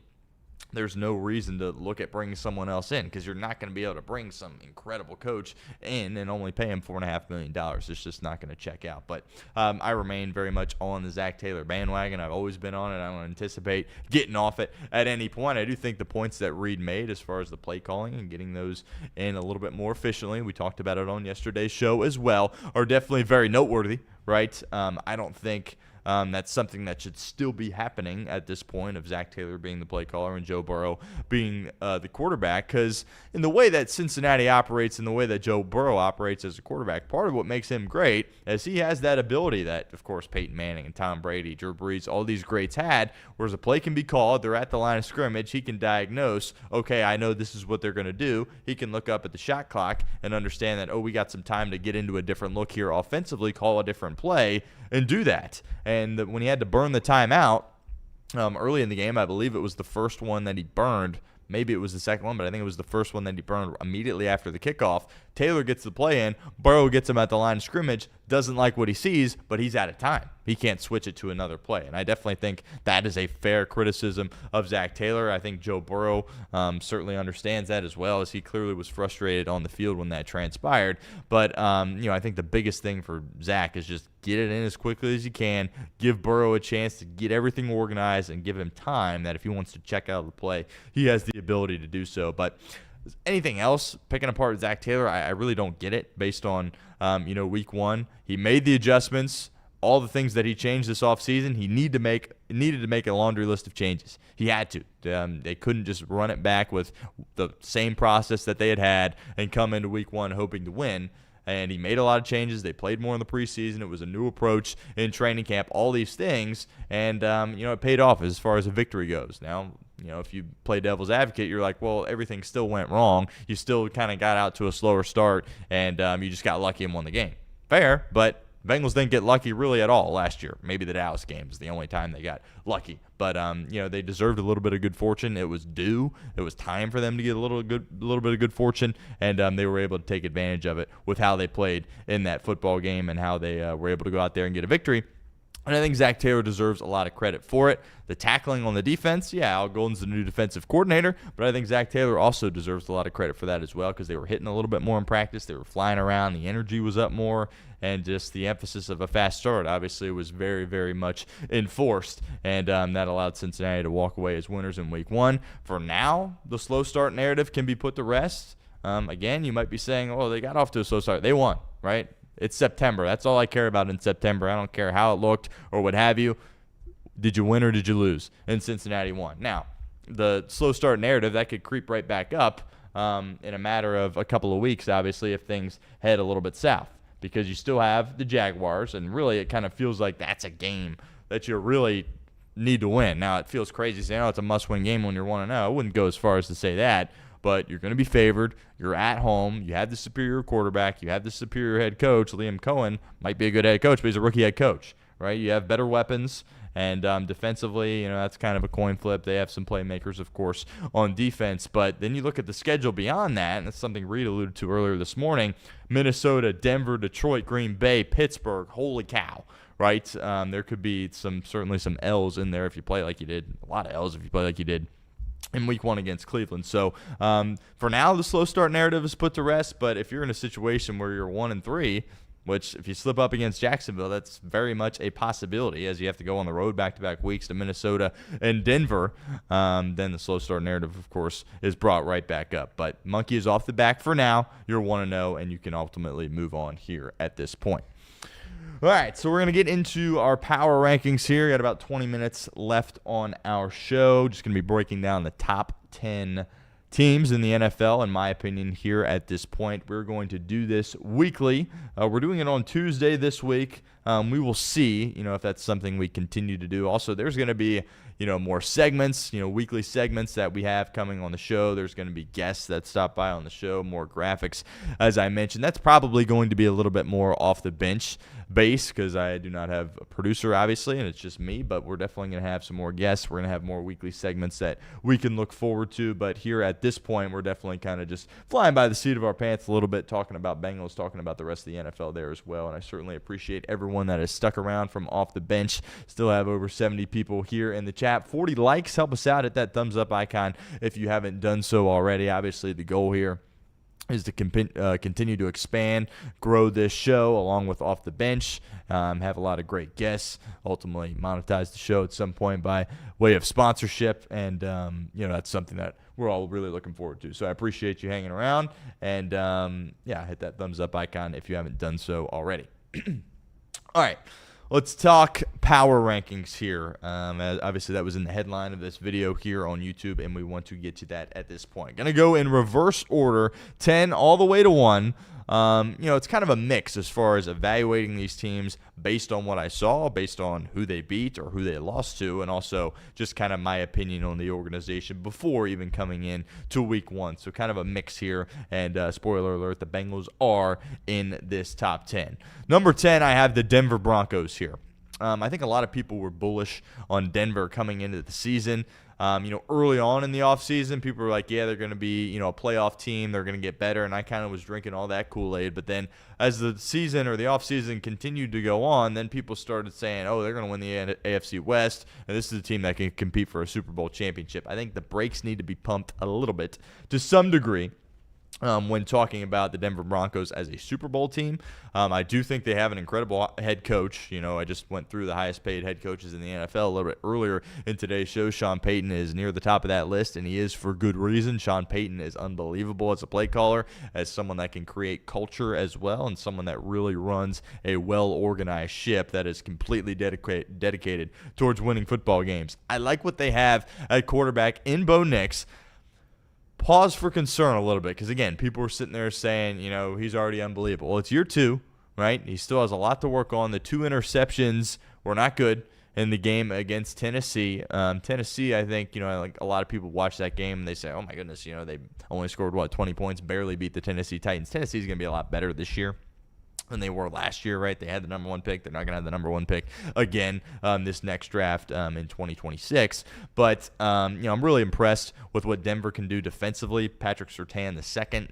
there's no reason to look at bringing someone else in, because you're not going to be able to bring some incredible coach in and only pay him $4.5 million. It's just not going to check out. But I remain very much on the Zack Taylor bandwagon. I've always been on it. I don't anticipate getting off it at any point. I do think the points that Reid made as far as the play calling and getting those in a little bit more efficiently, we talked about it on yesterday's show as well, are definitely very noteworthy, right? I don't think that's something that should still be happening at this point, of Zack Taylor being the play caller and Joe Burrow being the quarterback, because in the way that Cincinnati operates and the way that Joe Burrow operates as a quarterback, part of what makes him great is he has that ability that, of course, Peyton Manning and Tom Brady, Drew Brees, all these greats had, whereas a play can be called, they're at the line of scrimmage, he can diagnose, okay, I know this is what they're going to do. He can look up at the shot clock and understand that, we got some time to get into a different look here offensively, call a different different play and do that. And when he had to burn the timeout early in the game, I believe it was the first one that he burned. Maybe it was the second one, but I think it was the first one that he burned immediately after the kickoff. Taylor gets the play in. Burrow gets him at the line of scrimmage. Doesn't like what he sees, but he's out of time. He can't switch it to another play. And I definitely think that is a fair criticism of Zack Taylor. I think Joe Burrow certainly understands that as well, as he clearly was frustrated on the field when that transpired. But, I think the biggest thing for Zack is just get it in as quickly as you can, give Burrow a chance to get everything organized, and give him time that if he wants to check out of the play, he has the ability to do so. But anything else, picking apart Zack Taylor, I really don't get it based on, week one. He made the adjustments, all the things that he changed this offseason. He needed to make a laundry list of changes. He had to. They couldn't just run it back with the same process that they had and come into week one hoping to win. And he made a lot of changes. They played more in the preseason. It was a new approach in training camp, all these things. And, it paid off as far as a victory goes. Now, if you play devil's advocate, you're like, well, everything still went wrong. You still kind of got out to a slower start, and you just got lucky and won the game. Fair, but Bengals didn't get lucky really at all last year. Maybe the Dallas game is the only time they got lucky. But they deserved a little bit of good fortune. It was due. It was time for them to get a little bit of good fortune, and they were able to take advantage of it with how they played in that football game and how they were able to go out there and get a victory. And I think Zack Taylor deserves a lot of credit for it. The tackling on the defense, yeah, Al Golden's the new defensive coordinator, but I think Zack Taylor also deserves a lot of credit for that as well, because they were hitting a little bit more in practice. They were flying around. The energy was up more, and just the emphasis of a fast start obviously was very, very much enforced, and that allowed Cincinnati to walk away as winners in week one. For now, the slow start narrative can be put to rest. Again, you might be saying, oh, they got off to a slow start. They won, right? It's September. That's all I care about in September. I don't care how it looked or what have you. Did you win or did you lose? And Cincinnati won. Now, the slow start narrative, that could creep right back up in a matter of a couple of weeks, obviously, if things head a little bit south. Because you still have the Jaguars, and really it kind of feels like that's a game that you really need to win. Now, it feels crazy saying, it's a must-win game when you're 1-0. I wouldn't go as far as to say that. But you're going to be favored. You're at home. You have the superior quarterback. You have the superior head coach. Liam Cohen might be a good head coach, but he's a rookie head coach, right? You have better weapons. And defensively, that's kind of a coin flip. They have some playmakers, of course, on defense. But then you look at the schedule beyond that, and that's something Reed alluded to earlier this morning. Minnesota, Denver, Detroit, Green Bay, Pittsburgh. Holy cow, right? There could be certainly some L's in there if you play like you did. A lot of L's if you play like you did in week one against Cleveland. So for now, the slow start narrative is put to rest. But if you're in a situation where you're 1-3, which if you slip up against Jacksonville, that's very much a possibility, as you have to go on the road back-to-back weeks to Minnesota and Denver, then the slow start narrative, of course, is brought right back up. But monkey is off the back for now. You're 1-0, and you can ultimately move on here at this point. All right, so we're going to get into our power rankings here. Got about 20 minutes left on our show. Just going to be breaking down the top 10 teams in the NFL, in my opinion, here at this point. We're going to do this weekly. We're doing it on Tuesday this week. We will see, if that's something we continue to do. Also, there's going to be, more segments, weekly segments that we have coming on the show. There's going to be guests that stop by on the show, more graphics, as I mentioned. That's probably going to be a little bit more off the bench base, because I do not have a producer, obviously, and it's just me, but we're definitely going to have some more guests. We're going to have more weekly segments that we can look forward to, but here at this point, we're definitely kind of just flying by the seat of our pants a little bit, talking about Bengals, talking about the rest of the NFL there as well, and I certainly appreciate everyone that has stuck around from off the bench. Still have over 70 people here in the chat. 40 likes. Help us out. Hit that thumbs up icon if you haven't done so already. Obviously, the goal here is to continue to expand, grow this show along with Off the Bench, have a lot of great guests, ultimately monetize the show at some point by way of sponsorship, and that's something that we're all really looking forward to. So I appreciate you hanging around, and hit that thumbs up icon if you haven't done so already. All right. Let's talk power rankings here. Obviously, that was in the headline of this video here on YouTube, and we want to get to that at this point. Going to go in reverse order, 10 all the way to 1. It's kind of a mix as far as evaluating these teams based on what I saw, based on who they beat or who they lost to, and also just kind of my opinion on the organization before even coming in to week 1. So kind of a mix here, and spoiler alert, the Bengals are in this top 10. Number 10, I have the Denver Broncos here. I think a lot of people were bullish on Denver coming into the season. Early on in the offseason, people were like, yeah, they're going to be, a playoff team. They're going to get better. And I kind of was drinking all that Kool-Aid. But then as the season or the offseason continued to go on, then people started saying, oh, they're going to win the AFC West. And this is a team that can compete for a Super Bowl championship. I think the brakes need to be pumped a little bit to some degree. When talking about the Denver Broncos as a Super Bowl team. I do think they have an incredible head coach. I just went through the highest paid head coaches in the NFL a little bit earlier in today's show. Sean Payton is near the top of that list, and he is for good reason. Sean Payton is unbelievable as a play caller, as someone that can create culture as well, and someone that really runs a well-organized ship that is completely dedicated towards winning football games. I like what they have at quarterback in Bo Nix. Pause for concern a little bit, because, again, people were sitting there saying, he's already unbelievable. Well, it's year 2, right? He still has a lot to work on. The 2 interceptions were not good in the game against Tennessee. Tennessee, I think, like a lot of people watch that game and they say, oh, my goodness, they only scored, 20 points, barely beat the Tennessee Titans. Tennessee's going to be a lot better this year than they were last year, right? They had the number 1 pick. They're not going to have the number 1 pick again this next draft in 2026. But, I'm really impressed with what Denver can do defensively. Patrick Surtain, the second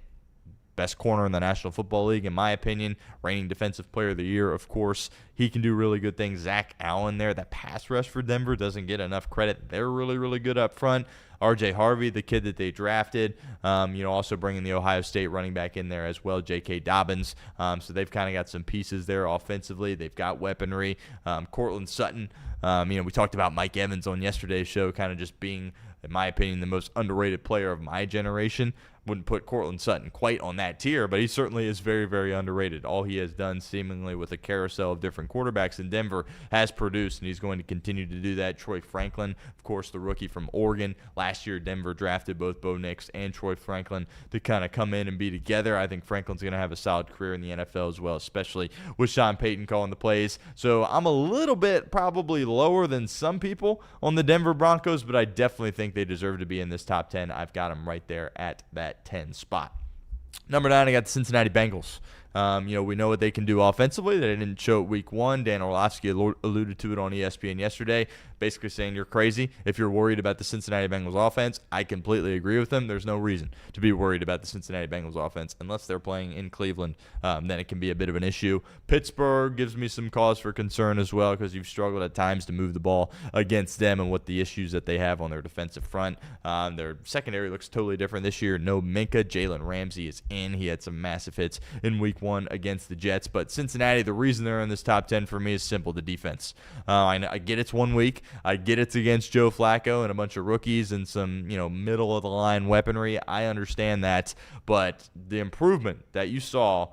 best corner in the National Football League, in my opinion. Reigning Defensive Player of the Year, of course. He can do really good things. Zack Allen there, that pass rush for Denver doesn't get enough credit. They're really, really good up front. R.J. Harvey, the kid that they drafted, also bringing the Ohio State running back in there as well, J.K. Dobbins. So they've kind of got some pieces there offensively. They've got weaponry. Cortland Sutton, we talked about Mike Evans on yesterday's show kind of just being, in my opinion, the most underrated player of my generation. Wouldn't put Cortland Sutton quite on that tier, but he certainly is very, very underrated. All he has done seemingly with a carousel of different quarterbacks in Denver has produced, and he's going to continue to do that. Troy Franklin, of course, the rookie from Oregon. Last year, Denver drafted both Bo Nix and Troy Franklin to kind of come in and be together. I think Franklin's going to have a solid career in the NFL as well, especially with Sean Payton calling the plays. So I'm a little bit probably lower than some people on the Denver Broncos, but I definitely think they deserve to be in this top 10. I've got them right there at that 10 spot. Number 9, I got the Cincinnati Bengals. We know what they can do offensively. They didn't show it week 1. Dan Orlovsky alluded to it on ESPN yesterday, basically saying you're crazy if you're worried about the Cincinnati Bengals offense. I completely agree with him. There's no reason to be worried about the Cincinnati Bengals offense unless they're playing in Cleveland. Then it can be a bit of an issue. Pittsburgh gives me some cause for concern as well, because you've struggled at times to move the ball against them and what the issues that they have on their defensive front. Their secondary looks totally different this year. No Minka. Jalen Ramsey is in. He had some massive hits in week 1 against the Jets. But Cincinnati, the reason they're in this top 10 for me is simple: the defense. I get it's 1 week. I get it's against Joe Flacco and a bunch of rookies and some, middle of the line weaponry. I understand that, but the improvement that you saw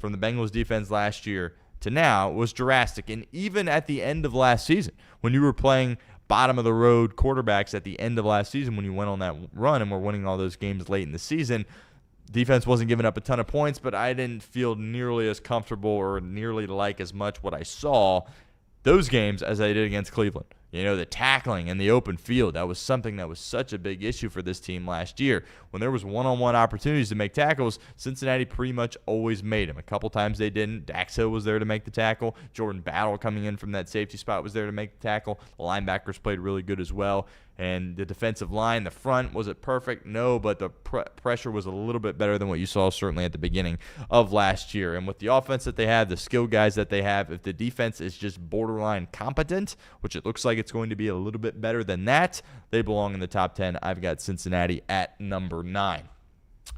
from the Bengals defense last year to now was drastic. And even at the end of last season, when you were playing bottom of the road quarterbacks at the end of last season, when you went on that run and were winning all those games late in the season, defense wasn't giving up a ton of points, but I didn't feel nearly as comfortable or nearly like as much what I saw those games as I did against Cleveland. The tackling in the open field, that was something that was such a big issue for this team last year. When there was one-on-one opportunities to make tackles, Cincinnati pretty much always made them. A couple times they didn't. Dax Hill was there to make the tackle. Jordan Battle coming in from that safety spot was there to make the tackle. The linebackers played really good as well. And the defensive line, the front, was it perfect? No, but the pressure was a little bit better than what you saw certainly at the beginning of last year. And with the offense that they have, the skill guys that they have, if the defense is just borderline competent, which it looks like it's going to be a little bit better than that, they belong in the top 10. I've got Cincinnati at number 9.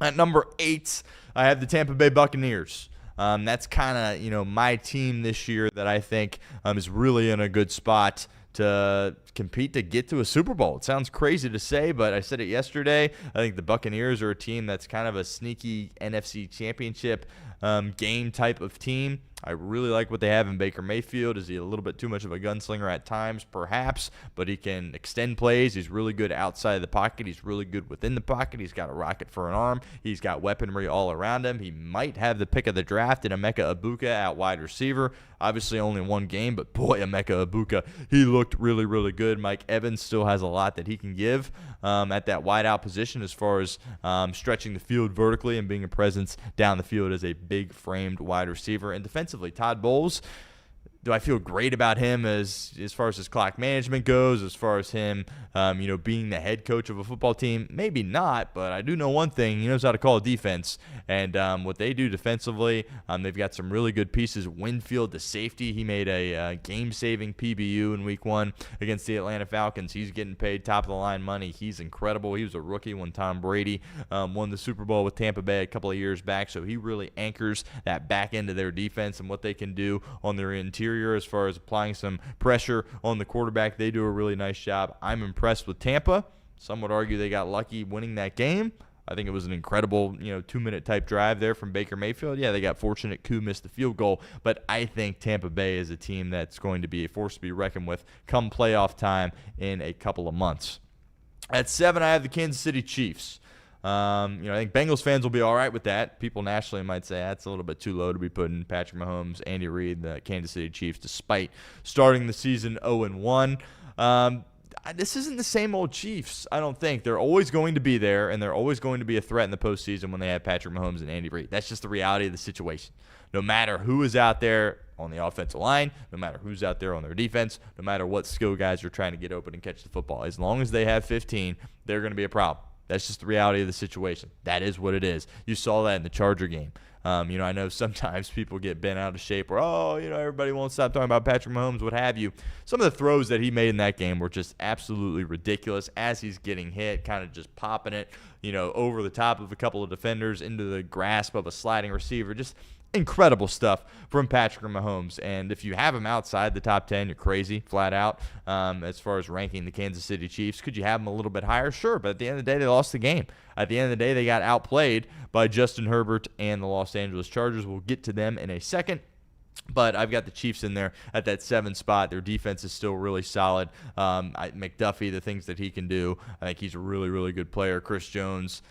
At number 8, I have the Tampa Bay Buccaneers. That's kind of, my team this year that I think is really in a good spot to compete to get to a Super Bowl. It sounds crazy to say, but I said it yesterday. I think the Buccaneers are a team that's kind of a sneaky NFC championship game type of team. I really like what they have in Baker Mayfield. Is he a little bit too much of a gunslinger at times? Perhaps, but he can extend plays. He's really good outside of the pocket. He's really good within the pocket. He's got a rocket for an arm. He's got weaponry all around him. He might have the pick of the draft in Emeka Egbuka at wide receiver. Obviously only one game, but boy, Emeka Egbuka, he looked really, really good. Mike Evans still has a lot that he can give at that wideout position as far as stretching the field vertically and being a presence down the field as a big-framed wide receiver. And defensively, Todd Bowles, do I feel great about him as far as his clock management goes, as far as him, being the head coach of a football team? Maybe not, but I do know one thing. He knows how to call a defense, and what they do defensively, they've got some really good pieces. Winfield, the safety, he made a game-saving PBU in Week 1 against the Atlanta Falcons. He's getting paid top-of-the-line money. He's incredible. He was a rookie when Tom Brady won the Super Bowl with Tampa Bay a couple of years back, so he really anchors that back end of their defense and what they can do on their interior as far as applying some pressure on the quarterback. They do a really nice job. I'm impressed with Tampa. Some would argue they got lucky winning that game. I think it was an incredible, 2-minute type drive there from Baker Mayfield. Yeah, they got fortunate. Koo missed the field goal, but I think Tampa Bay is a team that's going to be a force to be reckoned with come playoff time in a couple of months. At 7, I have the Kansas City Chiefs. I think Bengals fans will be all right with that. People nationally might say that's a little bit too low to be putting Patrick Mahomes, Andy Reid, the Kansas City Chiefs, despite starting the season 0-1. This isn't the same old Chiefs, I don't think. They're always going to be there, and they're always going to be a threat in the postseason when they have Patrick Mahomes and Andy Reid. That's just the reality of the situation. No matter who is out there on the offensive line, no matter who's out there on their defense, no matter what skill guys are trying to get open and catch the football, as long as they have 15, they're going to be a problem. That's just the reality of the situation. That is what it is. You saw that in the Charger game. I know sometimes people get bent out of shape or, everybody won't stop talking about Patrick Mahomes, what have you. Some of the throws that he made in that game were just absolutely ridiculous as he's getting hit, kind of just popping it, over the top of a couple of defenders into the grasp of a sliding receiver. Just incredible stuff from Patrick Mahomes. And if you have him outside the top 10, you're crazy, flat out, as far as ranking the Kansas City Chiefs. Could you have them a little bit higher? Sure, but at the end of the day, they lost the game. At the end of the day, they got outplayed by Justin Herbert and the Los Angeles Chargers. We'll get to them in a second. But I've got the Chiefs in there at that 7 spot. Their defense is still really solid. McDuffie, the things that he can do, I think he's a really, really good player. Chris Jones,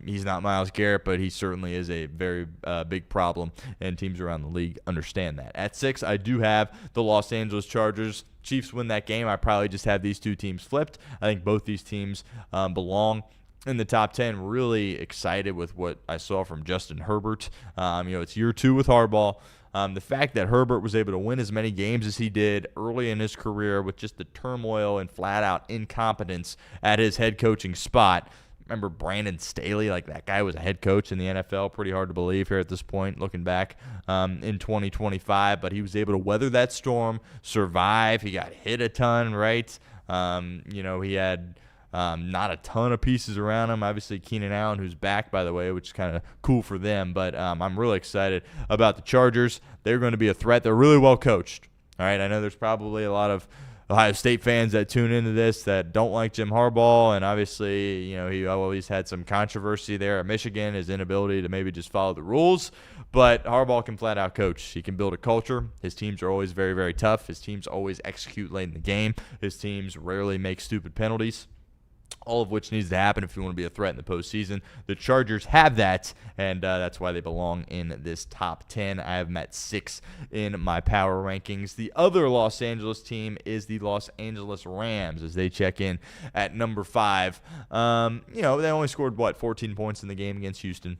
he's not Myles Garrett, but he certainly is a very big problem, and teams around the league understand that. At 6, I do have the Los Angeles Chargers. Chiefs win that game. I probably just have these two teams flipped. I think both these teams belong in the top 10. Really excited with what I saw from Justin Herbert. It's year 2 with Harbaugh. The fact that Herbert was able to win as many games as he did early in his career with just the turmoil and flat-out incompetence at his head coaching spot. Remember Brandon Staley? Like, that guy was a head coach in the NFL. Pretty hard to believe here at this point, looking back in 2025. But he was able to weather that storm, survive. He got hit a ton, right? He had not a ton of pieces around him. Obviously, Keenan Allen, who's back, by the way, which is kind of cool for them. But I'm really excited about the Chargers. They're going to be a threat. They're really well coached. All right, I know there's probably a lot of Ohio State fans that tune into this that don't like Jim Harbaugh, and obviously, he always had some controversy there at Michigan, his inability to maybe just follow the rules. But Harbaugh can flat out coach. He can build a culture. His teams are always very, very tough. His teams always execute late in the game. His teams rarely make stupid penalties. All of which needs to happen if you want to be a threat in the postseason. The Chargers have that, and that's why they belong in this top 10. I have them at 6 in my power rankings. The other Los Angeles team is the Los Angeles Rams as they check in at number 5. They only scored, 14 points in the game against Houston.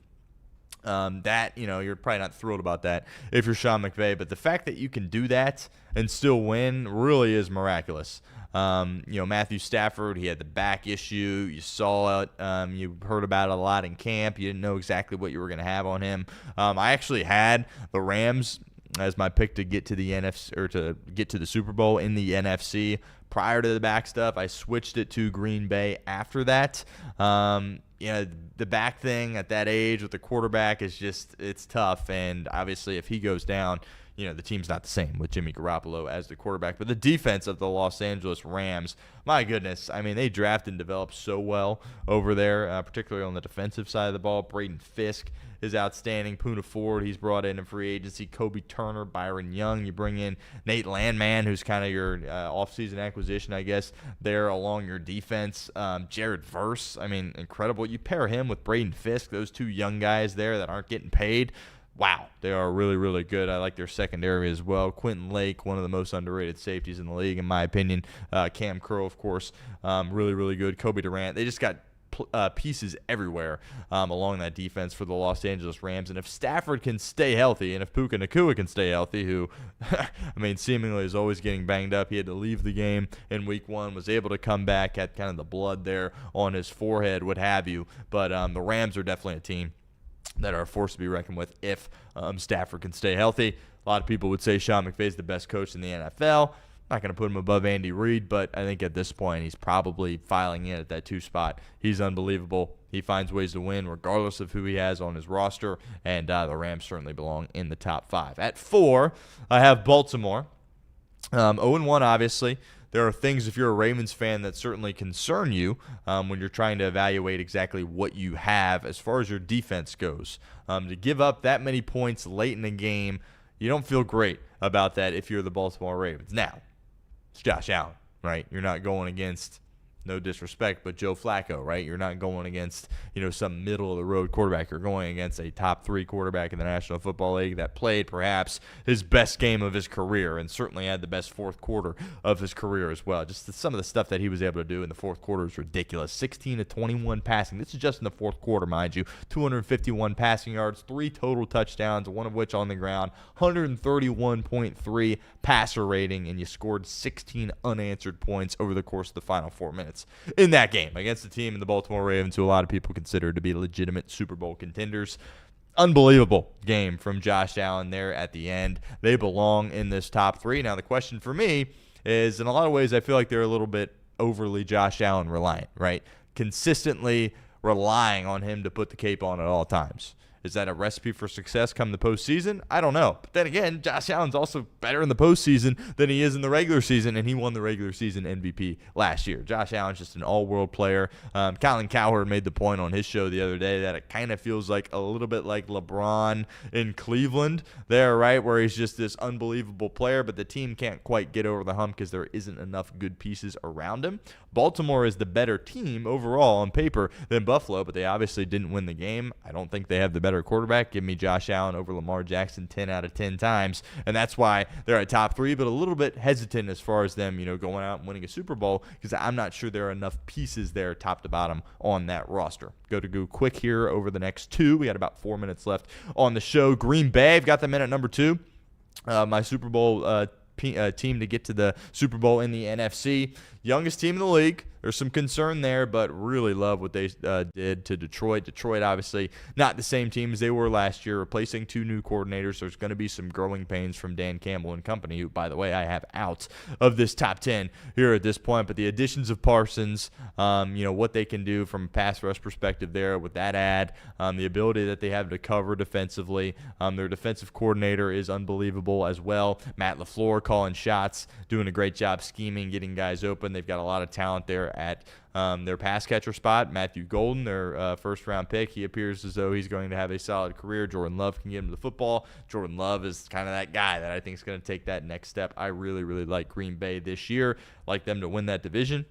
You're probably not thrilled about that if you're Sean McVay, but the fact that you can do that and still win really is miraculous. Matthew Stafford, he had the back issue. You saw it. You heard about it a lot in camp. You didn't know exactly what you were going to have on him. I actually had the Rams as my pick to get to the NFC or to get to the Super Bowl in the NFC prior to the back stuff. I switched it to Green Bay after that. The back thing at that age with the quarterback is just, it's tough. And obviously if he goes down, the team's not the same with Jimmy Garoppolo as the quarterback. But the defense of the Los Angeles Rams, my goodness, I mean, they draft and develop so well over there, particularly on the defensive side of the ball. Braden Fisk is outstanding. Poona Ford, he's brought in free agency. Kobe Turner, Byron Young. You bring in Nate Landman, who's kind of your offseason acquisition, I guess, there along your defense. Jared Verse, I mean, incredible. You pair him with Braden Fisk, those two young guys there that aren't getting paid. Wow, they are really, really good. I like their secondary as well. Quentin Lake, one of the most underrated safeties in the league, in my opinion. Cam Crow, of course, really, really good. Kobe Durant. They just got pieces everywhere along that defense for the Los Angeles Rams. And if Stafford can stay healthy, and if Puka Nacua can stay healthy, who, I mean, seemingly is always getting banged up. He had to leave the game in week 1, was able to come back, had kind of the blood there on his forehead, what have you. But the Rams are definitely a team that are a force to be reckoned with if Stafford can stay healthy. A lot of people would say Sean McVay is the best coach in the NFL. Not going to put him above Andy Reid, but I think at this point he's probably filing in at that 2 spot. He's unbelievable. He finds ways to win regardless of who he has on his roster, and the Rams certainly belong in the top 5. At 4, I have Baltimore. 0-1, obviously. There are things, if you're a Ravens fan, that certainly concern you when you're trying to evaluate exactly what you have as far as your defense goes. To give up that many points late in the game, you don't feel great about that if you're the Baltimore Ravens. Now, it's Josh Allen, right? You're not going against, no disrespect, but Joe Flacco, right? You're not going against, some middle-of-the-road quarterback. You're going against a top 3 quarterback in the National Football League that played perhaps his best game of his career and certainly had the best fourth quarter of his career as well. Just some of the stuff that he was able to do in the fourth quarter is ridiculous. 16 to 21 passing. This is just in the fourth quarter, mind you. 251 passing yards, 3 total touchdowns, one of which on the ground, 131.3 passer rating, and you scored 16 unanswered points over the course of the final 4 minutes in that game against the team in the Baltimore Ravens, who a lot of people consider to be legitimate Super Bowl contenders. Unbelievable game from Josh Allen there at the end. They belong in this top 3. Now, the question for me is, in a lot of ways, I feel like they're a little bit overly Josh Allen reliant, right? Consistently relying on him to put the cape on at all times. Is that a recipe for success come the postseason? I don't know. But then again, Josh Allen's also better in the postseason than he is in the regular season, and he won the regular season MVP last year. Josh Allen's just an all-world player. Colin Cowherd made the point on his show the other day that it kind of feels like a little bit like LeBron in Cleveland there, right, where he's just this unbelievable player, but the team can't quite get over the hump because there isn't enough good pieces around him. Baltimore is the better team overall on paper than Buffalo, but they obviously didn't win the game. I don't think they have the better quarterback. Give me Josh Allen over Lamar Jackson 10 out of 10 times, and that's why they're at top 3, but a little bit hesitant as far as them, going out and winning a Super Bowl, because I'm not sure there are enough pieces there top to bottom on that roster. Go quick here over the next 2. We got about 4 minutes left on the show. Green Bay, I've got them in at number 2. My Super Bowl team to get to the Super Bowl in the NFC. Youngest team in the league. There's some concern there, but really love what they did to Detroit. Detroit, obviously, not the same team as they were last year, replacing 2 new coordinators. There's going to be some growing pains from Dan Campbell and company, who, by the way, I have out of this top 10 here at this point. But the additions of Parsons, what they can do from a pass rush perspective there with that add, the ability that they have to cover defensively. Their defensive coordinator is unbelievable as well. Matt LaFleur calling shots, doing a great job scheming, getting guys open. They've got a lot of talent there at their pass catcher spot. Matthew Golden, their first-round pick, he appears as though he's going to have a solid career. Jordan Love can get him the football. Jordan Love is kind of that guy that I think is going to take that next step. I really, really like Green Bay this year. Like them to win that division.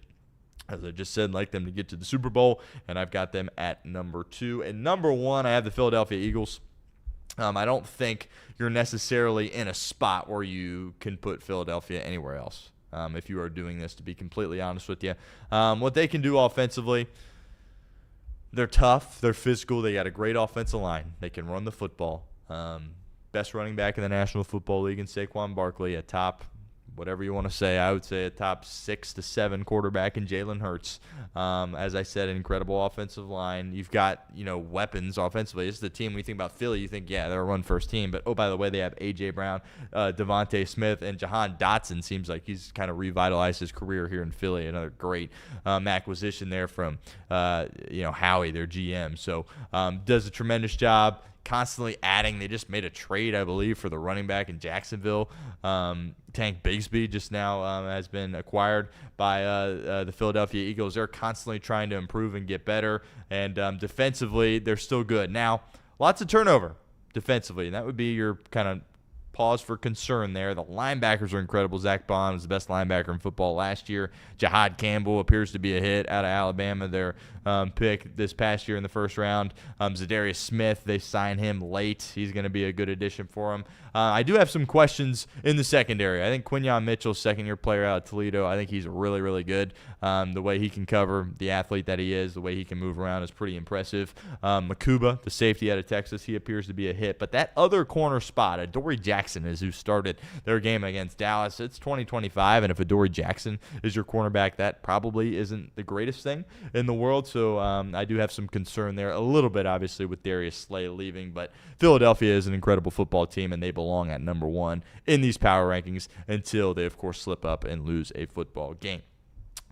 As I just said, like them to get to the Super Bowl, and I've got them at number 2. And number 1, I have the Philadelphia Eagles. I don't think you're necessarily in a spot where you can put Philadelphia anywhere else. If you are doing this, to be completely honest with you. What they can do offensively, they're tough, they're physical, they got a great offensive line. They can run the football. Best running back in the National Football League in Saquon Barkley, a top, whatever you want to say, I would say a top 6 to 7 quarterback in Jalen Hurts. As I said, an incredible offensive line. You've got, weapons offensively. This is the team, when you think about Philly, you think, yeah, they're a run-first team. But, oh, by the way, they have A.J. Brown, Devontae Smith, and Jahan Dotson. Seems like he's kind of revitalized his career here in Philly. Another great acquisition there from, Howie, their GM. So does a tremendous job. constantly adding. They just made a trade, I believe, for the running back in Jacksonville. Tank Bigsby just now has been acquired by the Philadelphia Eagles. They're constantly trying to improve and get better, and defensively, they're still good. Now, lots of turnover defensively, and that would be your kind of pause for concern there. The linebackers are incredible. Zack was the best linebacker in football last year. Jahad Campbell appears to be a hit out of Alabama, their pick this past year in the first round. Zadarius Smith, they signed him late. He's going to be a good addition for them. I do have some questions in the secondary. I think Quinyon Mitchell, second-year player out of Toledo, I think he's really, really good. The way he can cover, the athlete that he is, the way he can move around is pretty impressive. Makuba, the safety out of Texas, he appears to be a hit. But that other corner spot, Adoree Jackson is who started their game against Dallas. It's 2025, and if Adoree Jackson is your cornerback, that probably isn't the greatest thing in the world. So I do have some concern there a little bit, obviously, with Darius Slay leaving. But Philadelphia is an incredible football team, and they belong at number 1 in these power rankings until they, of course, slip up and lose a football game.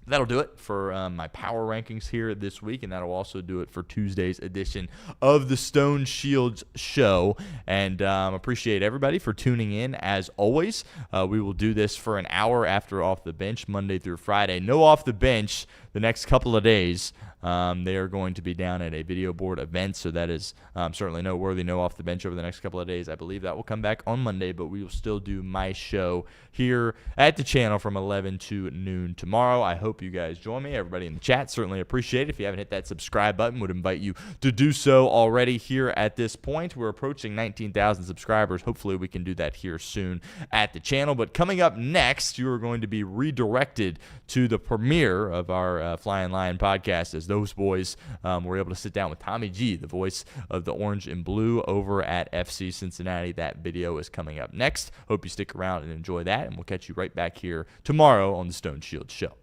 That'll do it for my power rankings here this week, and that'll also do it for Tuesday's edition of the Stone Shields Show. And appreciate everybody for tuning in, as always. We will do this for an hour after Off the Bench, Monday through Friday. No Off the Bench the next couple of days. They are going to be down at a video board event, so that is certainly noteworthy. No Off the Bench over the next couple of days. I believe that will come back on Monday, but we will still do my show here at the channel from 11 to noon tomorrow. I hope you guys join me. Everybody in the chat, certainly appreciate it. If you haven't hit that subscribe button, would invite you to do so already here at this point. We're approaching 19,000 subscribers. Hopefully we can do that here soon at the channel. But coming up next, you are going to be redirected to the premiere of our Flying Lion podcast, as those boys were able to sit down with Tommy G, the voice of the Orange and Blue, over at FC Cincinnati. That video is coming up next. Hope you stick around and enjoy that, and we'll catch you right back here tomorrow on the Stone Shield Show.